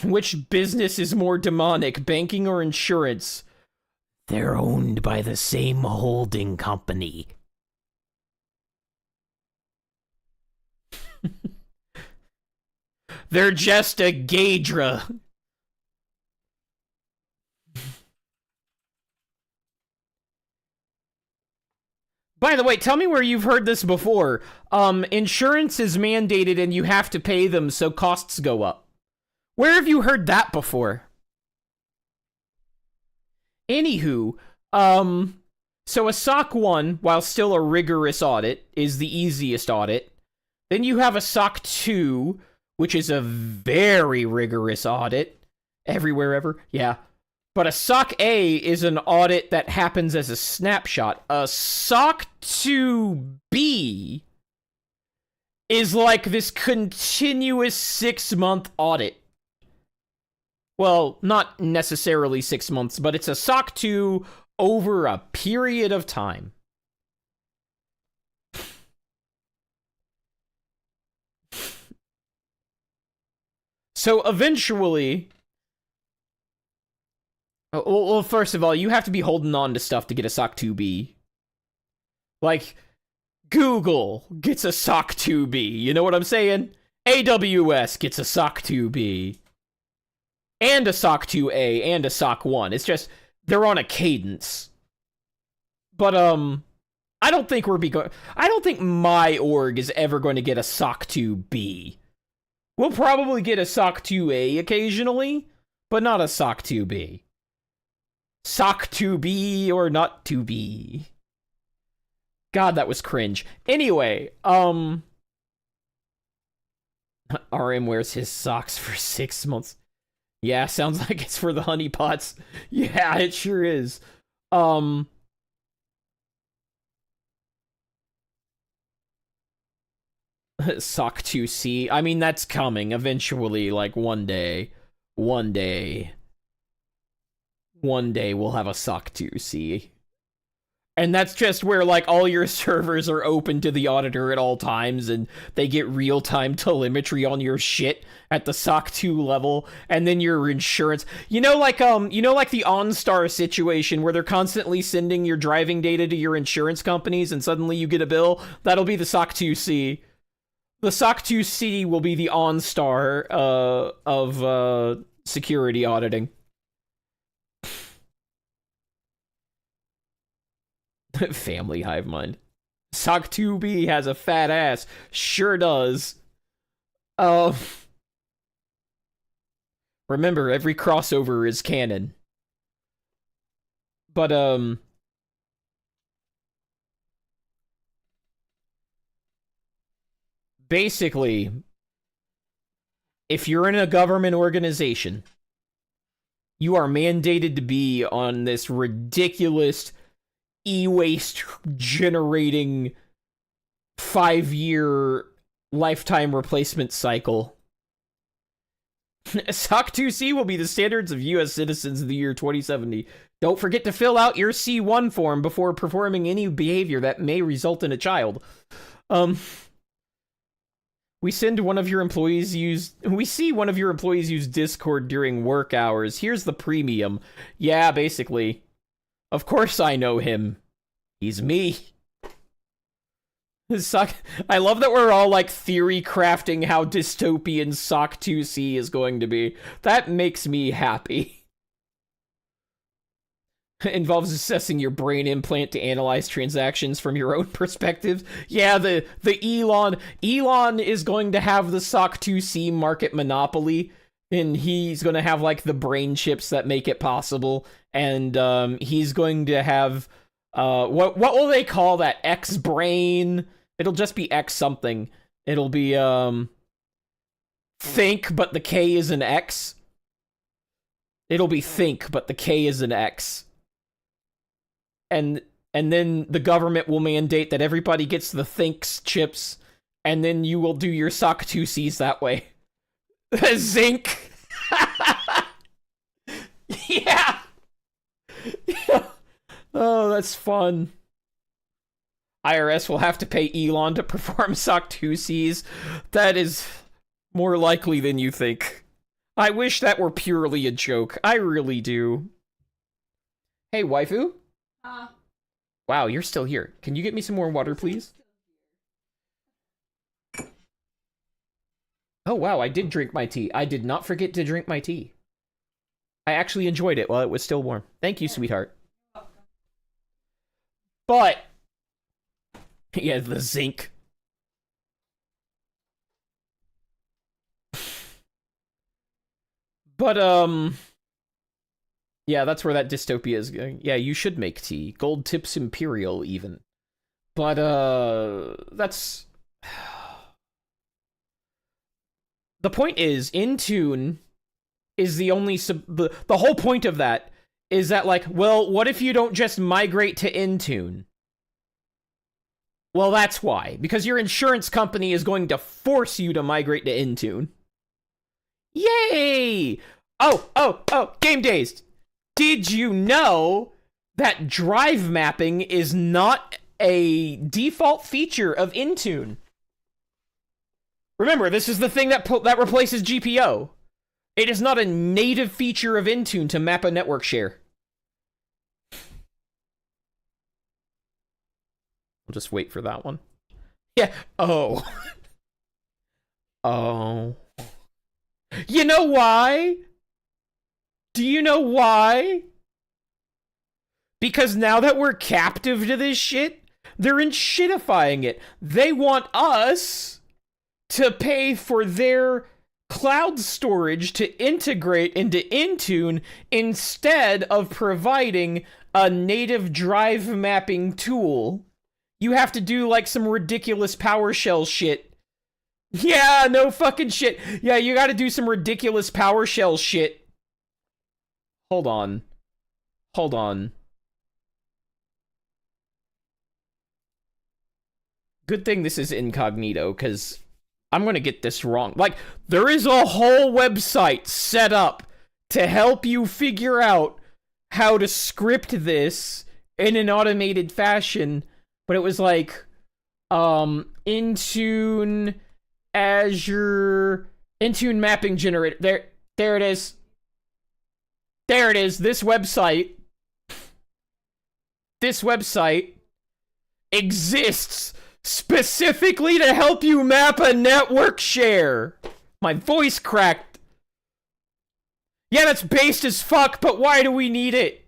Which business is more demonic, banking or insurance? They're owned by the same holding company. They're just a Gaydra. By the way, tell me where you've heard this before. Insurance is mandated and you have to pay them, so costs go up. Where have you heard that before? Anywho, so a SOC 1, while still a rigorous audit, is the easiest audit. Then you have a SOC 2, which is a very rigorous audit. Everywhere ever, yeah. But a SOC A is an audit that happens as a snapshot. A SOC 2B is like this continuous 6-month audit. Well, not necessarily 6 months, but it's a SOC 2 over a period of time. So eventually... Well, first of all, you have to be holding on to stuff to get a SOC 2B. Like, Google gets a SOC 2B. You know what I'm saying? AWS gets a SOC 2B. And a SOC 2A and a SOC 1. It's just, they're on a cadence. But, I don't think I don't think my org is ever going to get a SOC 2B. We'll probably get a SOC 2A occasionally, but not a SOC 2B. SOC 2B or not 2B. God, that was cringe. Anyway, RM wears his socks for 6 months. Yeah, sounds like it's for the honeypots. Yeah, it sure is. SOC 2C. I mean, that's coming eventually, like one day. One day we'll have a SOC 2C. And that's just where, like, all your servers are open to the auditor at all times, and they get real-time telemetry on your shit at the SOC 2 level, and then your insurance... You know, like the OnStar situation where they're constantly sending your driving data to your insurance companies, and suddenly you get a bill? That'll be the SOC 2C. The SOC 2C will be the OnStar of security auditing. Family hive mind. SOC 2B has a fat ass. Sure does. Remember, every crossover is canon. But, basically, if you're in a government organization, you are mandated to be on this ridiculous e-waste generating 5-year lifetime replacement cycle. SOC 2C will be the standards of U.S. citizens in the year 2070. Don't forget to fill out your C1 form before performing any behavior that may result in a child. We see one of your employees use Discord during work hours. Here's the premium. Yeah, basically. Of course I know him. He's me. I love that we're all, like, theory crafting how dystopian SOC 2C is going to be. That makes me happy. Involves assessing your brain implant to analyze transactions from your own perspective. Yeah, the Elon is going to have the SOC 2C market monopoly, and he's going to have, like, the brain chips that make it possible, and he's going to have what will they call that? X brain? It'll just be X something. It'll be think, but the K is an X. It'll be think, but the K is an X. And then the government will mandate that everybody gets the Thinks chips, and then you will do your SOC 2Cs that way. Zinc. Yeah. Oh, that's fun. IRS will have to pay Elon to perform SOC 2Cs. That is more likely than you think. I wish that were purely a joke. I really do. Hey, waifu? Wow, you're still here. Can you get me some more water, please? Oh, wow, I did drink my tea. I did not forget to drink my tea. I actually enjoyed it while it was still warm. Thank you, sweetheart. But, yeah, the zinc. But, yeah, that's where that dystopia is going. Yeah, you should make tea. Gold tips imperial, even. But, that's... The point is, Intune is the only... The whole point of that is that, like, well, what if you don't just migrate to Intune? Well, that's why. Because your insurance company is going to force you to migrate to Intune. Yay! Oh, Game Dazed! Did you know that drive mapping is not a default feature of Intune? Remember, this is the thing that replaces GPO. It is not a native feature of Intune to map a network share. We'll just wait for that one. Yeah. Oh. Oh. You know why? Do you know why? Because now that we're captive to this shit, they're inshitifying it. They want us to pay for their cloud storage to integrate into Intune instead of providing a native drive mapping tool. You have to do like some ridiculous PowerShell shit. Yeah, no fucking shit. Yeah, you gotta do some ridiculous PowerShell shit. Hold on. Hold on. Good thing this is incognito, because I'm gonna get this wrong. Like, there is a whole website set up to help you figure out how to script this in an automated fashion, but it was like, Intune, Azure, Intune mapping generator. There it is. There it is. This website exists specifically to help you map a network share. My voice cracked. Yeah, that's based as fuck, but why do we need it?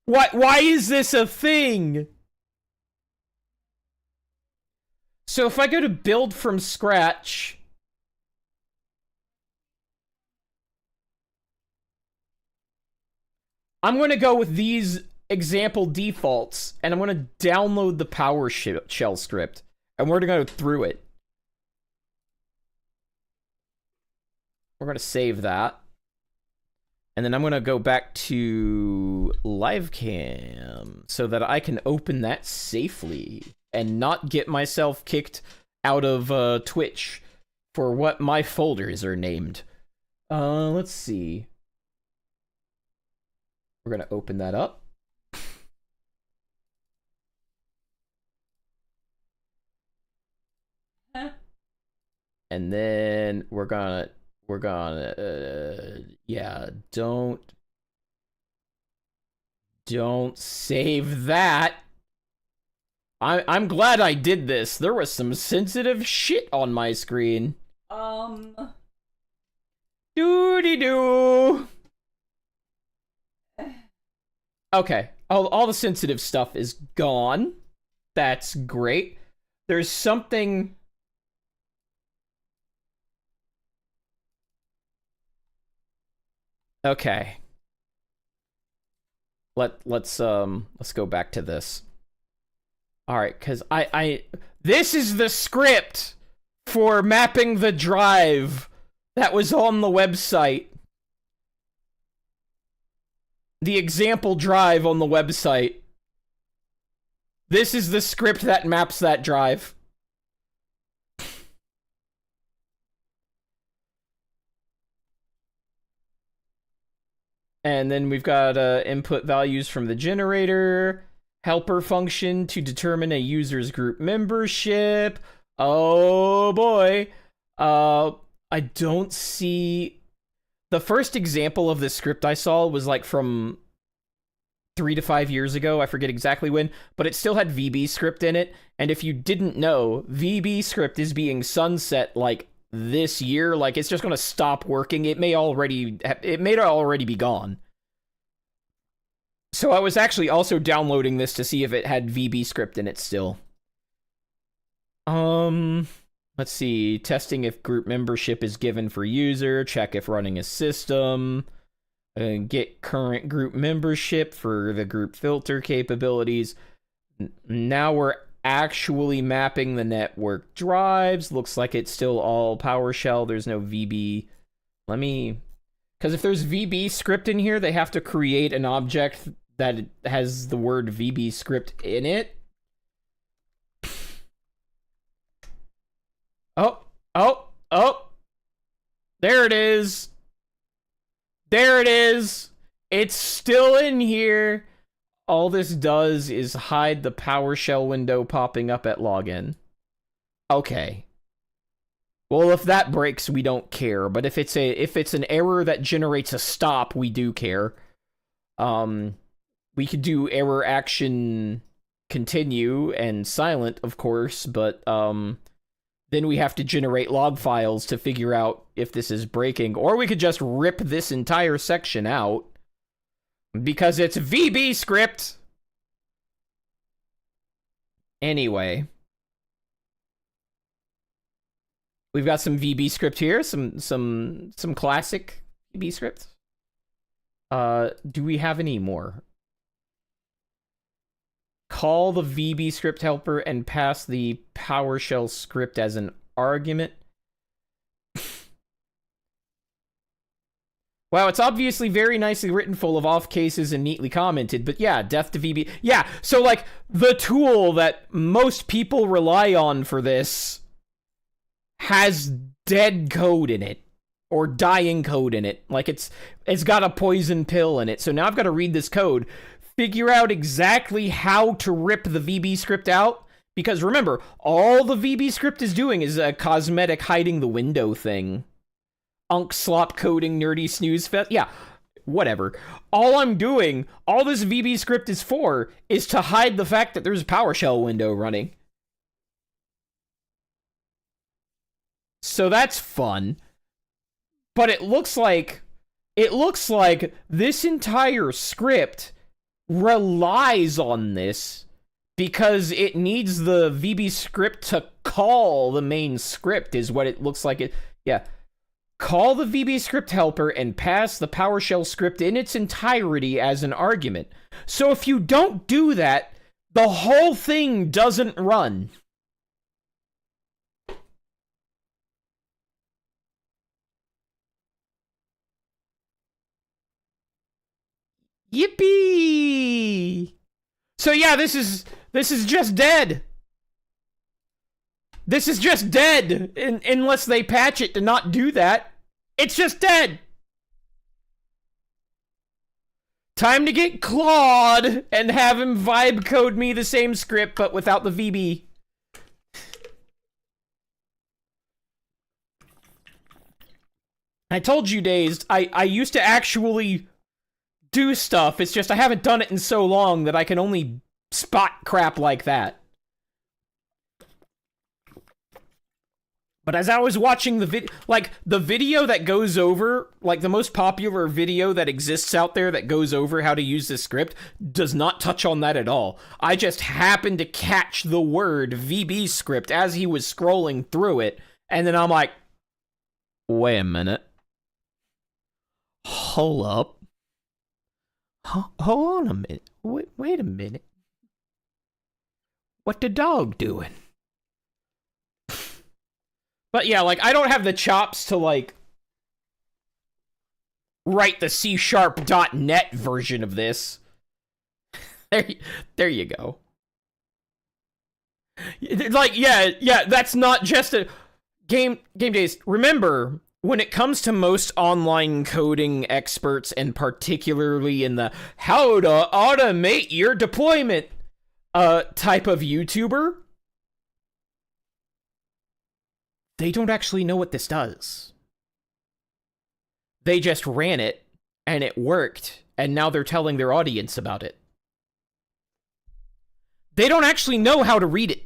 Why is this a thing? So if I go to build from scratch, I'm going to go with these example defaults, and I'm going to download the PowerShell script, and we're going to go through it. We're going to save that. And then I'm going to go back to LiveCam so that I can open that safely and not get myself kicked out of Twitch for what my folders are named. Let's see. We're going to open that up. And then we're gonna yeah, don't save that. I'm glad I did this. There was some sensitive shit on my screen. Doody-doo. Okay, all the sensitive stuff is gone. That's great. There's something... Okay. Let's go back to this. All right, cuz this is the script for mapping the drive that was on the website. The example drive on the website. This is the script that maps that drive. And then we've got input values from the generator, helper function to determine a user's group membership. Oh boy. I don't see... The first example of this script I saw was like from 3 to 5 years ago. I forget exactly when, but it still had VB script in it. And if you didn't know, VB script is being sunset like this year. Like, it's just going to stop working. It may already be gone. So I was actually also downloading this to see if it had VB script in it still. Let's see. Testing if group membership is given for user. Check if running a system. Get current group membership for the group filter capabilities. Now we're actually mapping the network drives. Looks like it's still all PowerShell. There's no VB. Let me... Because if there's VB script in here, they have to create an object that has the word VB script in it. Oh. There it is. There it is. It's still in here. All this does is hide the PowerShell window popping up at login. Okay. Well, if that breaks, we don't care. But if it's an error that generates a stop, we do care. We could do error action continue and silent, of course, but then we have to generate log files to figure out if this is breaking, or we could just rip this entire section out because it's VB script. Anyway, we've got some VB script here, some classic VB script. Do we have any more? Call the VB script helper and pass the PowerShell script as an argument. Wow, it's obviously very nicely written, full of off cases and neatly commented, but yeah, def to VB. Yeah, so like the tool that most people rely on for this has dead code in it or dying code in it. Like it's got a poison pill in it. So now I've got to read this code, figure out exactly how to rip the VB script out, because remember, all the VB script is doing is a cosmetic hiding the window thing. Unk slop coding nerdy snooze fest. Yeah, whatever. All I'm doing, all this VB script is for, is to hide the fact that there's a PowerShell window running. So that's fun. But it looks like this entire script relies on this because it needs the VB script to call the main script, is what it looks like. It, yeah. Call the VB script helper and pass the PowerShell script in its entirety as an argument. So if you don't do that, the whole thing doesn't run. Yippee! So yeah, this is just dead. This is just dead, unless they patch it to not do that. It's just dead. Time to get Claude and have him vibe code me the same script, but without the VB. I told you, Dazed, I used to actually do stuff. It's just I haven't done it in so long that I can only spot crap like that. But as I was watching the video, like, the video that goes over, like, the most popular video that exists out there that goes over how to use this script does not touch on that at all. I just happened to catch the word VB script as he was scrolling through it, and then I'm like, wait a minute. Hold up. Hold on a minute. Wait a minute. What the dog doing? But yeah, like, I don't have the chops to, like, write the C#.net version of this. There you go. Like, yeah, that's not just a... Game Days, remember, when it comes to most online coding experts, and particularly in the how to automate your deployment type of YouTuber, they don't actually know what this does. They just ran it, and it worked, and now they're telling their audience about it. They don't actually know how to read it.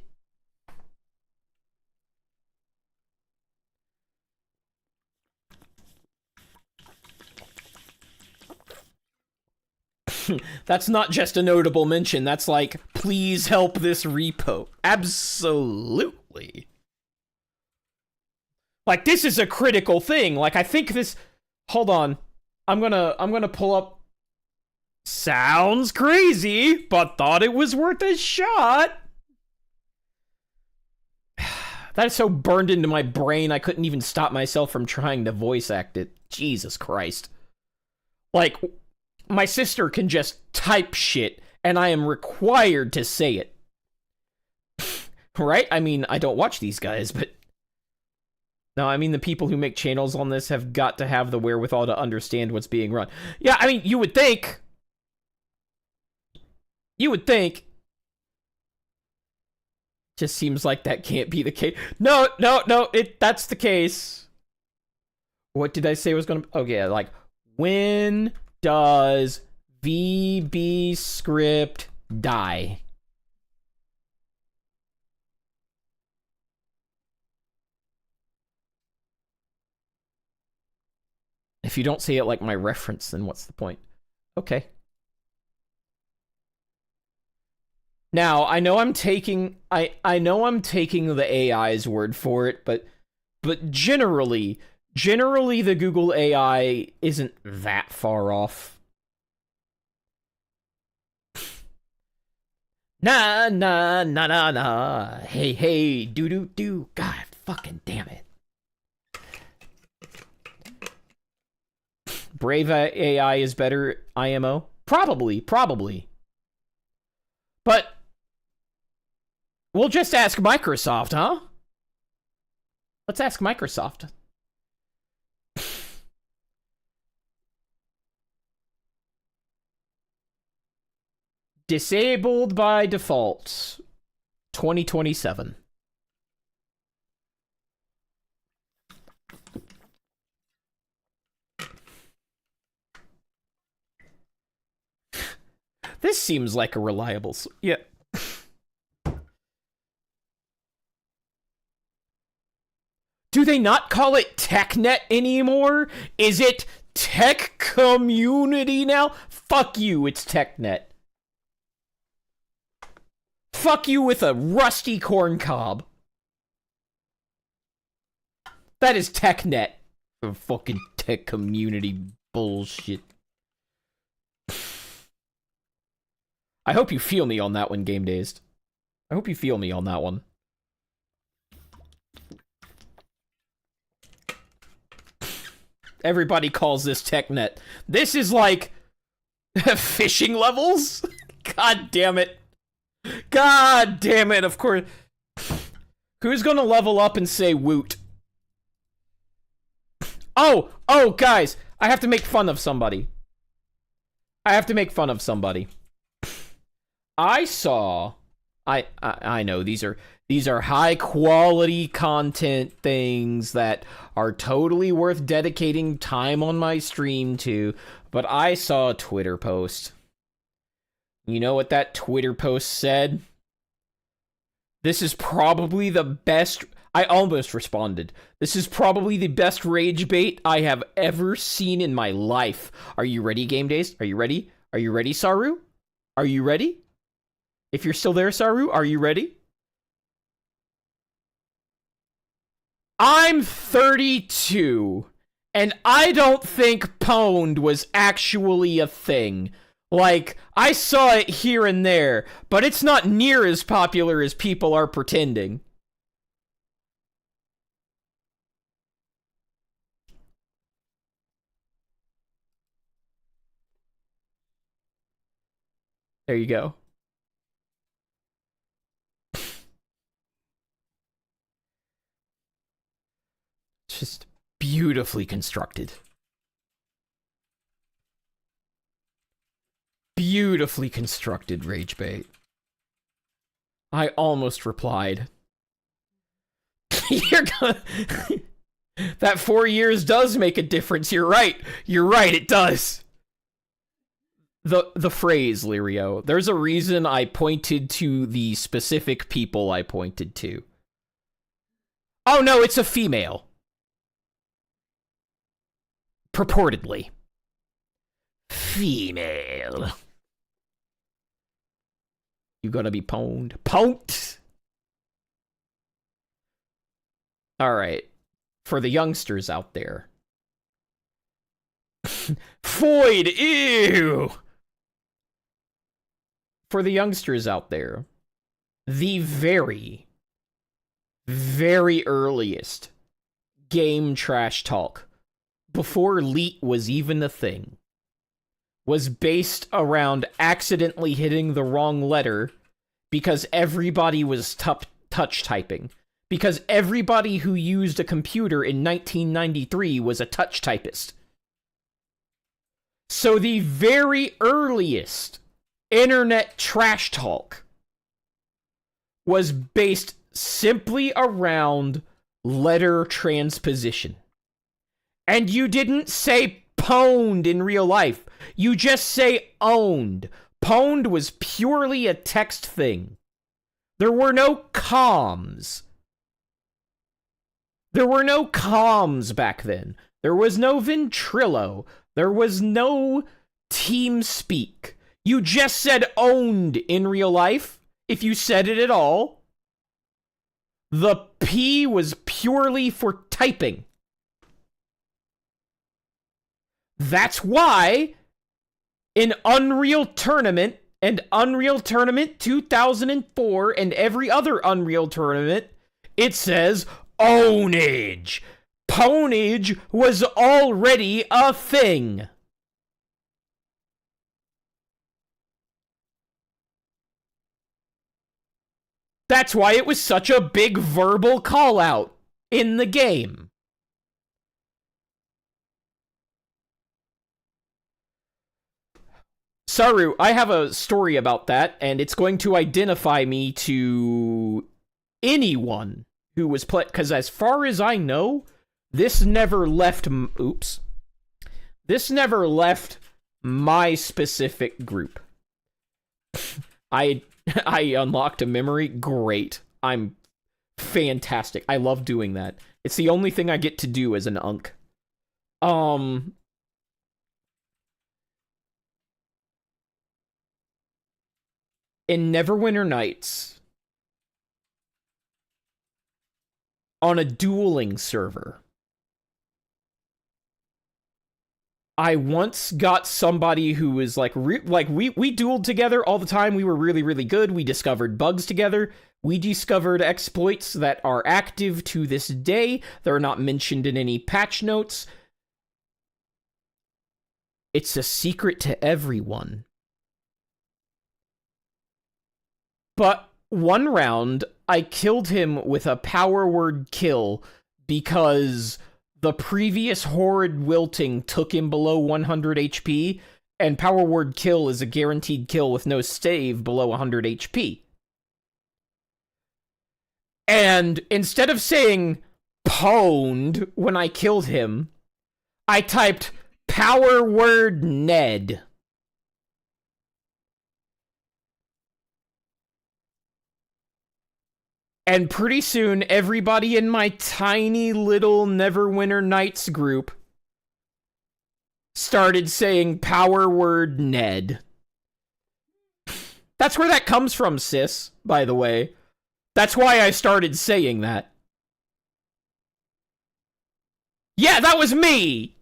That's not just a notable mention. That's like, please help this repo. Absolutely. Like, this is a critical thing. Like, I think this... Hold on. I'm gonna pull up... Sounds crazy, but thought it was worth a shot. That is so burned into my brain, I couldn't even stop myself from trying to voice act it. Jesus Christ. Like, my sister can just type shit, and I am required to say it. Right? I mean, I don't watch these guys, but... No, I mean, the people who make channels on this have got to have the wherewithal to understand what's being run. Yeah, I mean, you would think. Just seems like that can't be the case. No, that's the case. What did I say was gonna... Oh, yeah, like, when does VB script die? If you don't say it like my reference, then what's the point? Okay. Now, I know I'm taking the AI's word for it, but generally the Google AI isn't that far off. Nah, nah, nah, nah, nah. Hey, hey, do. God fucking damn it. Brave AI is better IMO? Probably. But we'll just ask Microsoft, huh? Let's ask Microsoft. Disabled by default. 2027. This seems like a reliable... Yeah. Do they not call it TechNet anymore? Is it Tech Community now? Fuck you, it's TechNet. Fuck you with a rusty corn cob. That is TechNet. Fucking Tech Community bullshit. I hope you feel me on that one, Game Dazed. I hope you feel me on that one. Everybody calls this TechNet. This is like fishing levels? God damn it. God damn it, of course. Who's gonna level up and say woot? Oh, guys, I have to make fun of somebody. I know these are high quality content things that are totally worth dedicating time on my stream to, but I saw a Twitter post. You know what that Twitter post said? This is probably the best... I almost responded. This is probably the best rage bait I have ever seen in my life. Are you ready, Game Days? Are you ready? Are you ready, Saru? Are you ready? If you're still there, Saru, are you ready? I'm 32, and I don't think pwned was actually a thing. Like, I saw it here and there, but it's not near as popular as people are pretending. There you go. Just beautifully constructed. Beautifully constructed rage bait. I almost replied. You're gonna... That 4 years does make a difference. You're right, it does. The phrase, Lirio. There's a reason I pointed to the specific people I pointed to. Oh no, it's a female. Purportedly. Female. You gonna be pwned? Pwned! Alright. For the youngsters out there. Foid! Ew! For the youngsters out there. The very, very earliest game trash talk, before Leet was even a thing, was based around accidentally hitting the wrong letter because everybody was touch typing. Because everybody who used a computer in 1993 was a touch typist. So the very earliest internet trash talk was based simply around letter transposition. And you didn't say pwned in real life. You just say owned. Pwned was purely a text thing. There were no comms. There were no comms back then. There was no Ventrilo. There was no TeamSpeak. You just said owned in real life, if you said it at all. The P was purely for typing. That's why in Unreal Tournament and Unreal Tournament 2004 and every other Unreal Tournament, it says ownage. Pwnage was already a thing. That's why it was such a big verbal call-out in the game. Saru, I have a story about that, and it's going to identify me to anyone who was because as far as I know, this never left. Oops. This never left my specific group. I unlocked a memory. Great. I'm fantastic. I love doing that. It's the only thing I get to do as an unk. In Neverwinter Nights, on a dueling server, I once got somebody who was like we dueled together all the time. We were really, really good. We discovered bugs together. We discovered exploits that are active to this day. They're not mentioned in any patch notes. It's a secret to everyone. But one round, I killed him with a power word kill because the previous horrid wilting took him below 100 HP, and power word kill is a guaranteed kill with no save below 100 HP. And instead of saying pwned when I killed him, I typed power word Ned. And pretty soon, everybody in my tiny little Neverwinter Nights group started saying power word Ned. That's where that comes from, sis, by the way. That's why I started saying that. Yeah, that was me!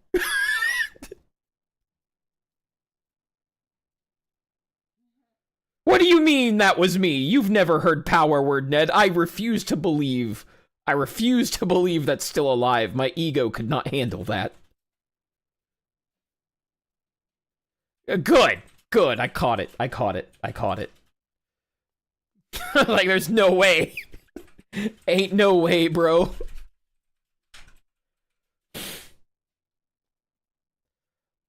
What do you mean that was me? You've never heard power word Ned. I refuse to believe that's still alive. My ego could not handle that. Good. I caught it. Like, there's no way. Ain't no way, bro.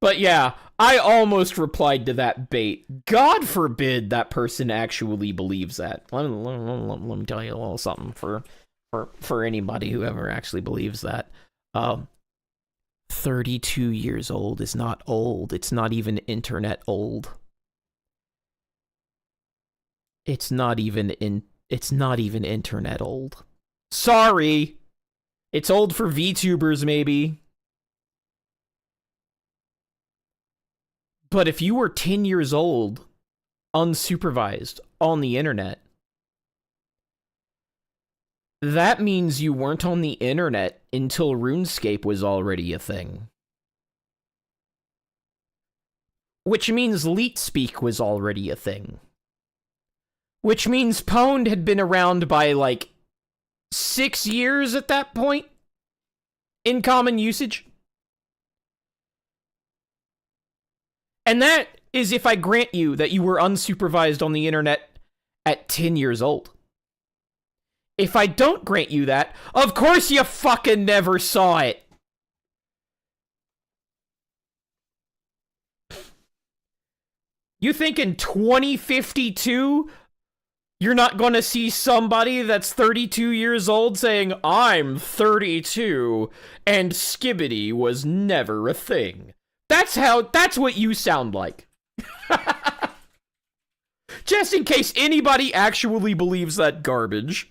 But yeah, I almost replied to that bait. God forbid that person actually believes that. Let me tell you a little something for anybody who ever actually believes that. 32 years old is not old. It's not even internet old. It's not even internet old. Sorry. It's old for VTubers, maybe. But if you were 10 years old, unsupervised, on the internet, that means you weren't on the internet until RuneScape was already a thing. Which means LeetSpeak was already a thing. Which means Pwned had been around by, like, 6 years at that point in common usage. And that is if I grant you that you were unsupervised on the internet at 10 years old. If I don't grant you that, of course you fucking never saw it. You think in 2052, you're not going to see somebody that's 32 years old saying, I'm 32, and Skibidi was never a thing. That's what you sound like. Just in case anybody actually believes that garbage.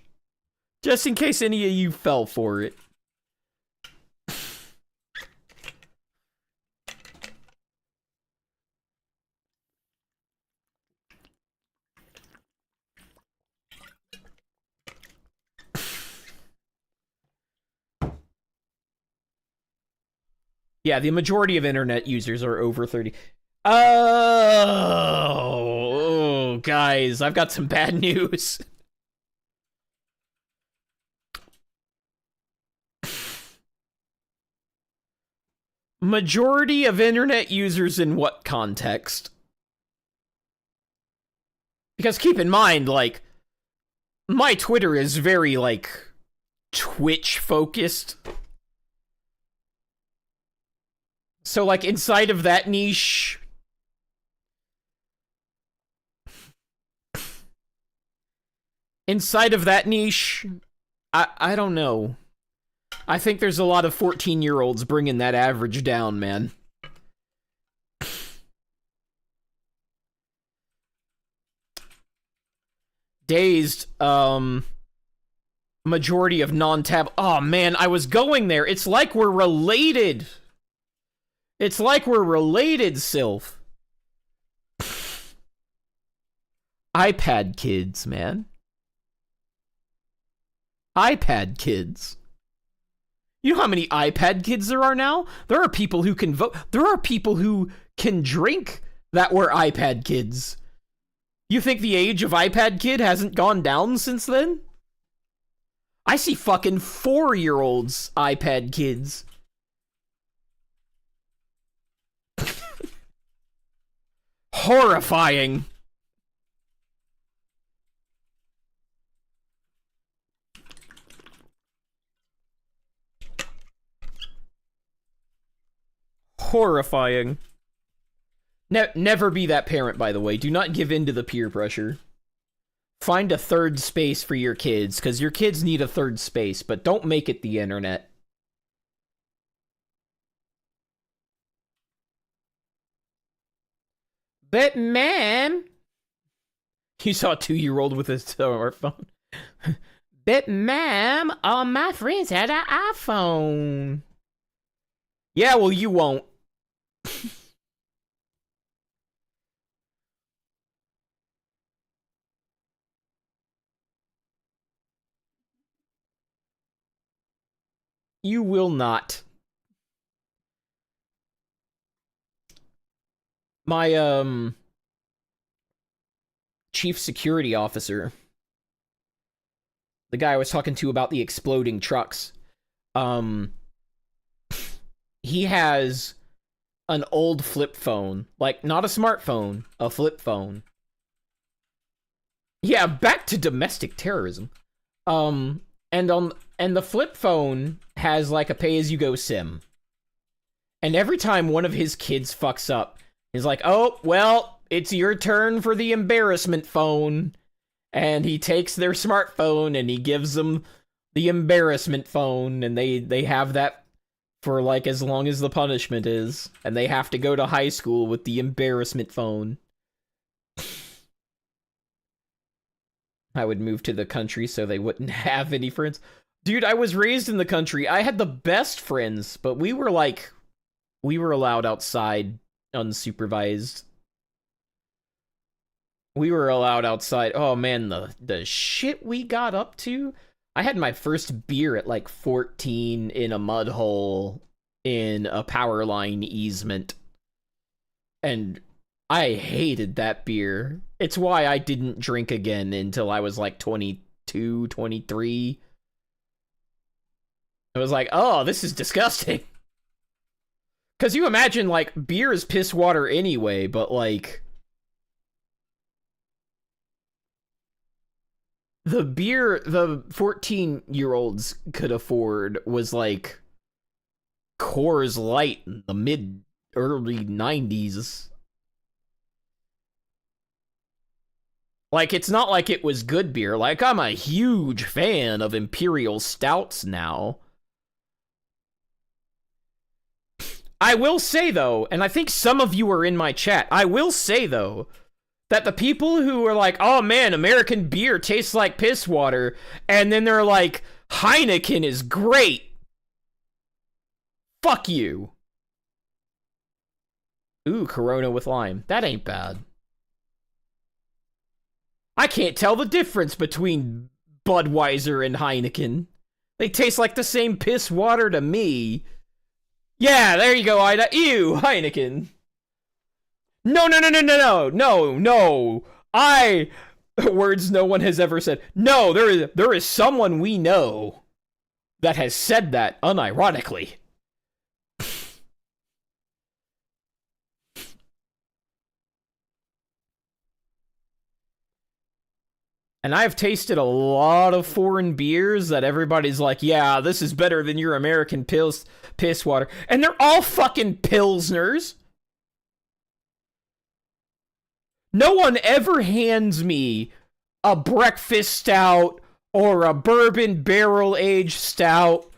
Just in case any of you fell for it. Yeah, the majority of internet users are over 30. Oh, guys, I've got some bad news. Majority of internet users in what context? Because keep in mind, like, my Twitter is very, like, Twitch focused. So, like, inside of that niche, I don't know. I think there's a lot of 14-year-olds bringing that average down, man. Dazed, majority of non-tab. Oh, man, I was going there. It's like we're related. It's like we're related, Sylph. iPad kids, man. iPad kids. You know how many iPad kids there are now? There are people who can vote. There are people who can drink that were iPad kids. You think the age of iPad kid hasn't gone down since then? I see fucking 4-year-olds iPad kids. Horrifying. Horrifying. Never be that parent, by the way. Do not give in to the peer pressure. Find a third space for your kids, because your kids need a third space, but don't make it the internet. But, ma'am... You saw a 2-year-old with a smartphone. But, ma'am, all my friends had an iPhone. Yeah, well, you won't. You will not. My, chief security officer, the guy I was talking to about the exploding trucks, he has an old flip phone. Like, not a smartphone, a flip phone. Yeah, back to domestic terrorism. And the flip phone has, like, a pay-as-you-go SIM. And every time one of his kids fucks up, he's like, oh, well, it's your turn for the embarrassment phone. And he takes their smartphone and he gives them the embarrassment phone, and they have that for, like, as long as the punishment is. And they have to go to high school with the embarrassment phone. I would move to the country so they wouldn't have any friends. Dude, I was raised in the country. I had the best friends, but we were allowed outside unsupervised. We were allowed outside. Oh man, the shit we got up to. I had my first beer at like 14 in a mud hole in a power line easement. And I hated that beer. It's why I didn't drink again until I was like 22, 23. I was like, oh, this is disgusting. Because you imagine, like, beer is piss water anyway, but, like, the beer the 14-year-olds could afford was, like, Coors Light in the early 90s. Like, it's not like it was good beer. Like, I'm a huge fan of Imperial Stouts now. I will say, though, and I think some of you are in my chat, I will say, though, that the people who are like, oh man, American beer tastes like piss water, and then they're like, Heineken is great. Fuck you. Ooh, Corona with lime. That ain't bad. I can't tell the difference between Budweiser and Heineken. They taste like the same piss water to me. Yeah, there you go, Ida. Ew, Heineken. No, no, no, no, no, no, no, no. Words no one has ever said. No, there is someone we know that has said that unironically. And I've tasted a lot of foreign beers that everybody's like, yeah, this is better than your American piss water. And they're all fucking Pilsners. No one ever hands me a breakfast stout or a bourbon barrel aged stout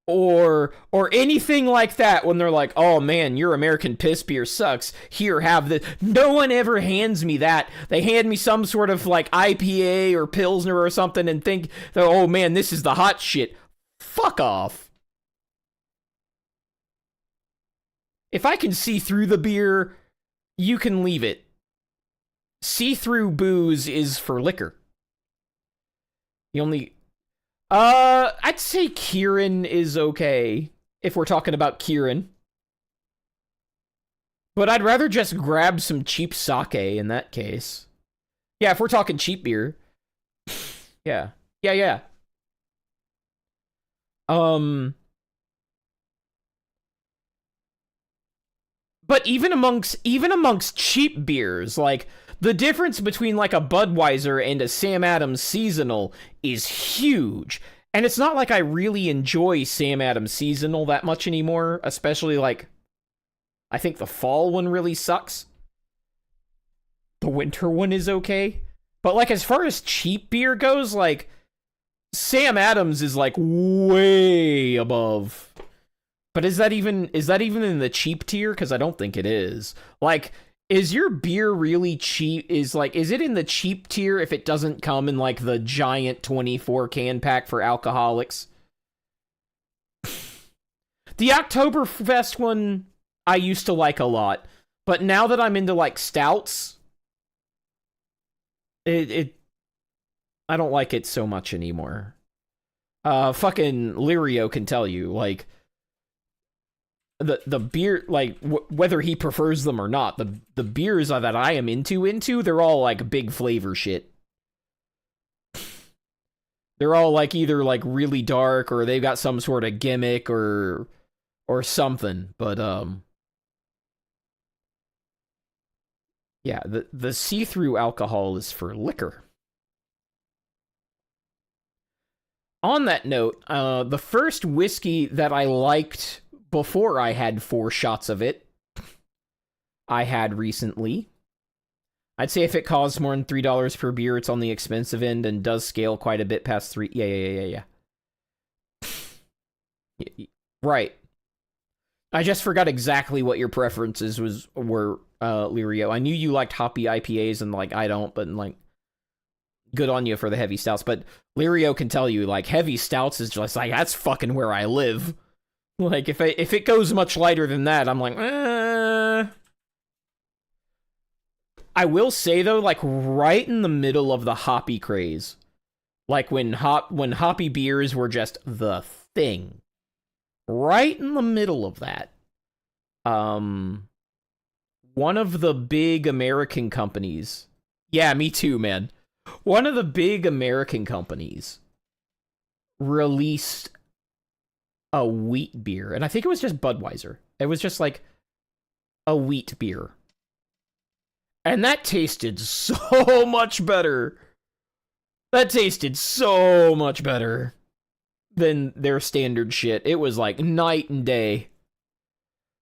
or anything like that when they're like, oh man, your American piss beer sucks. Here, have this. No one ever hands me that. They hand me some sort of like IPA or Pilsner or something and think that, oh man, this is the hot shit. Fuck off. If I can see through the beer, you can leave it. See-through booze is for liquor. The only... I'd say Kirin is okay, if we're talking about Kirin. But I'd rather just grab some cheap sake in that case. Yeah, if we're talking cheap beer. Yeah. Yeah. But even amongst cheap beers, like, the difference between like a Budweiser and a Sam Adams Seasonal is huge. And it's not like I really enjoy Sam Adams Seasonal that much anymore, especially like, I think the fall one really sucks. The winter one is okay. But like as far as cheap beer goes, like Sam Adams is like way above. But is that even in the cheap tier? Because I don't think it is. Like, is your beer really cheap? Is it in the cheap tier if it doesn't come in like the giant 24 can pack for alcoholics? The Oktoberfest one I used to like a lot, but now that I'm into like stouts, I don't like it so much anymore. Fucking Lirio can tell you, like, the beer, like, whether he prefers them or not, the beers that I am into, they're all, like, big flavor shit. They're all, like, either, like, really dark, or they've got some sort of gimmick, or something, but, yeah, the see-through alcohol is for liquor. On that note, the first whiskey that I liked before I had 4 shots of it, I had recently. I'd say if it costs more than $3 per beer, it's on the expensive end and does scale quite a bit past 3. Yeah. Right. I just forgot exactly what your preferences were, Lirio. I knew you liked hoppy IPAs and like I don't, but like good on you for the heavy stouts. But Lirio can tell you like heavy stouts is just like that's fucking where I live. Like, if it goes much lighter than that, I'm like, I will say, though, like, right in the middle of the hoppy craze, like, when hoppy beers were just the thing, right in the middle of that, one of the big American companies, yeah, me too, man, one of the big American companies released a wheat beer, and I think it was just Budweiser. It was just like a wheat beer, and that tasted so much better. That tasted so much better than their standard shit. It was like night and day.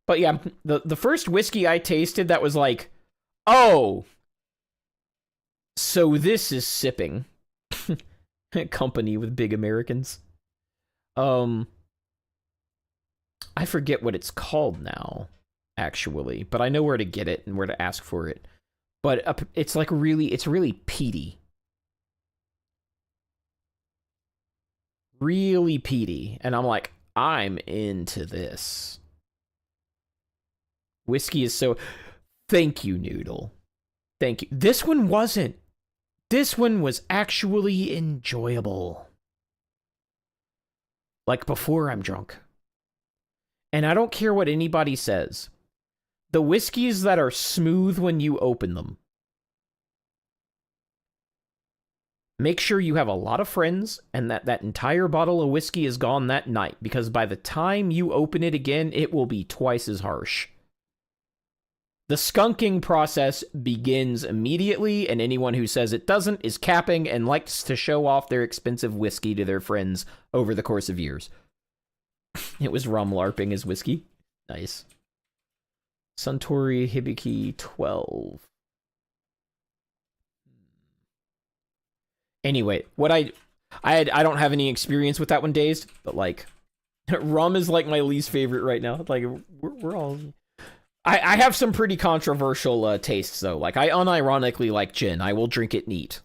But yeah, the first whiskey I tasted that was like, oh, so this is sipping. Company with big Americans. I forget what it's called now, actually, but I know where to get it and where to ask for it. But it's like it's really peaty. Really peaty. And I'm like, I'm into this. Whiskey is so... Thank you, Noodle. Thank you. This one wasn't. This one was actually enjoyable. Like before I'm drunk. and I don't care what anybody says, the whiskeys that are smooth when you open them, make sure you have a lot of friends and that entire bottle of whiskey is gone that night, because by the time you open it again, it will be twice as harsh. The skunking process begins immediately, and anyone who says it doesn't is capping and likes to show off their expensive whiskey to their friends over the course of years. It was rum larping his whiskey. Nice. Suntory Hibiki 12. Anyway, what I don't have any experience with that one, Dazed, but like, rum is like my least favorite right now. Like, we're all... I have some pretty controversial tastes, though. Like, I unironically like gin. I will drink it neat.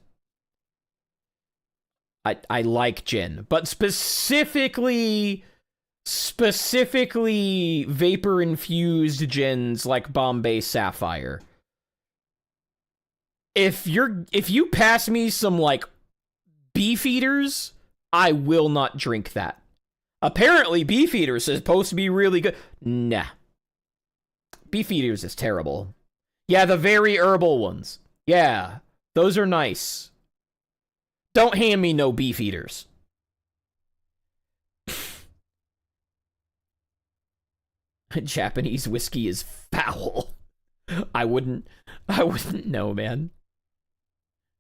I like gin. But specifically vapor-infused gins like Bombay Sapphire. If you pass me some, like, Beefeaters, I will not drink that. Apparently, Beefeaters is supposed to be really good. Nah. Beefeaters is terrible. Yeah, the very herbal ones. Yeah, those are nice. Don't hand me no Beefeaters. Japanese whiskey is foul. I wouldn't know, man.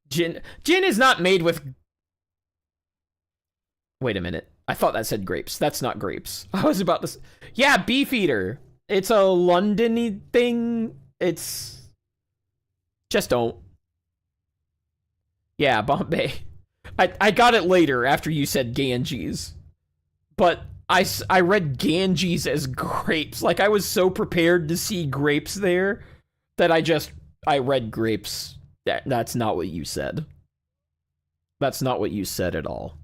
Gin is not made with... Wait a minute. I thought that said grapes. That's not grapes. I was about to... Yeah, Beefeater. It's a London-y thing. It's... Just don't. Yeah, Bombay. I got it later after you said Ganges. But I read Ganges as grapes. Like, I was so prepared to see grapes there that I read grapes. That's not what you said. That's not what you said at all.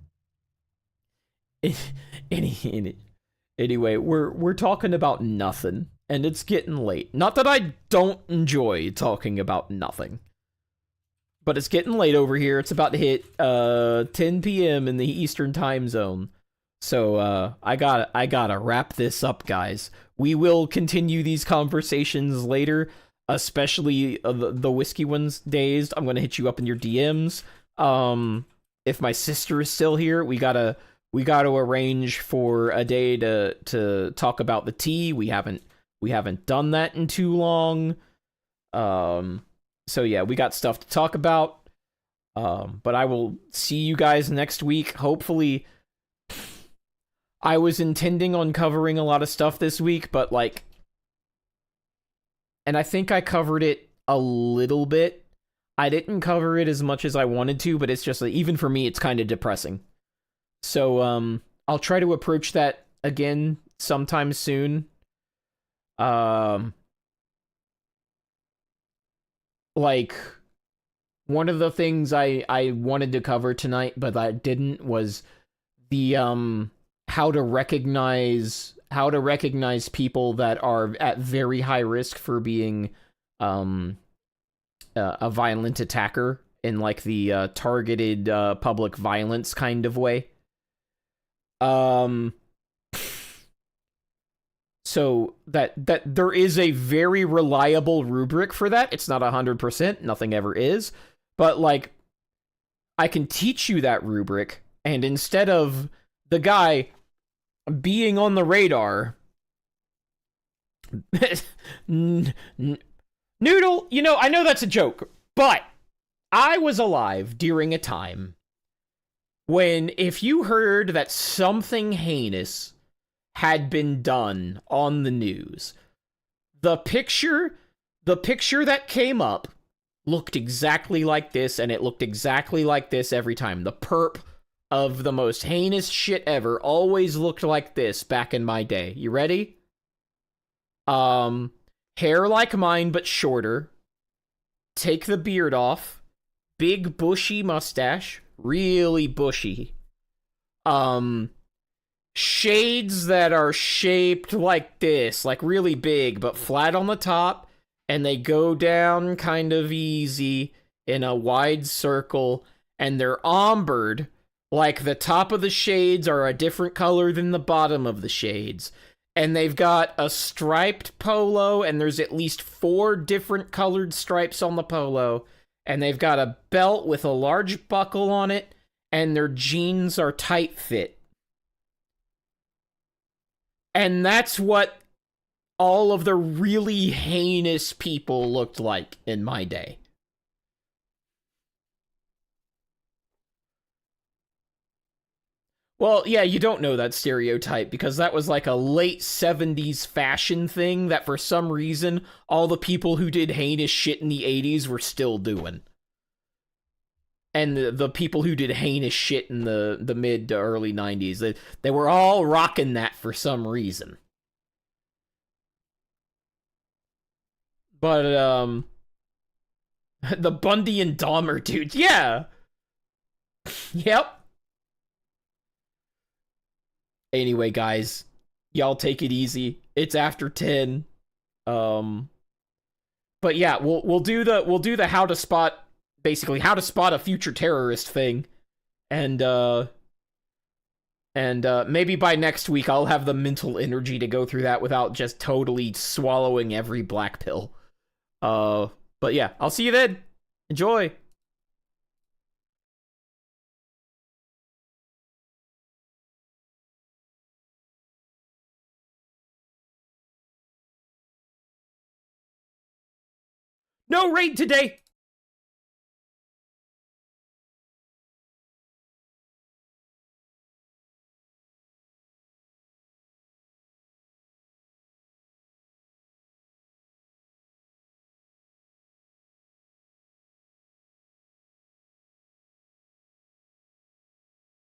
Anyway, we're talking about nothing, and it's getting late. Not that I don't enjoy talking about nothing, but it's getting late over here. It's about to hit 10 p.m. in the Eastern time zone. So I gotta wrap this up, guys. We will continue these conversations later, especially the whiskey ones. Dazed, I'm gonna hit you up in your DMs. If my sister is still here, we gotta arrange for a day to talk about the tea. We haven't done that in too long. So yeah, we got stuff to talk about. But I will see you guys next week. Hopefully, I was intending on covering a lot of stuff this week, but like, and I think I covered it a little bit. I didn't cover it as much as I wanted to, but it's just like, even for me, it's kind of depressing. So, I'll try to approach that again sometime soon. Like, one of the things I wanted to cover tonight, but I didn't, was the, how to recognize people that are at very high risk for being, a violent attacker in, like, the, targeted, public violence kind of way. So that there is a very reliable rubric for that. It's not 100%, nothing ever is, but like, I can teach you that rubric, and instead of the guy being on the radar, Noodle, you know, I know that's a joke, but I was alive during a time when, if you heard that something heinous had been done on the news, the picture that came up looked exactly like this, and it looked exactly like this every time. The perp of the most heinous shit ever always looked like this back in my day. You ready? Hair like mine, but shorter. Take the beard off. Big bushy mustache. Really bushy. Shades that are shaped like this, like really big, but flat on the top, and they go down kind of easy in a wide circle, and they're ombered, like the top of the shades are a different color than the bottom of the shades. and they've got a striped polo, and there's at least 4 different colored stripes on the polo, and they've got a belt with a large buckle on it, and their jeans are tight fit. And that's what all of the really heinous people looked like in my day. Well, yeah, you don't know that stereotype because that was like a late 70s fashion thing that for some reason all the people who did heinous shit in the 80s were still doing. And the people who did heinous shit in the mid to early 90s, they were all rocking that for some reason. But, the Bundy and Dahmer dude, yeah. Yep. Anyway, guys, y'all take it easy. It's after 10. Um, but yeah, we'll do the how to spot, basically how to spot a future terrorist thing, and maybe by next week I'll have the mental energy to go through that without just totally swallowing every black pill. Uh, but yeah, I'll see you then. Enjoy. No raid today.